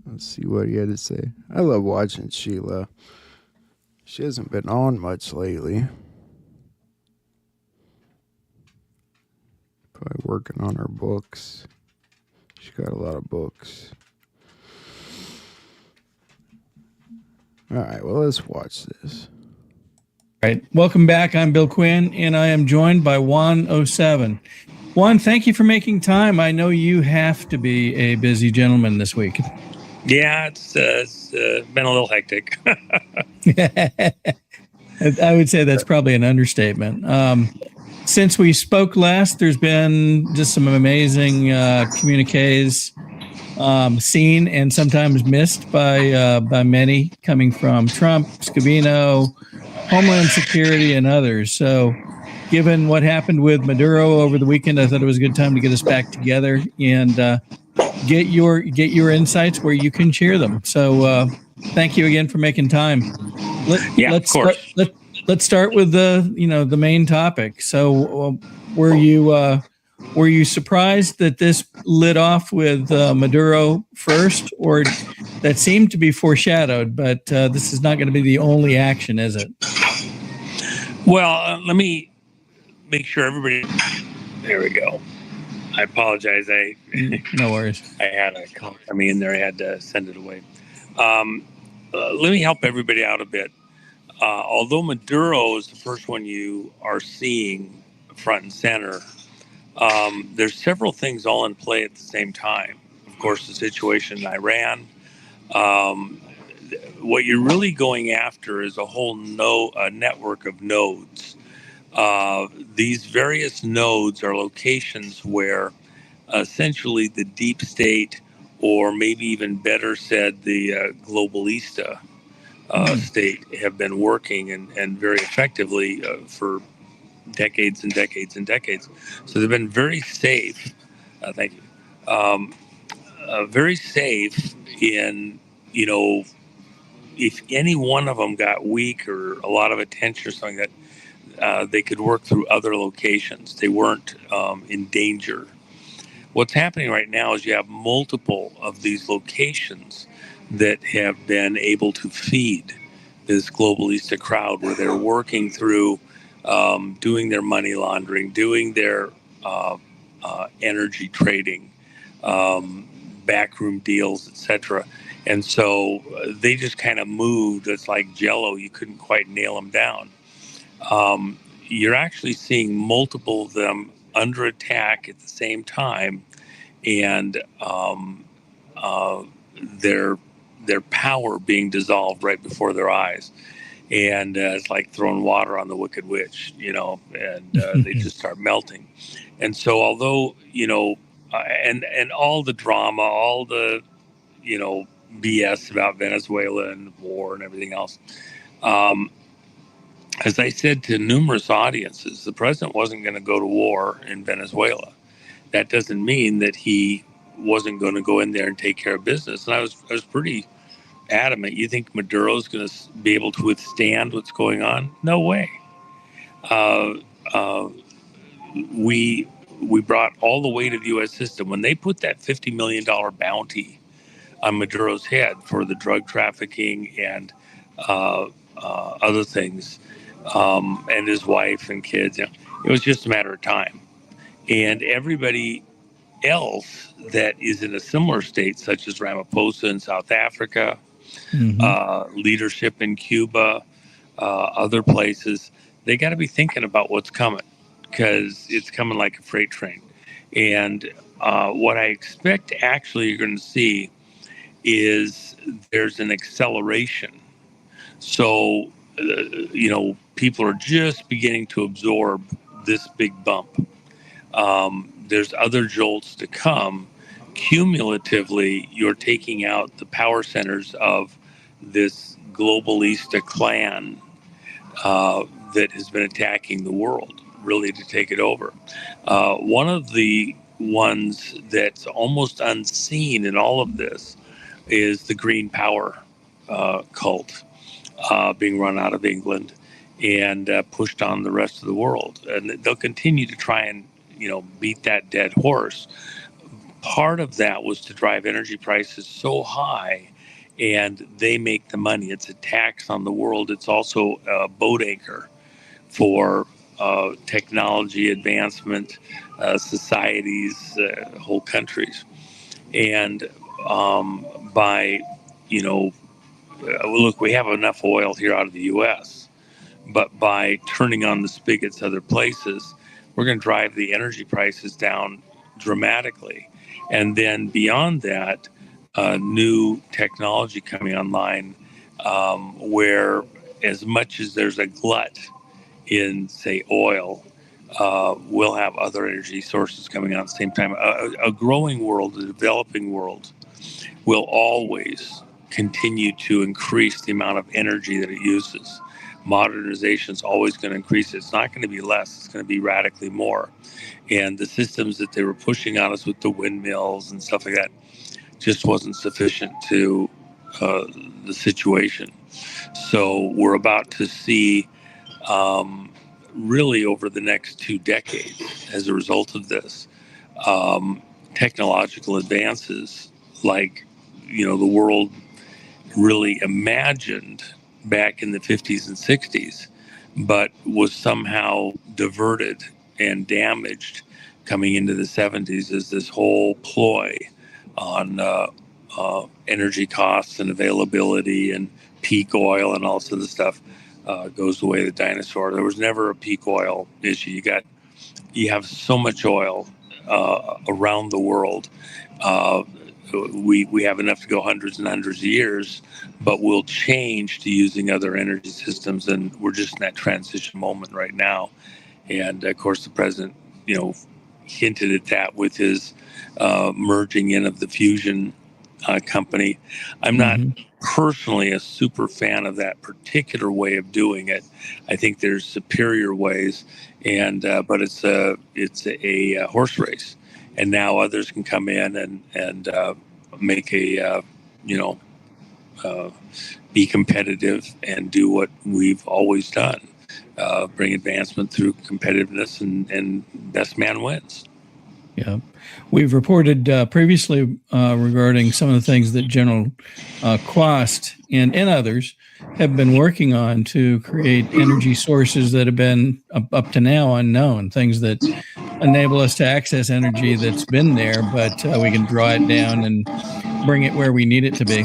Let's see what he had to say. I love watching Sheila. She hasn't been on much lately. Probably working on her books. She's got a lot of books. All right, well, let's watch this. All right, welcome back. I'm Bill Quinn, and I am joined by Juan07. Juan, thank you for making time. I know you have to be a busy gentleman this week. Yeah, it's been a little hectic. I would say that's probably an understatement. Since we spoke last, there's been just some amazing communiques seen and sometimes missed by many, coming from Trump, Scavino, Homeland Security, and others. So given what happened with Maduro over the weekend, I thought it was a good time to get us back together and get your insights where you can share them. So thank you again for making time. Let's start with the main topic. So were you surprised that this lit off with Maduro first, or that seemed to be foreshadowed? But this is not going to be the only action, is it? Well, let me make sure everybody. There we go. I apologize. No worries. I had a call coming in there. I had to send it away. Let me help everybody out a bit. Although Maduro is the first one you are seeing front and center, there's several things all in play at the same time. Of course, the situation in Iran. What you're really going after is a whole network of nodes. These various nodes are locations where essentially the deep state, or maybe even better said, the globalista state, have been working and very effectively for decades and decades and decades. So they've been very safe. Thank you. Very safe in, if any one of them got weak or a lot of attention or something, that they could work through other locations. They weren't in danger. What's happening right now is you have multiple of these locations that have been able to feed this globalista crowd, where they're working through doing their money laundering, doing their energy trading, backroom deals, etc. And so they just kind of moved. It's like Jello. You couldn't quite nail them down. You're actually seeing multiple of them under attack at the same time, and their power being dissolved right before their eyes. And it's like throwing water on the Wicked Witch, and they just start melting. And so, although, and all the drama, all the, BS about Venezuela and war and everything else, as I said to numerous audiences, the president wasn't going to go to war in Venezuela. That doesn't mean that he wasn't going to go in there and take care of business. And I was pretty adamant. You think Maduro's going to be able to withstand what's going on? No way. We brought all the weight of the U.S. system. When they put that $50 million bounty on Maduro's head for the drug trafficking and other things, and his wife and kids, it was just a matter of time. And everybody else that is in a similar state, such as Ramaphosa in South Africa, leadership in Cuba, other places, they got to be thinking about what's coming, because it's coming like a freight train. And what I expect actually you're going to see is there's an acceleration. So, people are just beginning to absorb this big bump. There's other jolts to come. Cumulatively, you're taking out the power centers of this globalista clan that has been attacking the world, really, to take it over. One of the ones that's almost unseen in all of this is the green power cult being run out of England and pushed on the rest of the world. And they'll continue to try and, beat that dead horse. Part of that was to drive energy prices so high, and they make the money. It's a tax on the world. It's also a boat anchor for technology advancement, societies, whole countries. And by, look, we have enough oil here out of the U.S., but by turning on the spigots other places, we're going to drive the energy prices down dramatically. And then beyond that, new technology coming online, where as much as there's a glut in, say, oil, we'll have other energy sources coming on at the same time. A growing world, a developing world, will always continue to increase the amount of energy that it uses. Modernization is always going to increase. It's not going to be less. It's going to be radically more. And the systems that they were pushing on us with the windmills and stuff like that just wasn't sufficient to the situation. So we're about to see really over the next 2 decades, as a result of this, technological advances like, the world really imagined back in the 50s and 60s, but was somehow diverted and damaged coming into the 70s as this whole ploy on energy costs and availability and peak oil and all sorts of stuff goes the way of the dinosaur. There was never a peak oil issue. You have so much oil around the world. We have enough to go hundreds and hundreds of years, but we'll change to using other energy systems, and we're just in that transition moment right now. And of course, the president, hinted at that with his merging in of the fusion company. I'm not personally a super fan of that particular way of doing it. I think there's superior ways, and but it's a horse race. And now others can come in and make be competitive and do what we've always done, bring advancement through competitiveness, and best man wins. Yeah. We've reported previously regarding some of the things that General Quast and others have been working on to create energy sources that have been up to now unknown, things that enable us to access energy that's been there, but we can draw it down and bring it where we need it to be.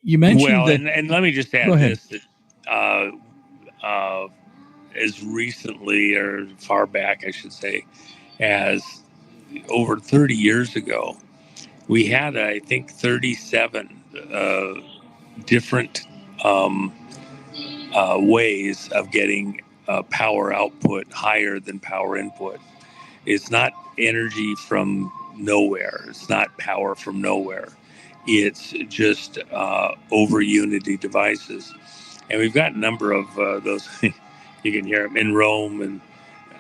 You mentioned that. And let me just add this: that as recently or far back, I should say, as over 30 years ago, we had, I think, 37 different ways of getting power output higher than power input. It's not energy from nowhere. It's not power from nowhere. It's just over unity devices. And we've got a number of those. You can hear them in Rome. And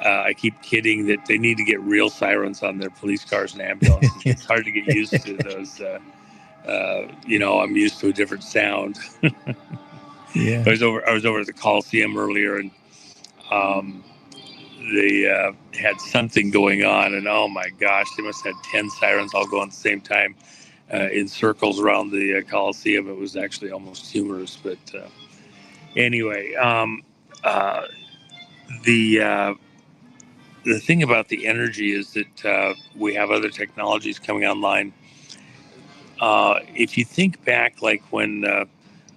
I keep kidding that they need to get real sirens on their police cars and ambulances. It's hard to get used to those. I'm used to a different sound. Yeah. I was over at the Coliseum earlier, and they had something going on, and oh my gosh, they must have had 10 sirens all going at the same time in circles around the Coliseum. It was actually almost humorous, but anyway, the thing about the energy is that we have other technologies coming online. If you think back, like when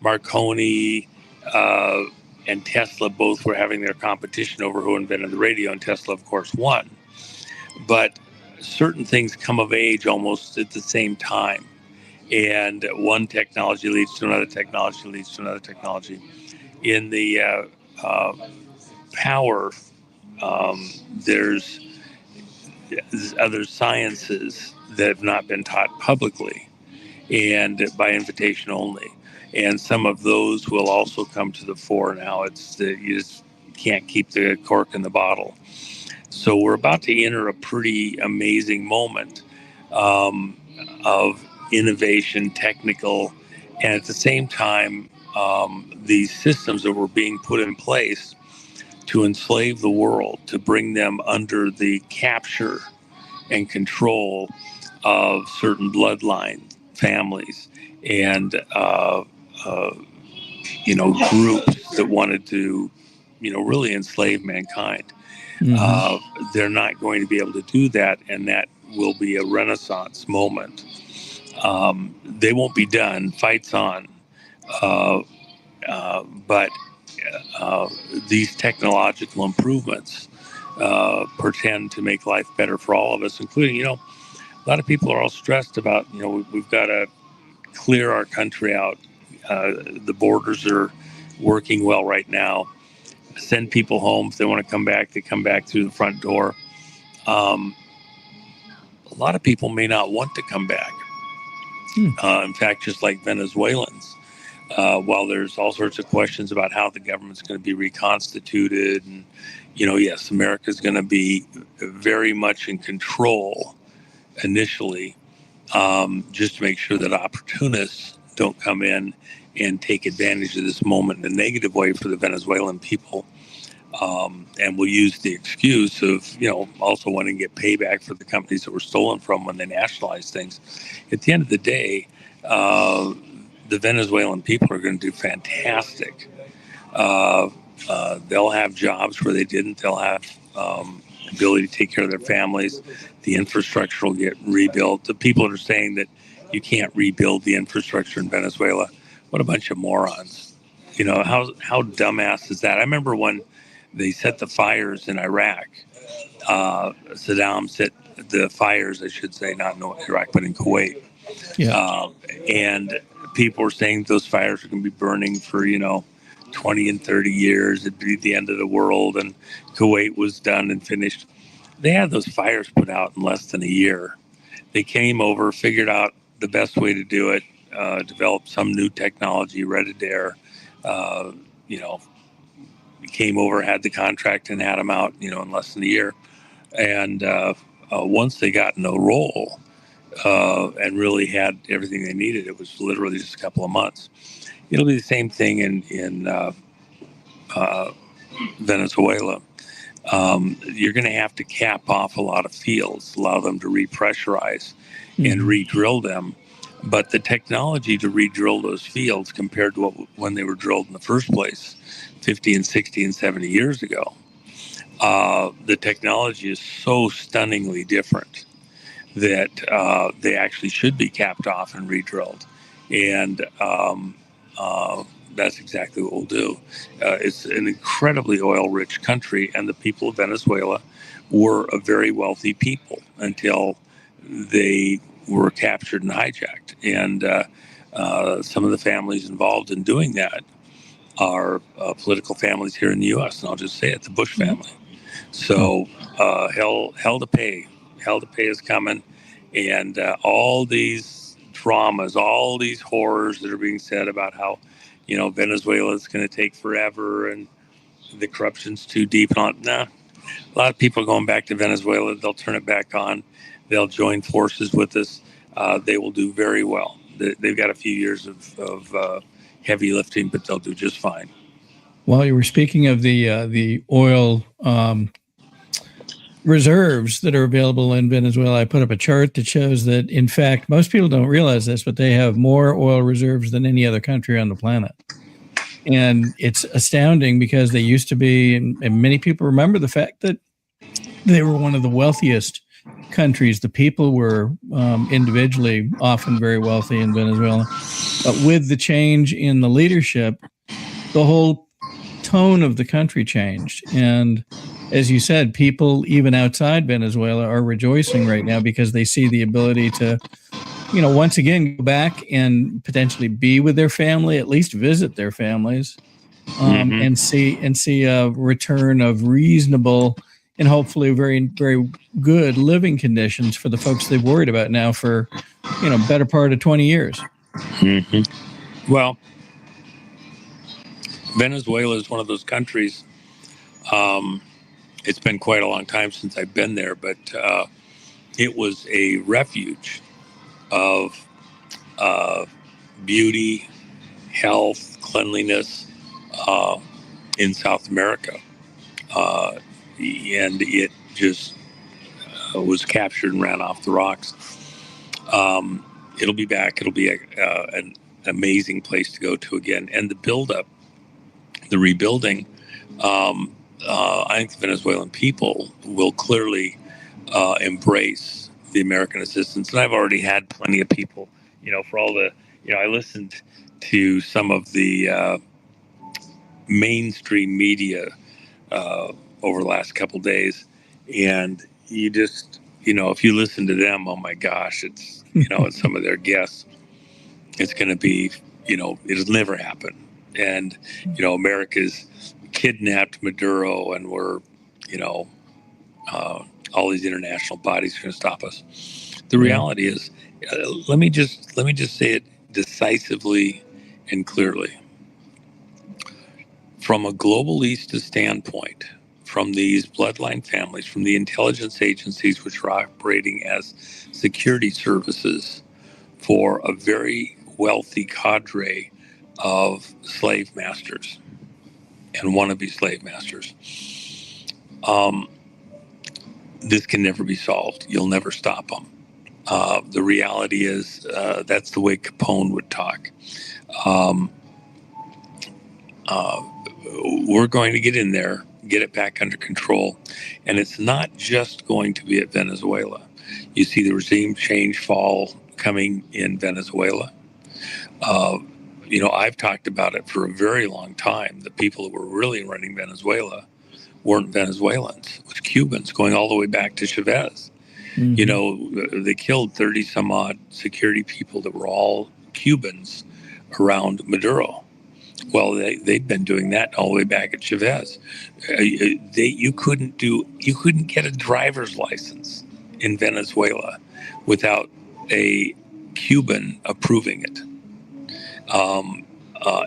Marconi and Tesla both were having their competition over who invented the radio, and Tesla, of course, won. But certain things come of age almost at the same time. And one technology leads to another technology, leads to another technology. In the power, there's other sciences that have not been taught publicly and by invitation only. And some of those will also come to the fore now. It's that you just can't keep the cork in the bottle. So we're about to enter a pretty amazing moment of innovation, technical, and at the same time, these systems that were being put in place to enslave the world, to bring them under the capture and control of certain bloodline families and groups that wanted to, really enslave mankind. Mm-hmm. They're not going to be able to do that, and that will be a renaissance moment. They won't be done. Fight's on. But these technological improvements pretend to make life better for all of us, including, a lot of people are all stressed about, we've got to clear our country out. The borders are working well right now. Send people home. If they want to come back, they come back through the front door. A lot of people may not want to come back. In fact, just like Venezuelans, while there's all sorts of questions about how the government's going to be reconstituted, and, yes, America's going to be very much in control initially, just to make sure that opportunists don't come in and take advantage of this moment in a negative way for the Venezuelan people. And we'll use the excuse of, also wanting to get payback for the companies that were stolen from when they nationalized things. At the end of the day, the Venezuelan people are going to do fantastic. They'll have jobs where they didn't. They'll have ability to take care of their families. The infrastructure will get rebuilt. The people that are saying that you can't rebuild the infrastructure in Venezuela, what a bunch of morons. How dumbass is that? I remember when they set the fires in Iraq. Saddam set the fires, I should say, not in Iraq, but in Kuwait. Yeah. And people were saying those fires are going to be burning for, 20 and 30 years. It'd be the end of the world. And Kuwait was done and finished. They had those fires put out in less than a year. They came over, figured out the best way to do it, developed some new technology, Red-Adair, came over, had the contract, and had them out, in less than a year. And once they got in a roll and really had everything they needed, it was literally just a couple of months. It'll be the same thing in Venezuela. You're going to have to cap off a lot of fields, allow them to repressurize and re-drill them. But the technology to re-drill those fields compared to when they were drilled in the first place 50 and 60 and 70 years ago, the technology is so stunningly different that they actually should be capped off and re-drilled. And that's exactly what we'll do. It's an incredibly oil-rich country, and the people of Venezuela were a very wealthy people until they were captured and hijacked. And some of the families involved in doing that are political families here in the U.S., and I'll just say it, the Bush family. So hell to pay is coming, and all these dramas, all these horrors that are being said about how, Venezuela is going to take forever and the corruption's too deep. A lot of people are going back to Venezuela. They'll turn it back on. They'll join forces with us. They will do very well. They've got a few years of heavy lifting, but they'll do just fine. While you were speaking of the oil reserves that are available in Venezuela, I put up a chart that shows that, in fact, most people don't realize this, but they have more oil reserves than any other country on the planet. And it's astounding because they used to be, and many people remember the fact that they were one of the wealthiest countries. The people were individually often very wealthy in Venezuela. But with the change in the leadership, the whole tone of the country changed. And as you said, people even outside Venezuela are rejoicing right now because they see the ability to, once again go back and potentially be with their family, at least visit their families, and see a return of reasonable and hopefully very, very good living conditions for the folks they've worried about now for, better part of 20 years. Mm-hmm. Well, Venezuela is one of those countries. It's been quite a long time since I've been there, but it was a refuge of beauty, health, cleanliness in South America. And it just was captured and ran off the rocks. It'll be back. It'll be an amazing place to go to again. And the buildup, the rebuilding, I think the Venezuelan people will clearly embrace the American assistance. And I've already had plenty of people, for all the, I listened to some of the mainstream media over the last couple of days. And you just, if you listen to them, oh my gosh, it's, and some of their guests, it's going to be, it'll never happen. And, America's kidnapped Maduro, and we're, all these international bodies are going to stop us. The reality is, let me just say it decisively and clearly. From a globalista standpoint, from these bloodline families, from the intelligence agencies which are operating as security services for a very wealthy cadre of slave masters and wannabe slave masters, this can never be solved. You'll never stop them. The reality is that's the way Capone would talk. We're going to get in there, get it back under control. And it's not just going to be at Venezuela. You see the regime change fall coming in Venezuela. I've talked about it for a very long time. The people that were really running Venezuela weren't Venezuelans. It was Cubans going all the way back to Chavez. Mm-hmm. They killed 30 some odd security people that were all Cubans around Maduro. Well, they'd been doing that all the way back at Chavez. You couldn't get a driver's license in Venezuela without a Cuban approving it.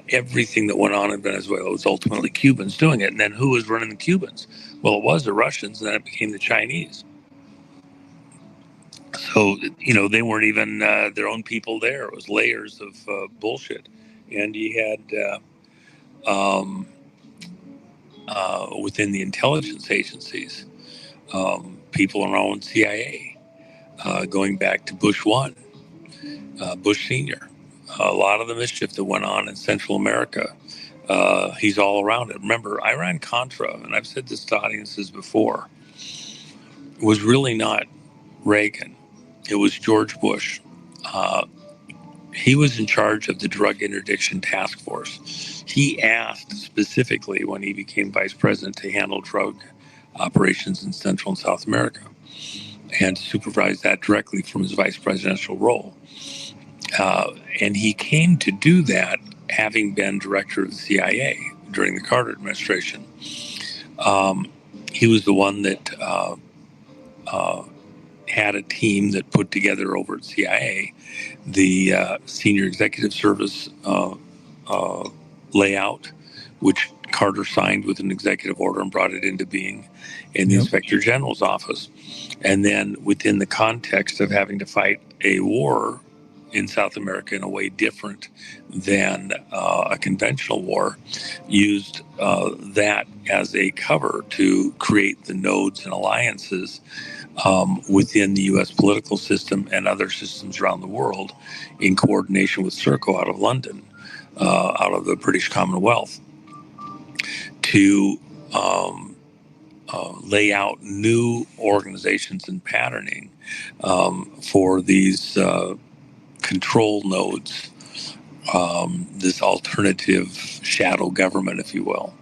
Everything that went on in Venezuela was ultimately Cubans doing it. And then who was running the Cubans? Well, it was the Russians, and then it became the Chinese. So, they weren't even their own people there. It was layers of bullshit. And you had within the intelligence agencies, people around CIA, going back to Bush 1, Bush Sr., a lot of the mischief that went on in Central America he's all around it. Remember, Iran-Contra, and I've said this to audiences before, was really not Reagan. It was George Bush. He was in charge of the Drug Interdiction Task Force. He asked specifically when he became vice president to handle drug operations in Central and South America and to supervise that directly from his vice presidential role. And he came to do that having been director of the CIA during the Carter administration. He was the one that had a team that put together over at CIA the Senior Executive Service layout, which Carter signed with an executive order and brought it into being in the Inspector General's office. And then within the context of having to fight a war in South America in a way different than a conventional war, used that as a cover to create the nodes and alliances within the U.S. political system and other systems around the world in coordination with Serco out of London, out of the British Commonwealth, to lay out new organizations and patterning for these control nodes, this alternative shadow government, if you will.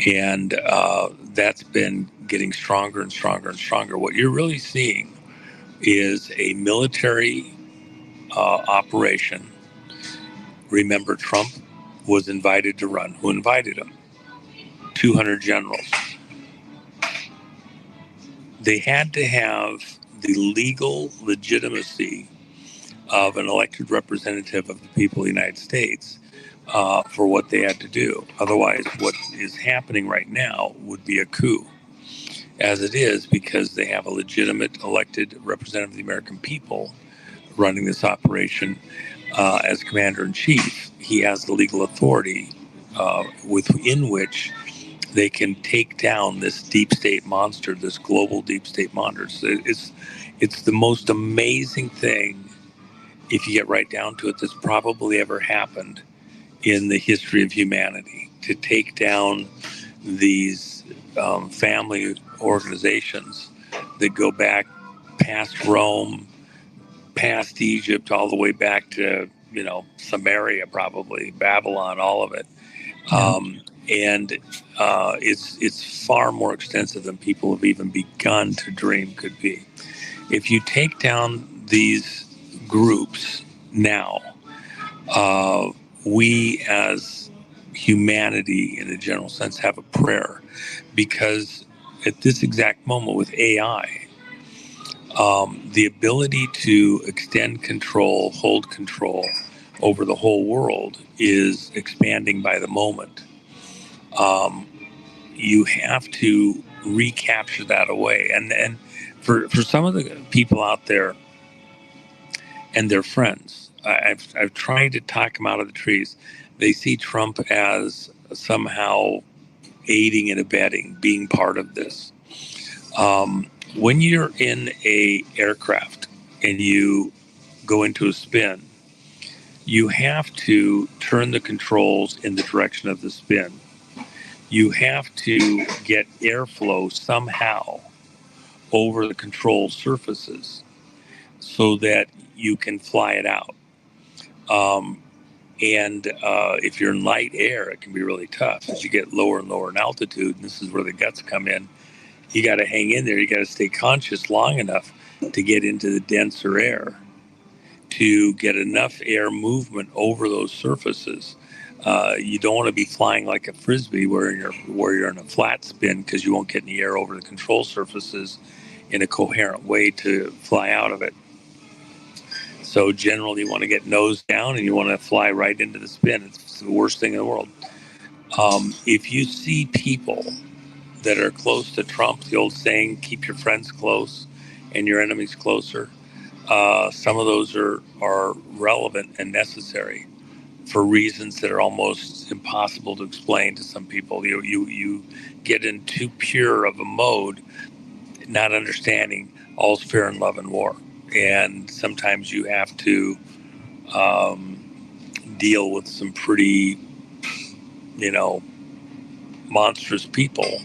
And that's been getting stronger and stronger and stronger. What you're really seeing is a military operation. Remember, Trump was invited to run. Who invited him? 200 generals. They had to have the legal legitimacy of an elected representative of the people of the United States for what they had to do. Otherwise, what is happening right now would be a coup, as it is, because they have a legitimate elected representative of the American people running this operation as commander-in-chief. He has the legal authority within which they can take down this deep state monster, this global deep state monster. It's the most amazing thing, if you get right down to it, that's probably ever happened in the history of humanity, to take down these family organizations that go back past Rome, past Egypt, all the way back to, Samaria, probably Babylon, all of it. And it's far more extensive than people have even begun to dream could be. If you take down these groups now, we as humanity in a general sense have a prayer, because at this exact moment with AI, the ability to extend control, hold control over the whole world is expanding by the moment. You have to recapture that away. And for some of the people out there and their friends, I've tried to talk them out of the trees. They see Trump as somehow aiding and abetting, being part of this. When you're in a aircraft and you go into a spin, you have to turn the controls in the direction of the spin. You have to get airflow somehow over the control surfaces so that you can fly it out. And if you're in light air, it can be really tough. As you get lower and lower in altitude, and this is where the guts come in, you got to hang in there. You got to stay conscious long enough to get into the denser air, to get enough air movement over those surfaces. You don't want to be flying like a Frisbee where you're in a flat spin, because you won't get any air over the control surfaces in a coherent way to fly out of it. So generally you want to get nose down and you want to fly right into the spin. It's the worst thing in the world. If you see people that are close to Trump, the old saying, keep your friends close and your enemies closer, some of those are relevant and necessary for reasons that are almost impossible to explain to some people. You get in too pure of a mode, not understanding all's fair in love and war. And sometimes you have to deal with some pretty monstrous people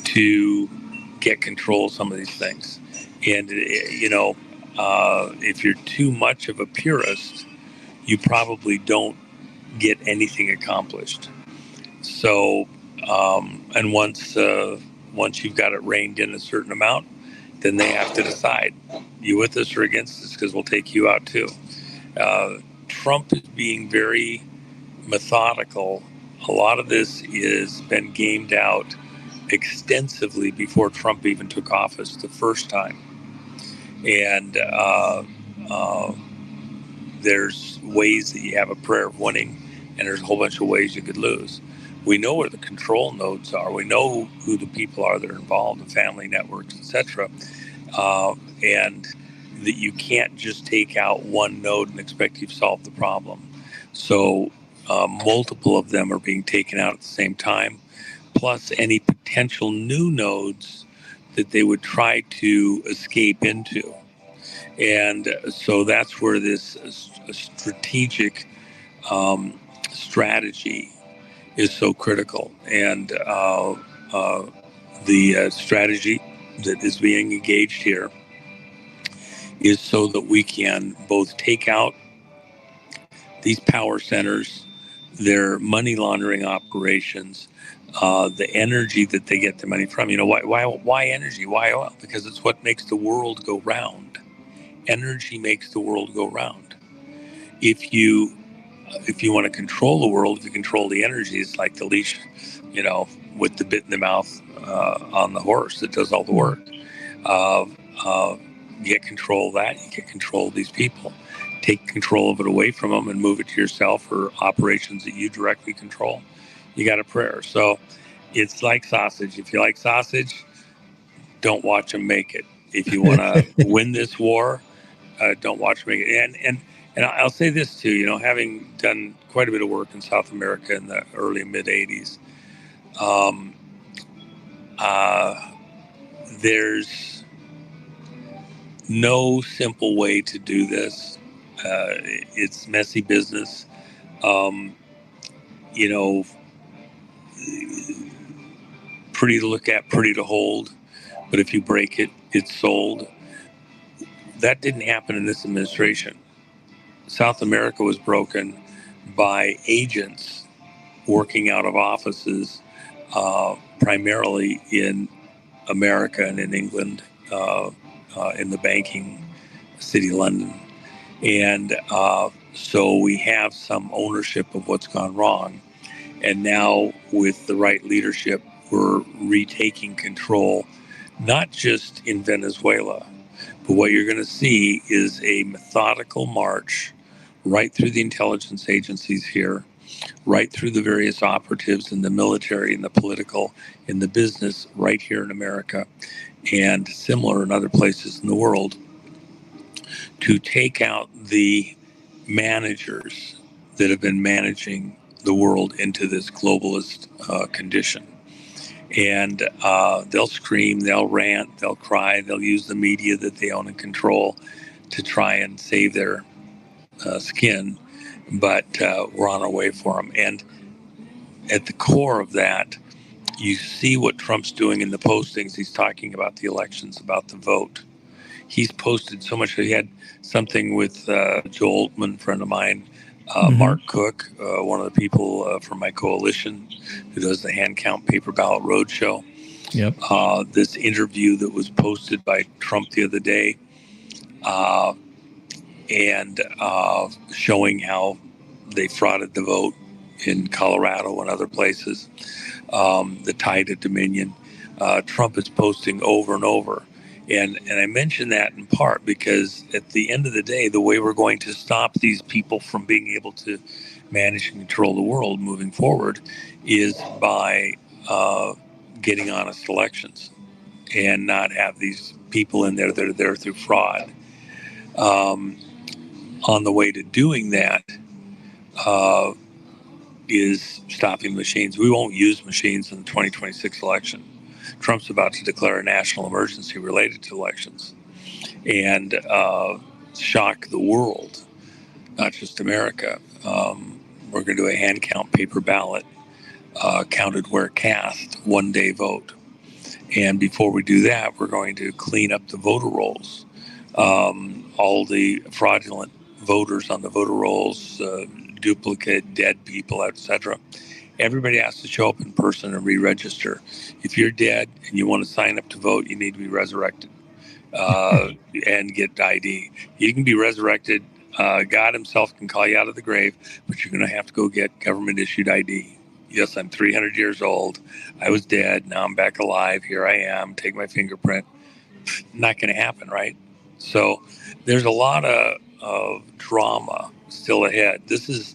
to get control of some of these things. And, if you're too much of a purist, you probably don't get anything accomplished. So, and once you've got it reined in a certain amount, then they have to decide, you with us or against us, because we'll take you out too. Trump is being very methodical. A lot of this has been gamed out extensively before Trump even took office the first time. And there's ways that you have a prayer of winning, and there's a whole bunch of ways you could lose. We know where the control nodes are. We know who the people are that are involved, the family networks, etc. And that you can't just take out one node and expect you've solved the problem. So multiple of them are being taken out at the same time, plus any potential new nodes that they would try to escape into. And so that's where this strategic strategy is so critical. And the strategy that is being engaged here is so that we can both take out these power centers, their money laundering operations, the energy that they get their money from. Why energy? Why oil? Because it's what makes the world go round. Energy makes the world go round. If you want to control the world, if you control the energy, it's like the leash, with the bit in the mouth on the horse that does all the work. Get control of that, you get control of these people. Take control of it away from them and move it to yourself or operations that you directly control. You got a prayer. So it's like sausage. If you like sausage, don't watch them make it. If you want to win this war, don't watch them make it. And I'll say this too, having done quite a bit of work in South America in the early and mid 80s, there's no simple way to do this. It's messy business. Pretty to look at, pretty to hold, but if you break it, it's sold. That didn't happen in this administration. South America was broken by agents working out of offices, primarily in America and in England, in the banking city, London. And so we have some ownership of what's gone wrong. And now with the right leadership, we're retaking control, not just in Venezuela, but what you're going to see is a methodical march right through the intelligence agencies here, right through the various operatives in the military, in the political, in the business, right here in America, and similar in other places in the world, to take out the managers that have been managing the world into this globalist condition. And they'll scream, they'll rant, they'll cry, they'll use the media that they own and control to try and save their skin, but we're on our way for them. And at the core of that, you see what Trump's doing in the postings. He's talking about the elections, about the vote. He's posted so much. He had something with Joel Altman, friend of mine, Mark Cook, one of the people from my coalition who does the hand count paper ballot roadshow. Yep. This interview that was posted by Trump the other day, and showing how they frauded the vote in Colorado and other places, the tie to Dominion. Trump is posting over and over. And I mention that in part because at the end of the day, the way we're going to stop these people from being able to manage and control the world moving forward is by getting honest elections and not have these people in there that are there through fraud. On the way to doing that is stopping machines. We won't use machines in the 2026 election. Trump's about to declare a national emergency related to elections and shock the world, not just America. We're going to do a hand count paper ballot counted where cast, one-day vote. And before we do that, we're going to clean up the voter rolls. All the fraudulent voters on the voter rolls, duplicate, dead people, etc. Everybody has to show up in person and re-register. If you're dead and you want to sign up to vote, you need to be resurrected and get ID. You can be resurrected. God himself can call you out of the grave, but you're going to have to go get government-issued ID. Yes, I'm 300 years old. I was dead. Now I'm back alive. Here I am. Take my fingerprint. Not going to happen, right? So there's a lot of drama still ahead. This is,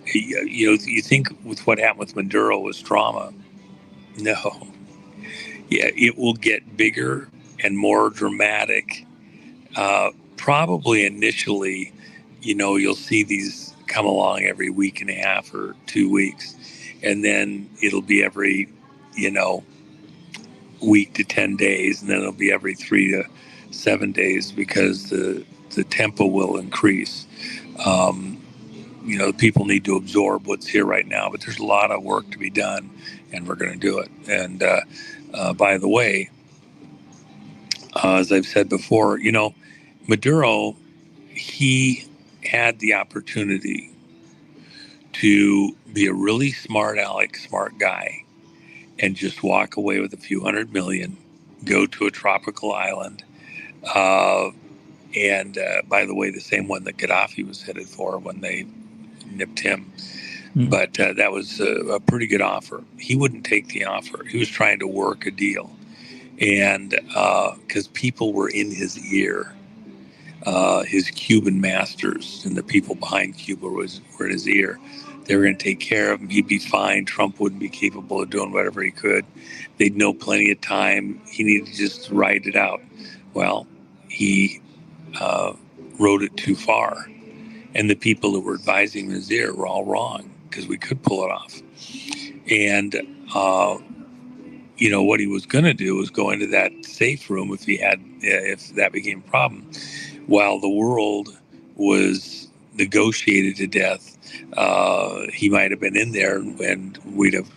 you think with what happened with Maduro was drama. No. Yeah, it will get bigger and more dramatic. Probably initially, you'll see these come along every week and a half or 2 weeks. And then it'll be every, week to 10 days. And then it'll be every 3 to 7 days because the tempo will increase. People need to absorb what's here right now, but there's a lot of work to be done, and we're going to do it. And by the way, as I've said before, Maduro, he had the opportunity to be a really smart guy and just walk away with a few $100 million, go to a tropical island. And by the way, the same one that Gaddafi was headed for when they nipped him. But that was a pretty good offer. He wouldn't take the offer. He was trying to work a deal. And because people were in his ear, his Cuban masters and the people behind Cuba were in his ear. They were going to take care of him. He'd be fine. Trump wouldn't be capable of doing whatever he could. They'd know plenty of time. He needed to just ride it out. Well, he rode it too far. And the people who were advising him in his ear were all wrong because we could pull it off. And, what he was going to do was go into that safe room if that became a problem. While the world was negotiated to death, he might have been in there and we'd have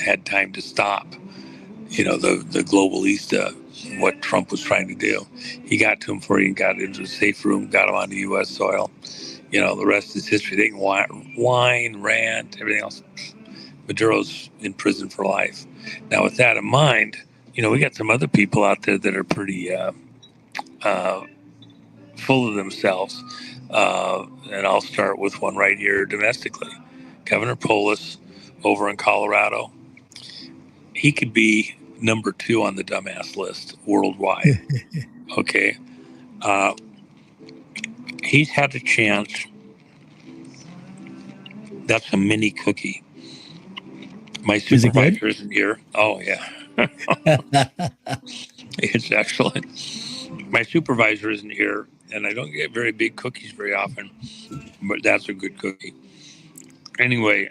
had time to stop, the globalista, what Trump was trying to do. He got to him before he got into a safe room, got him onto U.S. soil. The rest is history. They can whine, rant, everything else. Maduro's in prison for life. Now, with that in mind, we got some other people out there that are pretty full of themselves. And I'll start with one right here domestically. Governor Polis over in Colorado. He could be number 2 on the dumbass list worldwide. Okay. He's had a chance. That's a mini cookie. My supervisor isn't here. Oh, yeah. It's excellent. My supervisor isn't here, and I don't get very big cookies very often, but that's a good cookie. Anyway,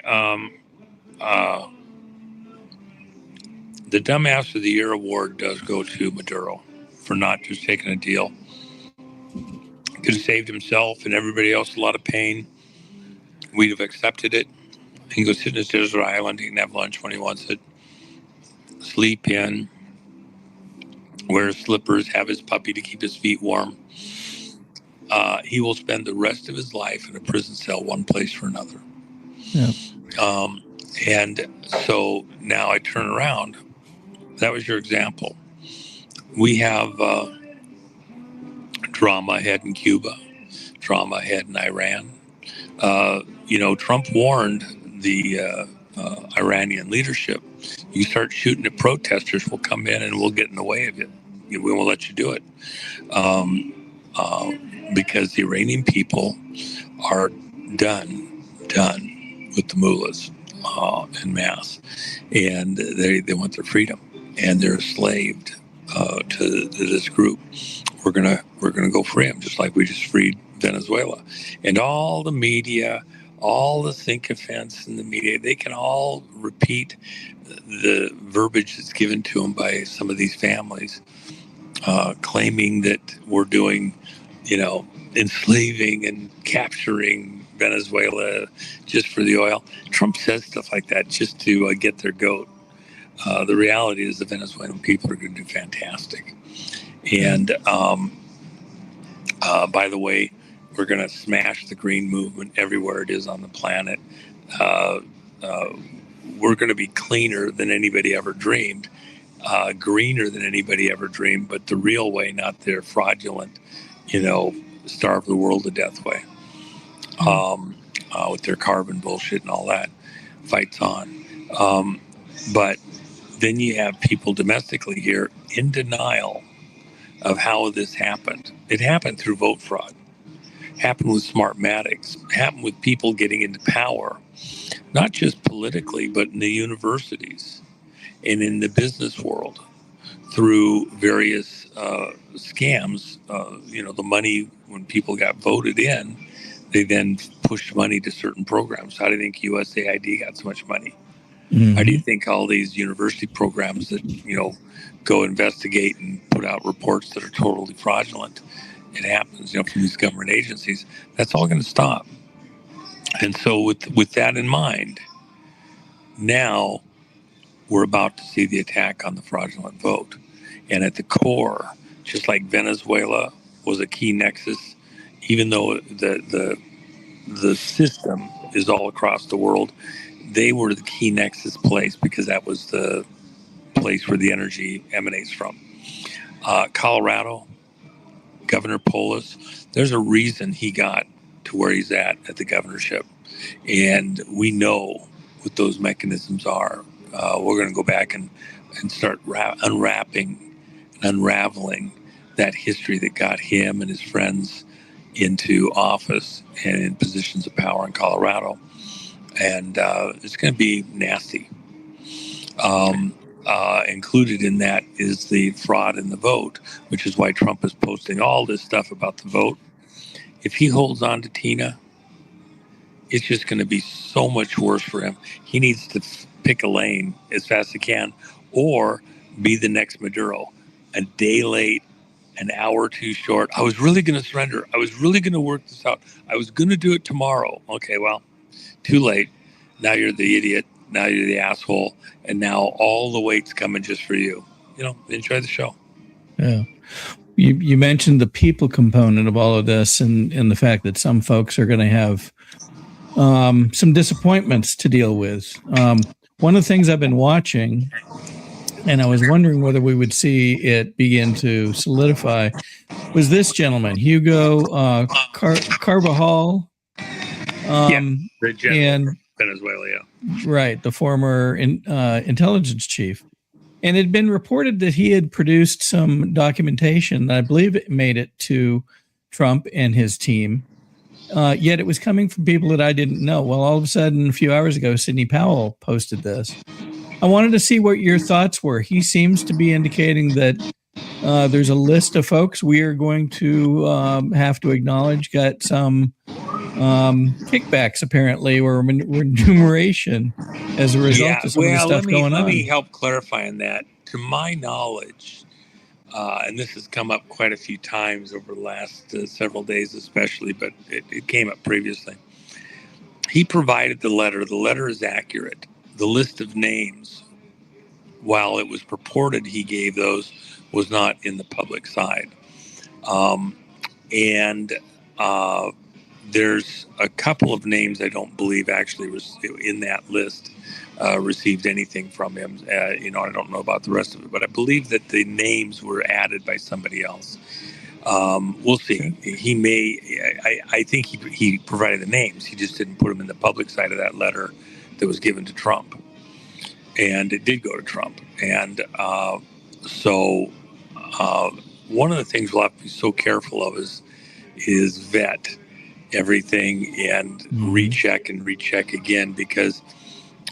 the Dumbass of the Year award does go to Maduro for not just taking a deal. Could have saved himself and everybody else a lot of pain. We'd have accepted it. He can go sit in his desert island. He can have lunch when he wants it. Sleep in. Wear slippers. Have his puppy to keep his feet warm. He will spend the rest of his life in a prison cell, one place for another. Yeah. And so now I turn around. That was your example. We have drama ahead in Cuba, drama ahead in Iran. Trump warned the Iranian leadership, you start shooting at protesters, we'll come in and we'll get in the way of it. We won't let you do it. Because the Iranian people are done with the mullahs en masse. And they want their freedom. And they're enslaved to this group. We're gonna go free them, just like we just freed Venezuela. And all the media, all the sycophants in the media, they can all repeat the verbiage that's given to them by some of these families, claiming that we're doing, enslaving and capturing Venezuela just for the oil. Trump says stuff like that just to get their goat. The reality is the Venezuelan people are going to do fantastic. And by the way, we're going to smash the green movement everywhere it is on the planet. We're going to be cleaner than anybody ever dreamed, greener than anybody ever dreamed, but the real way, not their fraudulent, starve the world to death way, with their carbon bullshit and all that. Fights on. But then you have people domestically here in denial of how this happened. It happened through vote fraud. Happened with Smartmatics. Happened with people getting into power, not just politically, but in the universities and in the business world through various scams. The money, when people got voted in, they then pushed money to certain programs. How do you think USAID got so much money? How do you think all these university programs that, go investigate and put out reports that are totally fraudulent? It happens, from these government agencies. That's all going to stop. And so with that in mind, now we're about to see the attack on the fraudulent vote. And at the core, just like Venezuela was a key nexus, even though the system is all across the world, they were the key nexus place because that was the place where the energy emanates from. Colorado, Governor Polis, there's a reason he got to where he's at the governorship. And we know what those mechanisms are. We're going to go back and start unwrapping and unraveling that history that got him and his friends into office and in positions of power in Colorado. And it's going to be nasty. Included in that is the fraud in the vote, which is why Trump is posting all this stuff about the vote. If he holds on to Tina, it's just going to be so much worse for him. He needs to pick a lane as fast as he can, or be the next Maduro. A day late, an hour too short. I was really going to surrender. I was really going to work this out. I was going to do it tomorrow. Okay, well, too late. Now you're the idiot. Now you're the asshole. And now all the weight's coming just for you. Enjoy the show. Yeah. You mentioned the people component of all of this and the fact that some folks are going to have some disappointments to deal with. One of the things I've been watching, and I was wondering whether we would see it begin to solidify, was this gentleman, Hugo Carvajal. The general and Venezuela, yeah. Right, the former intelligence chief. And it had been reported that he had produced some documentation that I believe it made it to Trump and his team. Yet it was coming from people that I didn't know. Well, all of a sudden, a few hours ago, Sidney Powell posted this. I wanted to see what your thoughts were. He seems to be indicating that there's a list of folks we are going to have to acknowledge got some kickbacks, apparently, or remuneration as a result of some of the stuff going on. Let me help clarify on that. To my knowledge, and this has come up quite a few times over the last several days especially, but it came up previously. He provided the letter. The letter is accurate. The list of names, while it was purported he gave those, was not in the public side. There's a couple of names I don't believe actually was in that list received anything from him. I don't know about the rest of it, but I believe that the names were added by somebody else. We'll see. He may. I think he provided the names. He just didn't put them in the public side of that letter that was given to Trump, and it did go to Trump. And so one of the things we'll have to be so careful of is vet everything and recheck again, because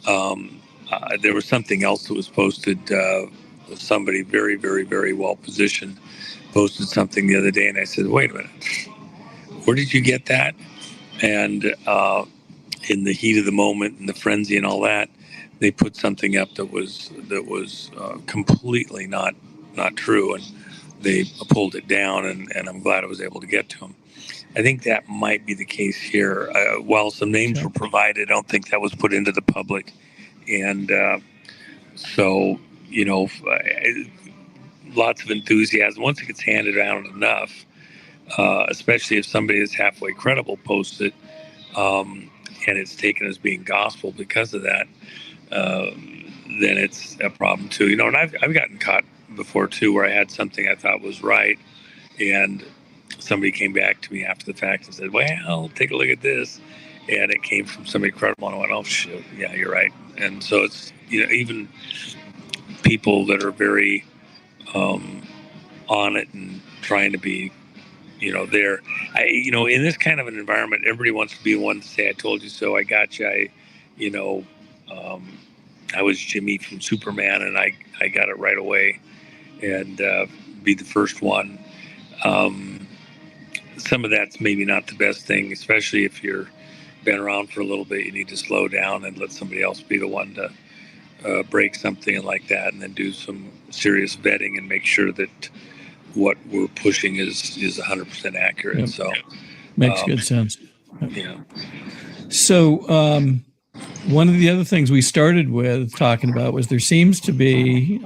there was something else that was posted. Somebody very, very, very well positioned posted something the other day, and I said, wait a minute, where did you get that? And in the heat of the moment and the frenzy and all that, they put something up that was completely not true, and they pulled it down, and I'm glad I was able to get to them. I think that might be the case here. While some names were provided, I don't think that was put into the public. And so, lots of enthusiasm. Once it gets handed out enough, especially if somebody is halfway credible posts it, and it's taken as being gospel because of that, then it's a problem too. And I've gotten caught before too, where I had something I thought was right, and somebody came back to me after the fact and said, well, take a look at this. And it came from somebody credible, and I went, oh, shit, yeah, you're right. And so it's, even people that are very on it and trying to be, there. In this kind of an environment, everybody wants to be one to say, I told you so, I got you. I was Jimmy from Superman, and I got it right away, and be the first one. Some of that's maybe not the best thing, especially if you're been around for a little bit. You need to slow down and let somebody else be the one to break something like that, and then do some serious vetting and make sure that what we're pushing is 100% accurate. Yep. So makes good sense. Yeah. So one of the other things we started with talking about was there seems to be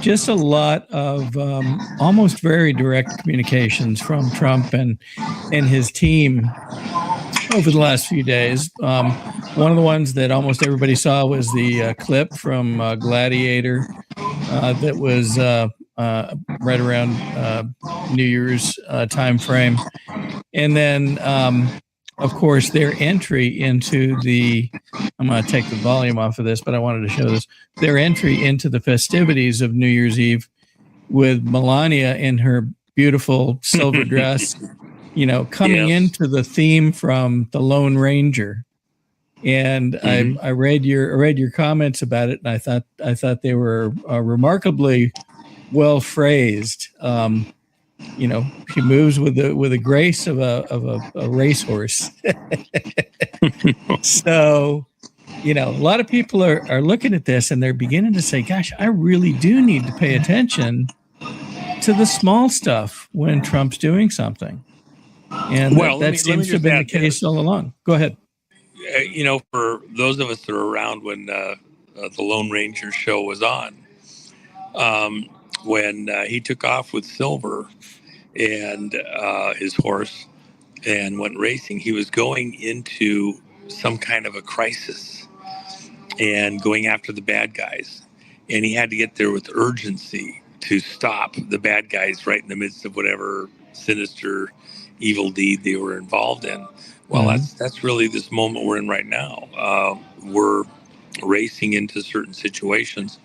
just a lot of almost very direct communications from Trump and his team over the last few days. One of the ones that almost everybody saw was the clip from Gladiator that was right around New Year's time frame. And then, of course, their entry into I'm going to take the volume off of this, but I wanted to show this. Their entry into the festivities of New Year's Eve with Melania in her beautiful silver dress, coming into the theme from The Lone Ranger. And I read your comments about it, and I thought they were remarkably well phrased. She moves with the grace of a racehorse. So, a lot of people are looking at this and they're beginning to say, gosh, I really do need to pay attention to the small stuff when Trump's doing something. And that seems to have been the case all along. Go ahead. For those of us that are around when the Lone Ranger show was on, when he took off with Silver and his horse and went racing, he was going into some kind of a crisis and going after the bad guys. And he had to get there with urgency to stop the bad guys right in the midst of whatever sinister evil deed they were involved in. Well, that's really this moment we're in right now. We're racing into certain situations,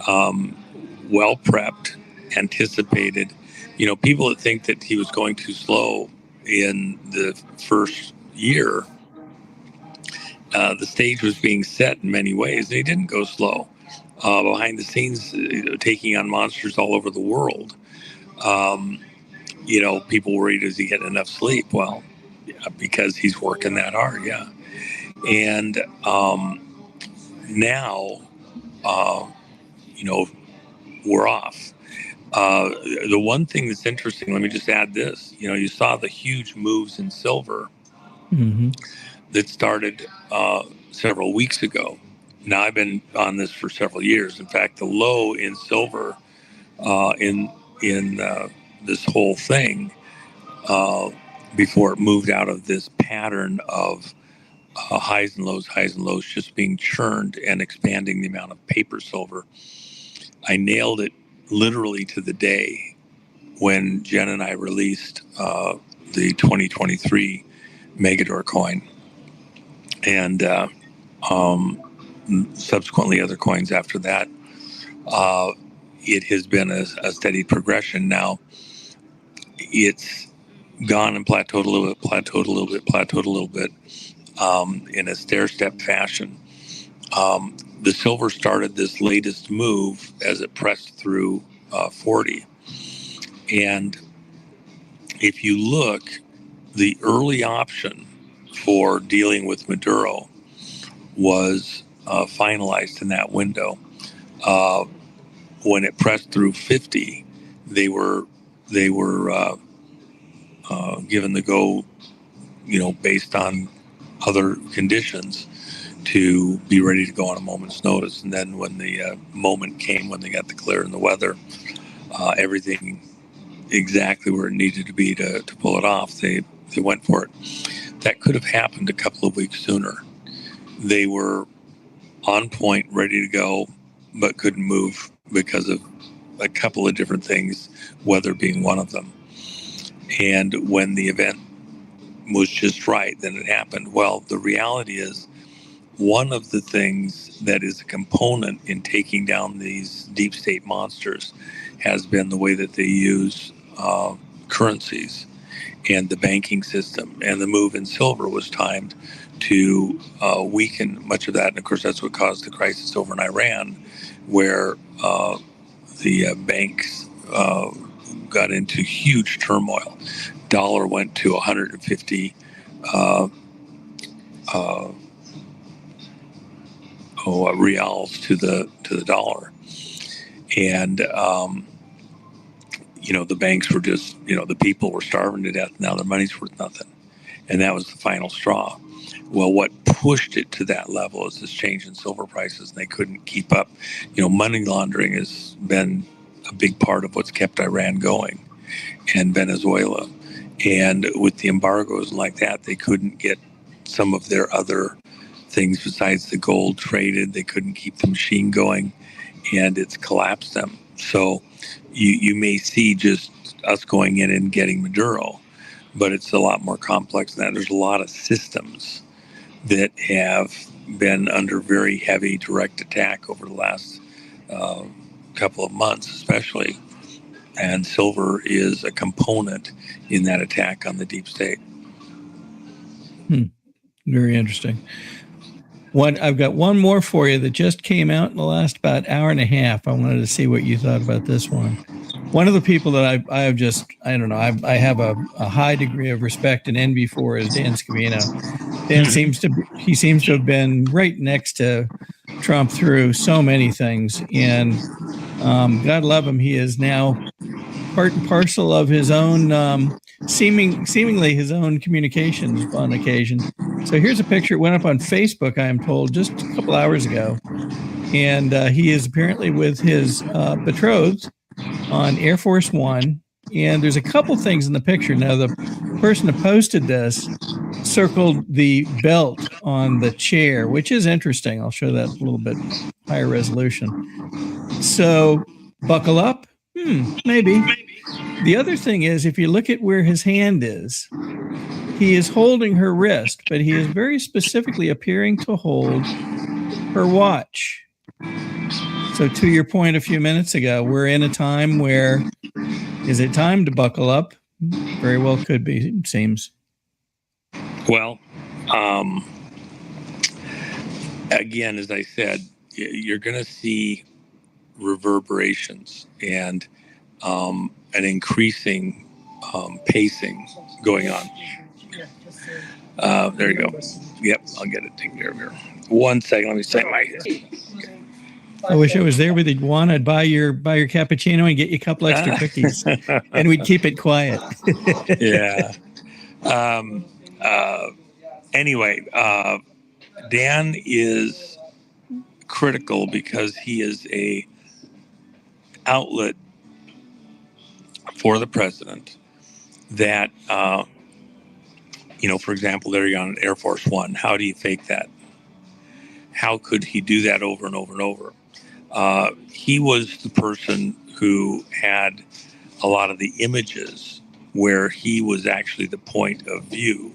well prepped, anticipated. People that think that he was going too slow in the first year, the stage was being set in many ways, and he didn't go slow. Behind the scenes, taking on monsters all over the world. People worried, is he getting enough sleep? Well, yeah, because he's working that hard, yeah. And now, we're off. The one thing that's interesting, let me just add this. You saw the huge moves in silver that started several weeks ago. Now, I've been on this for several years. In fact, the low in silver in this whole thing, before it moved out of this pattern of highs and lows, just being churned and expanding the amount of paper silver, I nailed it literally to the day when Jen and I released the 2023 Megador coin, and subsequently other coins after that. It has been a steady progression. Now, it's gone and plateaued a little bit, in a stair-step fashion. The silver started this latest move as it pressed through 40. And if you look, the early option for dealing with Maduro was finalized in that window. When it pressed through 50, they were given the go, based on other conditions, to be ready to go on a moment's notice. And then when the moment came, when they got the clear and the weather, everything exactly where it needed to be to pull it off, they went for it. That could have happened a couple of weeks sooner. They were on point, ready to go, but couldn't move because of a couple of different things, weather being one of them. And when the event was just right, then it happened. Well, the reality is, one of the things that is a component in taking down these deep state monsters has been the way that they use currencies and the banking system. And the move in silver was timed to weaken much of that. And of course, that's what caused the crisis over in Iran, where the banks got into huge turmoil. Dollar went to 150 reals to the dollar, and the banks were just, the people were starving to death. Now their money's worth nothing, and that was the final straw. Well, what pushed it to that level is this change in silver prices, and they couldn't keep up. Money laundering has been a big part of what's kept Iran going, and Venezuela, and with the embargoes like that, they couldn't get some of their other things besides the gold traded. They couldn't keep the machine going, and it's collapsed them. So you may see just us going in and getting Maduro, but it's a lot more complex than that. There's a lot of systems that have been under very heavy direct attack over the last couple of months, especially, and silver is a component in that attack on the deep state. Very interesting. I've got one more for you that just came out in the last about hour and a half. I wanted to see what you thought about this one. One of the people that I have a high degree of respect and envy for is Dan Scavino. Dan seems to have been right next to Trump through so many things, and God love him, he is now part and parcel of his own seemingly his own communications on occasion. So here's a picture. It went up on Facebook, I am told, just a couple hours ago, and he is apparently with his betrothed on Air Force One. And there's a couple things in the picture. Now, the person who posted this circled the belt on the chair, which is interesting. I'll show that a little bit higher resolution. So buckle up? Maybe. The other thing is, if you look at where his hand is, he is holding her wrist, but he is very specifically appearing to hold her watch. So to your point a few minutes ago, we're in a time where, is it time to buckle up? Very well could be, it seems. Well, again, as I said, you're going to see reverberations and an increasing pacing going on. There you go. Yep, I'll get it taken care of here. 1 second, let me set my... I wish I was there with you, Juan. I'd buy your cappuccino and get you a couple extra cookies, and we'd keep it quiet. Yeah. Anyway, Dan is critical because he is a outlet for the president that, for example, there you're on Air Force One. How do you fake that? How could he do that over and over and over? He was the person who had a lot of the images where he was actually the point of view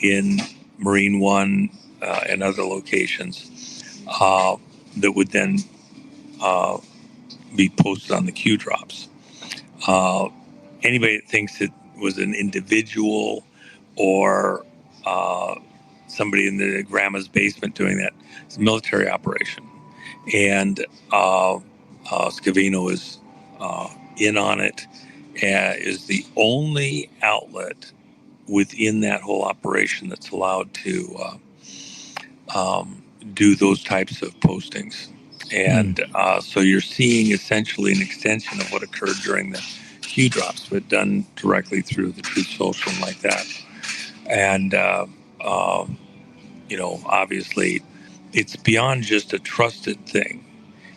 in Marine One and other locations that would then be posted on the Q drops. Anybody that thinks it was an individual or somebody in the grandma's basement doing that, it's a military operation. And Scavino is in on it, is the only outlet within that whole operation that's allowed to do those types of postings. And so you're seeing essentially an extension of what occurred during the Q drops, but done directly through the Truth Social and like that. And, obviously it's beyond just a trusted thing.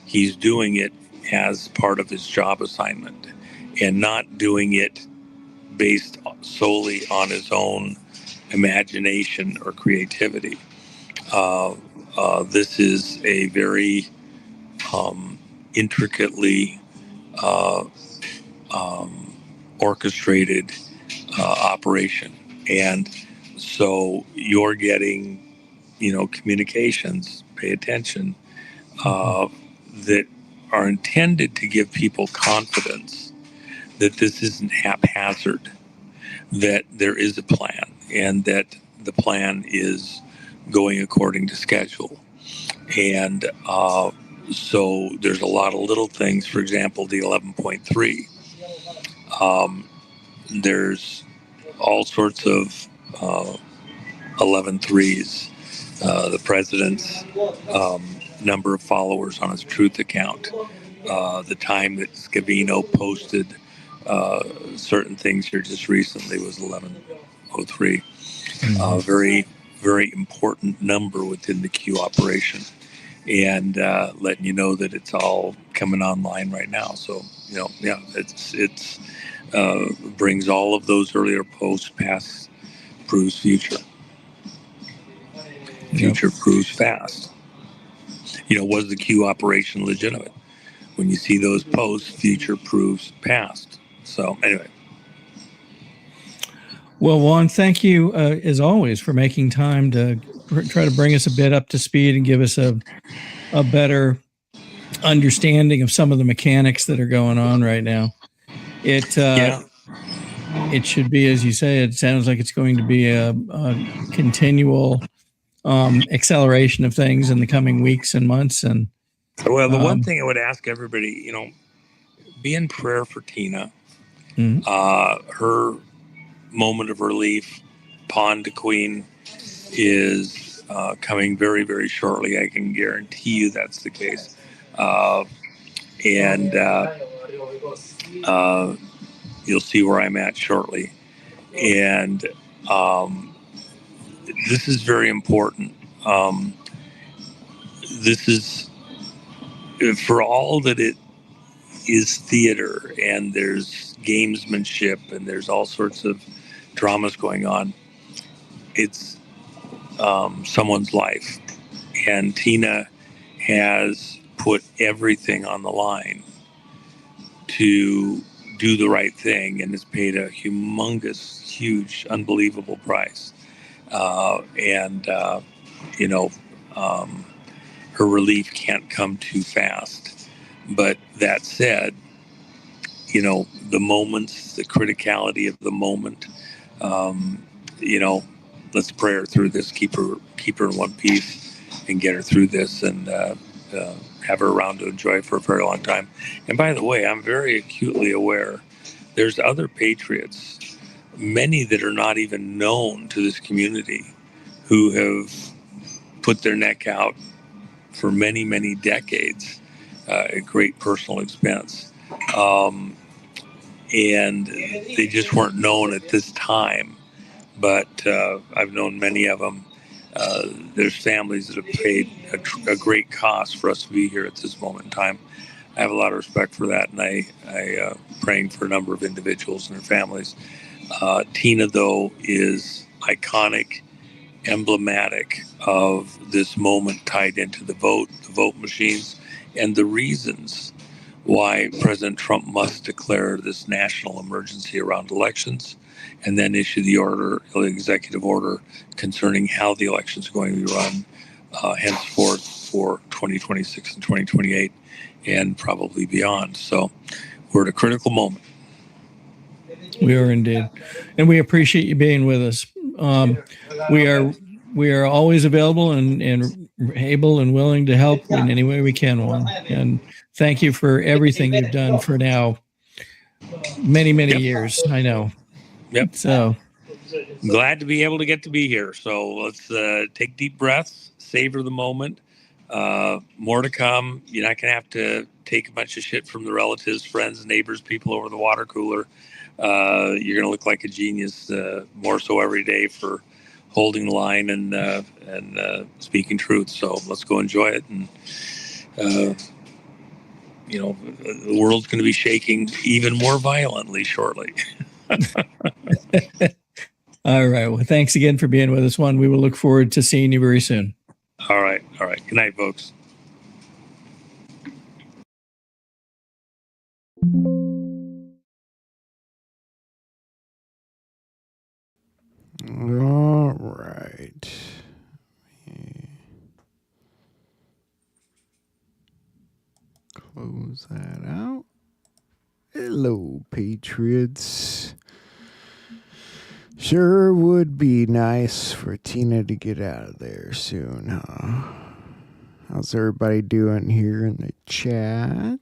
He's doing it as part of his job assignment and not doing it based solely on his own imagination or creativity. This is a very intricately orchestrated operation. And so you're getting, communications, pay attention, that are intended to give people confidence that this isn't haphazard, that there is a plan, and that the plan is going according to schedule. And so there's a lot of little things. For example, the 11.3. There's all sorts of 11.3s. The president's number of followers on his Truth account, the time that Scavino posted certain things here just recently was 11.03. Very, very important number within the Q operation, and letting you know that it's all coming online right now. So it's brings all of those earlier posts past, proves future. Future proves fast. Was the Q operation legitimate? When you see those posts, future proves past. So anyway. Well, Juan, thank you as always for making time to try to bring us a bit up to speed and give us a better understanding of some of the mechanics that are going on right now. It should be, as you say, it sounds like it's going to be a continual acceleration of things in the coming weeks and months. And well, the one thing I would ask everybody, be in prayer for Tina. Her moment of relief, pawn to queen, is coming very, very shortly. I can guarantee you that's the case. You'll see where I'm at shortly. And this is very important. This is, for all that it is theater and there's gamesmanship and there's all sorts of dramas going on, it's someone's life. And Tina has put everything on the line to do the right thing and has paid a humongous, huge, unbelievable price. Her relief can't come too fast. But that said, the moments, the criticality of the moment, let's pray her through this, keep her in one piece and get her through this, and have her around to enjoy it for a very long time. And by the way, I'm very acutely aware there's other patriots, many that are not even known to this community, who have put their neck out for many, many decades at great personal expense. And they just weren't known at this time. But I've known many of them. There's families that have paid a great cost for us to be here at this moment in time. I have a lot of respect for that, and I praying for a number of individuals and their families. Tina, though, is iconic, emblematic of this moment tied into the vote machines, and the reasons why President Trump must declare this national emergency around elections and then issue the executive order concerning how the elections are going to be run henceforth for 2026 and 2028 and probably beyond. So we're at a critical moment. We are indeed. And we appreciate you being with us. We are always available and able and willing to help in any way we can, Juan. And thank you for everything you've done for now many, many years. I know. Yep. So glad to be able to get to be here. So let's take deep breaths, savor the moment, More to come. You're not going to have to take a bunch of shit from the relatives, friends, neighbors, people over the water cooler. You're going to look like a genius, more so every day for holding the line and speaking truth. So let's go enjoy it. And, the world's going to be shaking even more violently shortly. All right. Well, thanks again for being with us, Juan. We will look forward to seeing you very soon. All right. Good night, folks. All right. Close that out. Hello, Patriots. Sure would be nice for Tina to get out of there soon, huh? How's everybody doing here in the chat?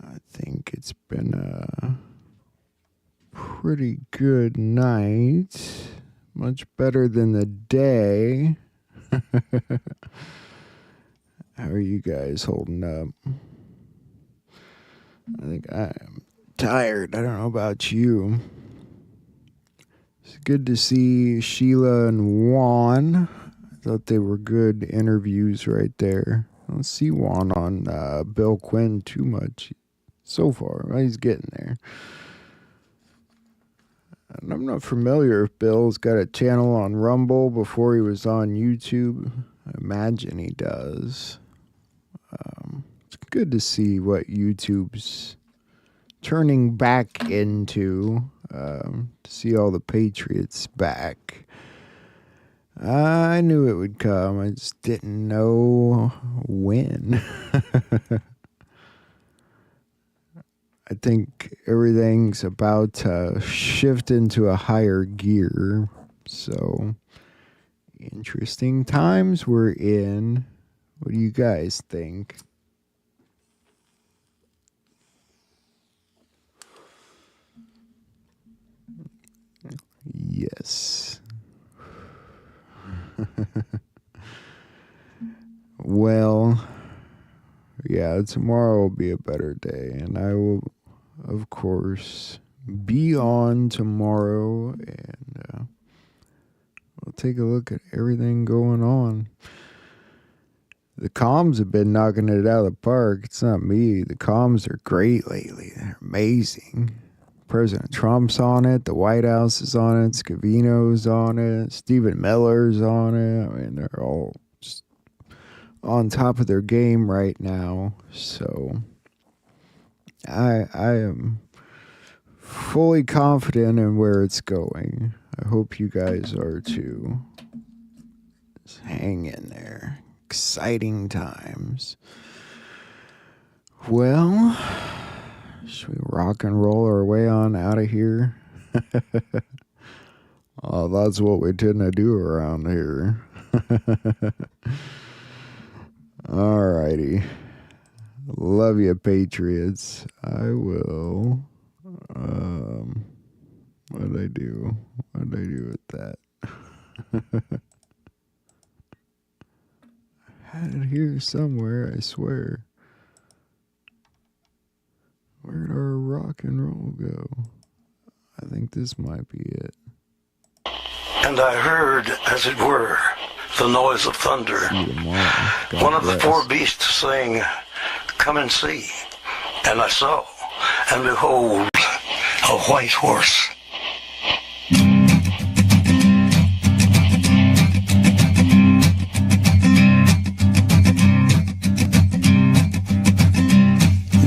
I think it's been a pretty good night. Much better than the day. How are you guys holding up? I think I'm tired. I don't know about you. It's good to see Sheila and Juan. I thought they were good interviews right there. I don't see Juan on Bill Quinn too much so far. Well, he's getting there. And I'm not familiar if Bill's got a channel on Rumble before he was on YouTube. I imagine he does. It's good to see what YouTube's turning back into, to see all the Patriots back. I knew it would come. I just didn't know when. I think everything's about to shift into a higher gear. So, interesting times we're in. What do you guys think? Yes. Well, yeah, tomorrow will be a better day, and I will, of course, be on tomorrow, and we'll take a look at everything going on. The comms have been knocking it out of the park. It's not me. The comms are great lately. They're amazing. President Trump's on it. The White House is on it. Scavino's on it. Stephen Miller's on it. I mean, they're all just on top of their game right now. So I am fully confident in where it's going. I hope you guys are too. Just hang in there. Exciting times. Well, should we rock and roll our way on out of here? Oh, that's what we tend to do around here. Alrighty. Love you, Patriots. I will. What'd I do? What'd I do with that? I had it here somewhere, I swear. Where'd our rock and roll go? I think this might be it. And I heard, as it were, the noise of thunder. One of the four beasts saying, "Come and see." And I saw, and behold, a white horse.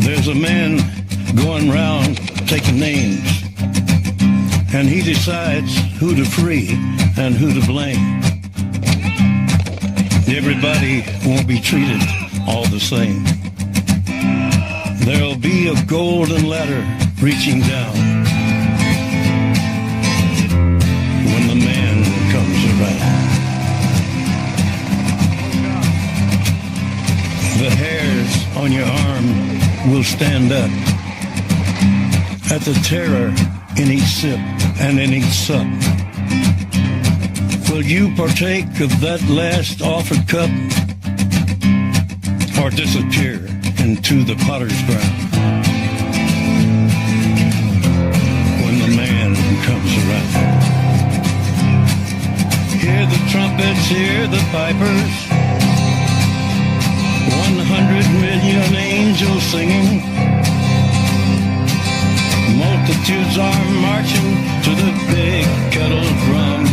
There's a man going round taking names, and he decides who to free and who to blame. Everybody won't be treated all the same. There'll be a golden ladder reaching down when the man comes around. The hairs on your arm will stand up at the terror in each sip and in each sup. Will you partake of that last offered cup, or disappear into the potter's ground when the man comes around? Hear the trumpets, hear the pipers, 100 million angels singing. Multitudes are marching to the big kettle drum.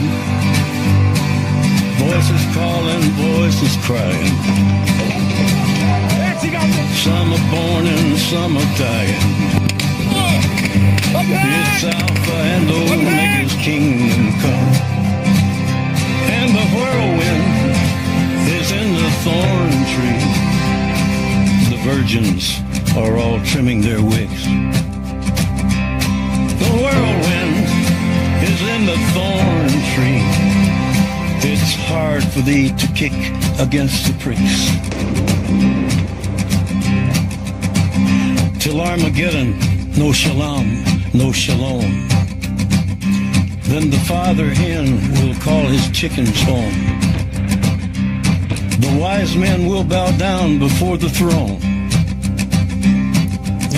Voices calling, voices crying. Some are born and some are dying. It's Alpha and Omega's kingdom come. And the whirlwind is in the thorn tree. The virgins are all trimming their wicks. The whirlwind is in the thorn tree. It's hard for thee to kick against the pricks. Till Armageddon, no shalom, no shalom. Then the father hen will call his chickens home. The wise men will bow down before the throne,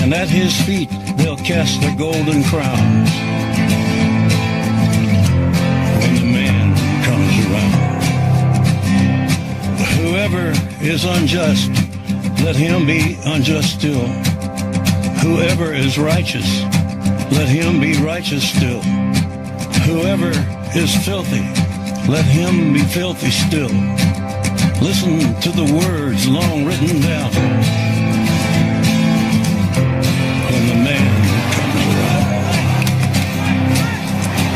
and at his feet they'll cast their golden crowns when the man comes around. Whoever is unjust, let him be unjust still. Whoever is righteous, let him be righteous still. Whoever is filthy, let him be filthy still. Listen to the words long written down when the man comes around.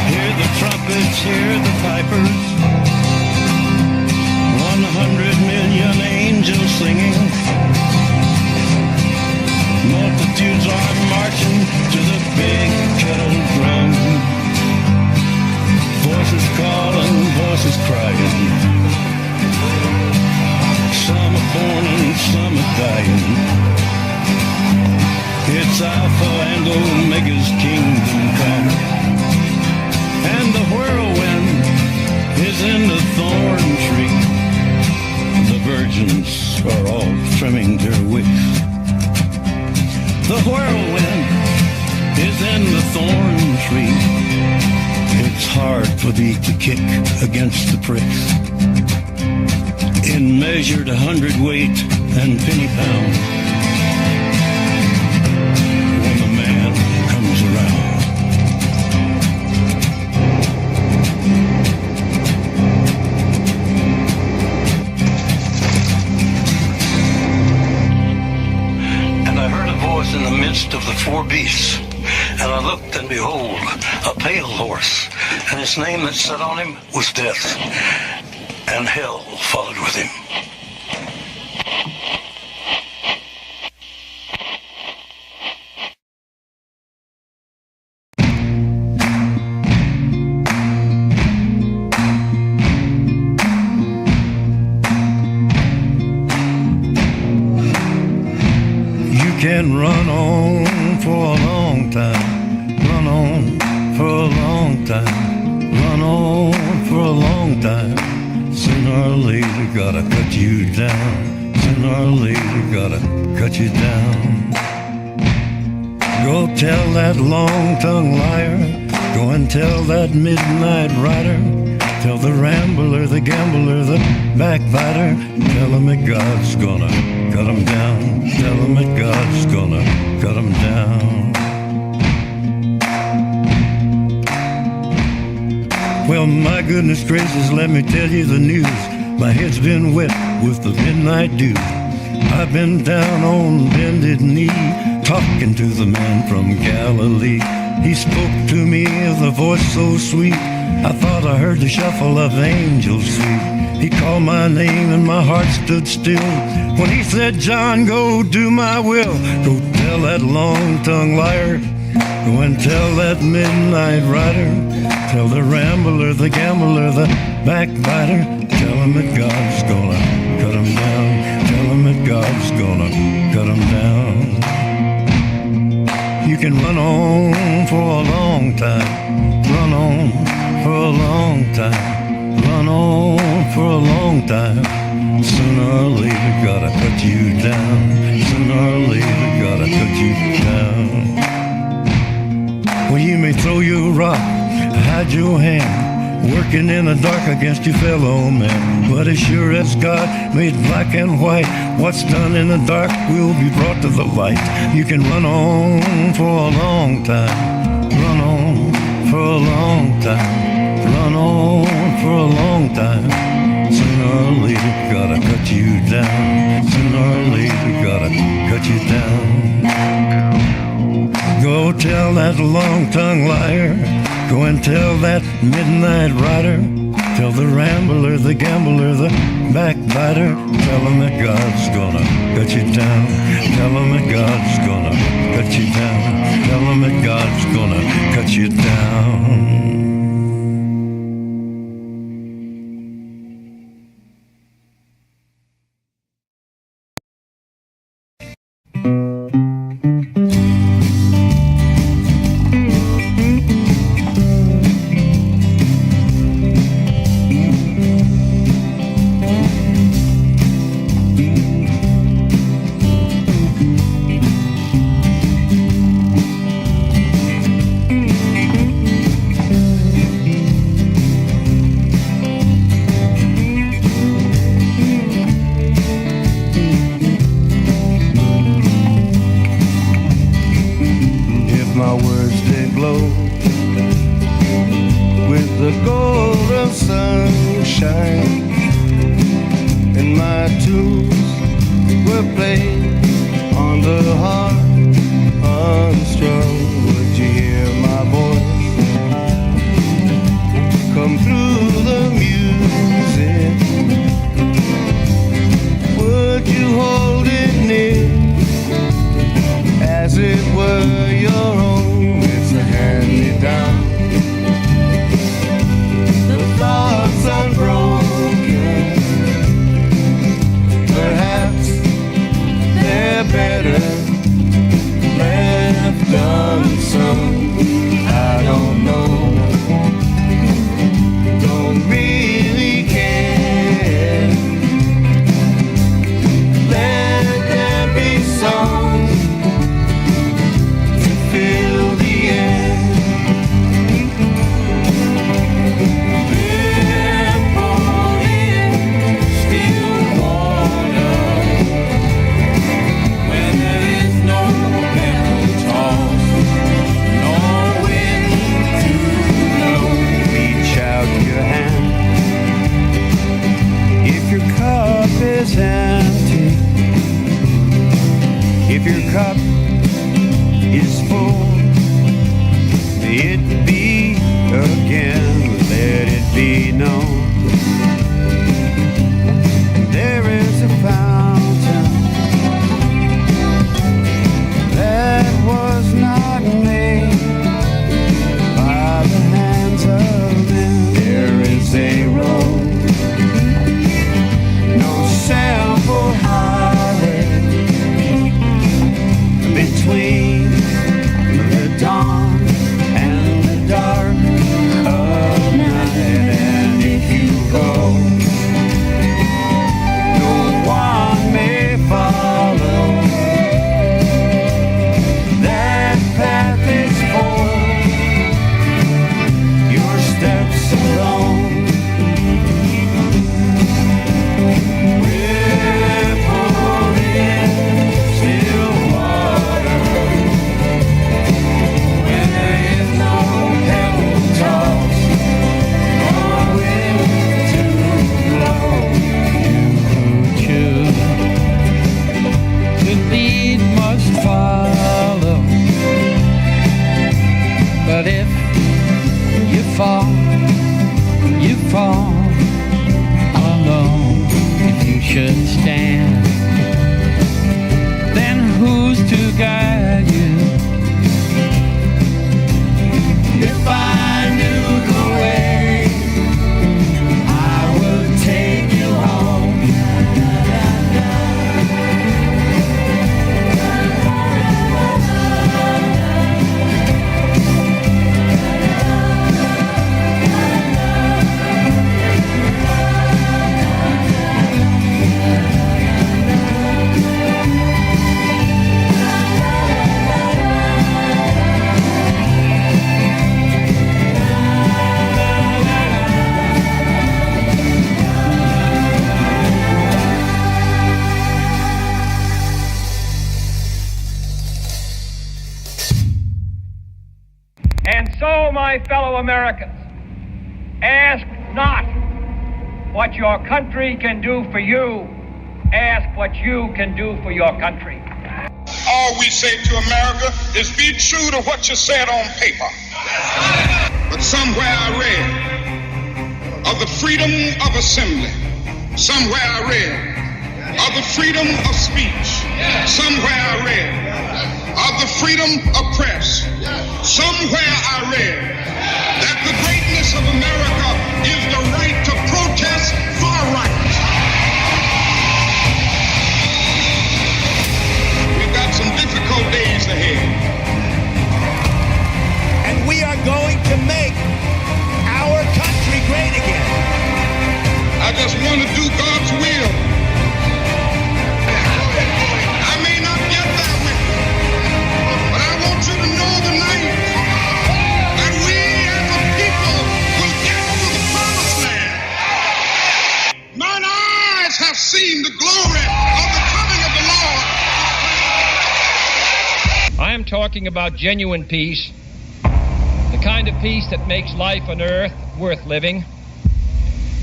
Hear the trumpets, hear the pipers, 100 million angels singing. Multitudes are marching to the big kettle drum. Voices calling, voices crying. Some are born and some are dying. It's Alpha and Omega's kingdom come. And the whirlwind is in the thorn tree. The virgins are all trimming their wicks. The whirlwind is in the thorn tree. It's hard for thee to kick against the pricks. In measured 100-weight and penny pound, when the man comes around. And I heard a voice in the midst of the four beasts. And I looked, and behold, a pale horse, and his name that sat on him was Death, and hell followed with him. You can run on for a long time. Run on for a long time. Run on for a long time. Sooner or later, gotta cut you down. Sooner or later, gotta cut you down. Go tell that long-tongued liar. Go and tell that midnight rider. Tell the rambler, the gambler, the backbiter. Tell him that God's gonna cut him down. Tell him that God's gonna cut him down. Well, my goodness gracious, let me tell you the news. My head's been wet with the midnight dew. I've been down on bended knee, talking to the man from Galilee. He spoke to me with a voice so sweet, I thought I heard the shuffle of angels sweet. He called my name and my heart stood still when he said, John, go do my will. Go tell that long-tongued liar. Go and tell that midnight rider. Tell the rambler, the gambler, the backbiter. Tell him that God's gonna cut him down. Tell him that God's gonna cut him down. You can run on for a long time. Run on for a long time. run on for a long time. Sooner or later, gotta cut you down. Sooner or later, gotta cut you down. Well, you may throw your rock, hide your hand, working in the dark against your fellow man. But as sure as God made black and white, what's done in the dark will be brought to the light. You can run on for a long time, run on for a long time, run on for a long time. Sooner or later, gotta cut you down. Sooner or later, gotta cut you down. Go tell that long-tongued liar. Go and tell that midnight rider. Tell the rambler, the gambler, the backbiter. Tell him that God's gonna cut you down. Tell him that God's gonna cut you down. Tell him that God's gonna cut you down. Go my fellow Americans, ask not what your country can do for you. Ask what you can do for your country. All we say to America is be true to what you said on paper. But somewhere I read of the freedom of assembly. Somewhere I read of the freedom of speech. Somewhere I read of the freedom of press. Somewhere I read that the greatness of America is the right to protest far right. We've got some difficult days ahead. And we are going to make our country great again. I just want to do God's will. I may not get there with you, but I want you to know tonight that we as a people will get to the promised land. Mine eyes have seen the glory of the coming of the Lord. I am talking about genuine peace, the kind of peace that makes life on earth worth living,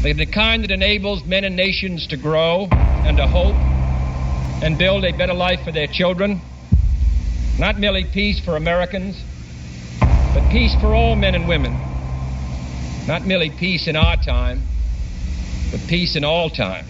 the kind that enables men and nations to grow and to hope and build a better life for their children. Not merely peace for Americans, but peace for all men and women. Not merely peace in our time, but peace in all time.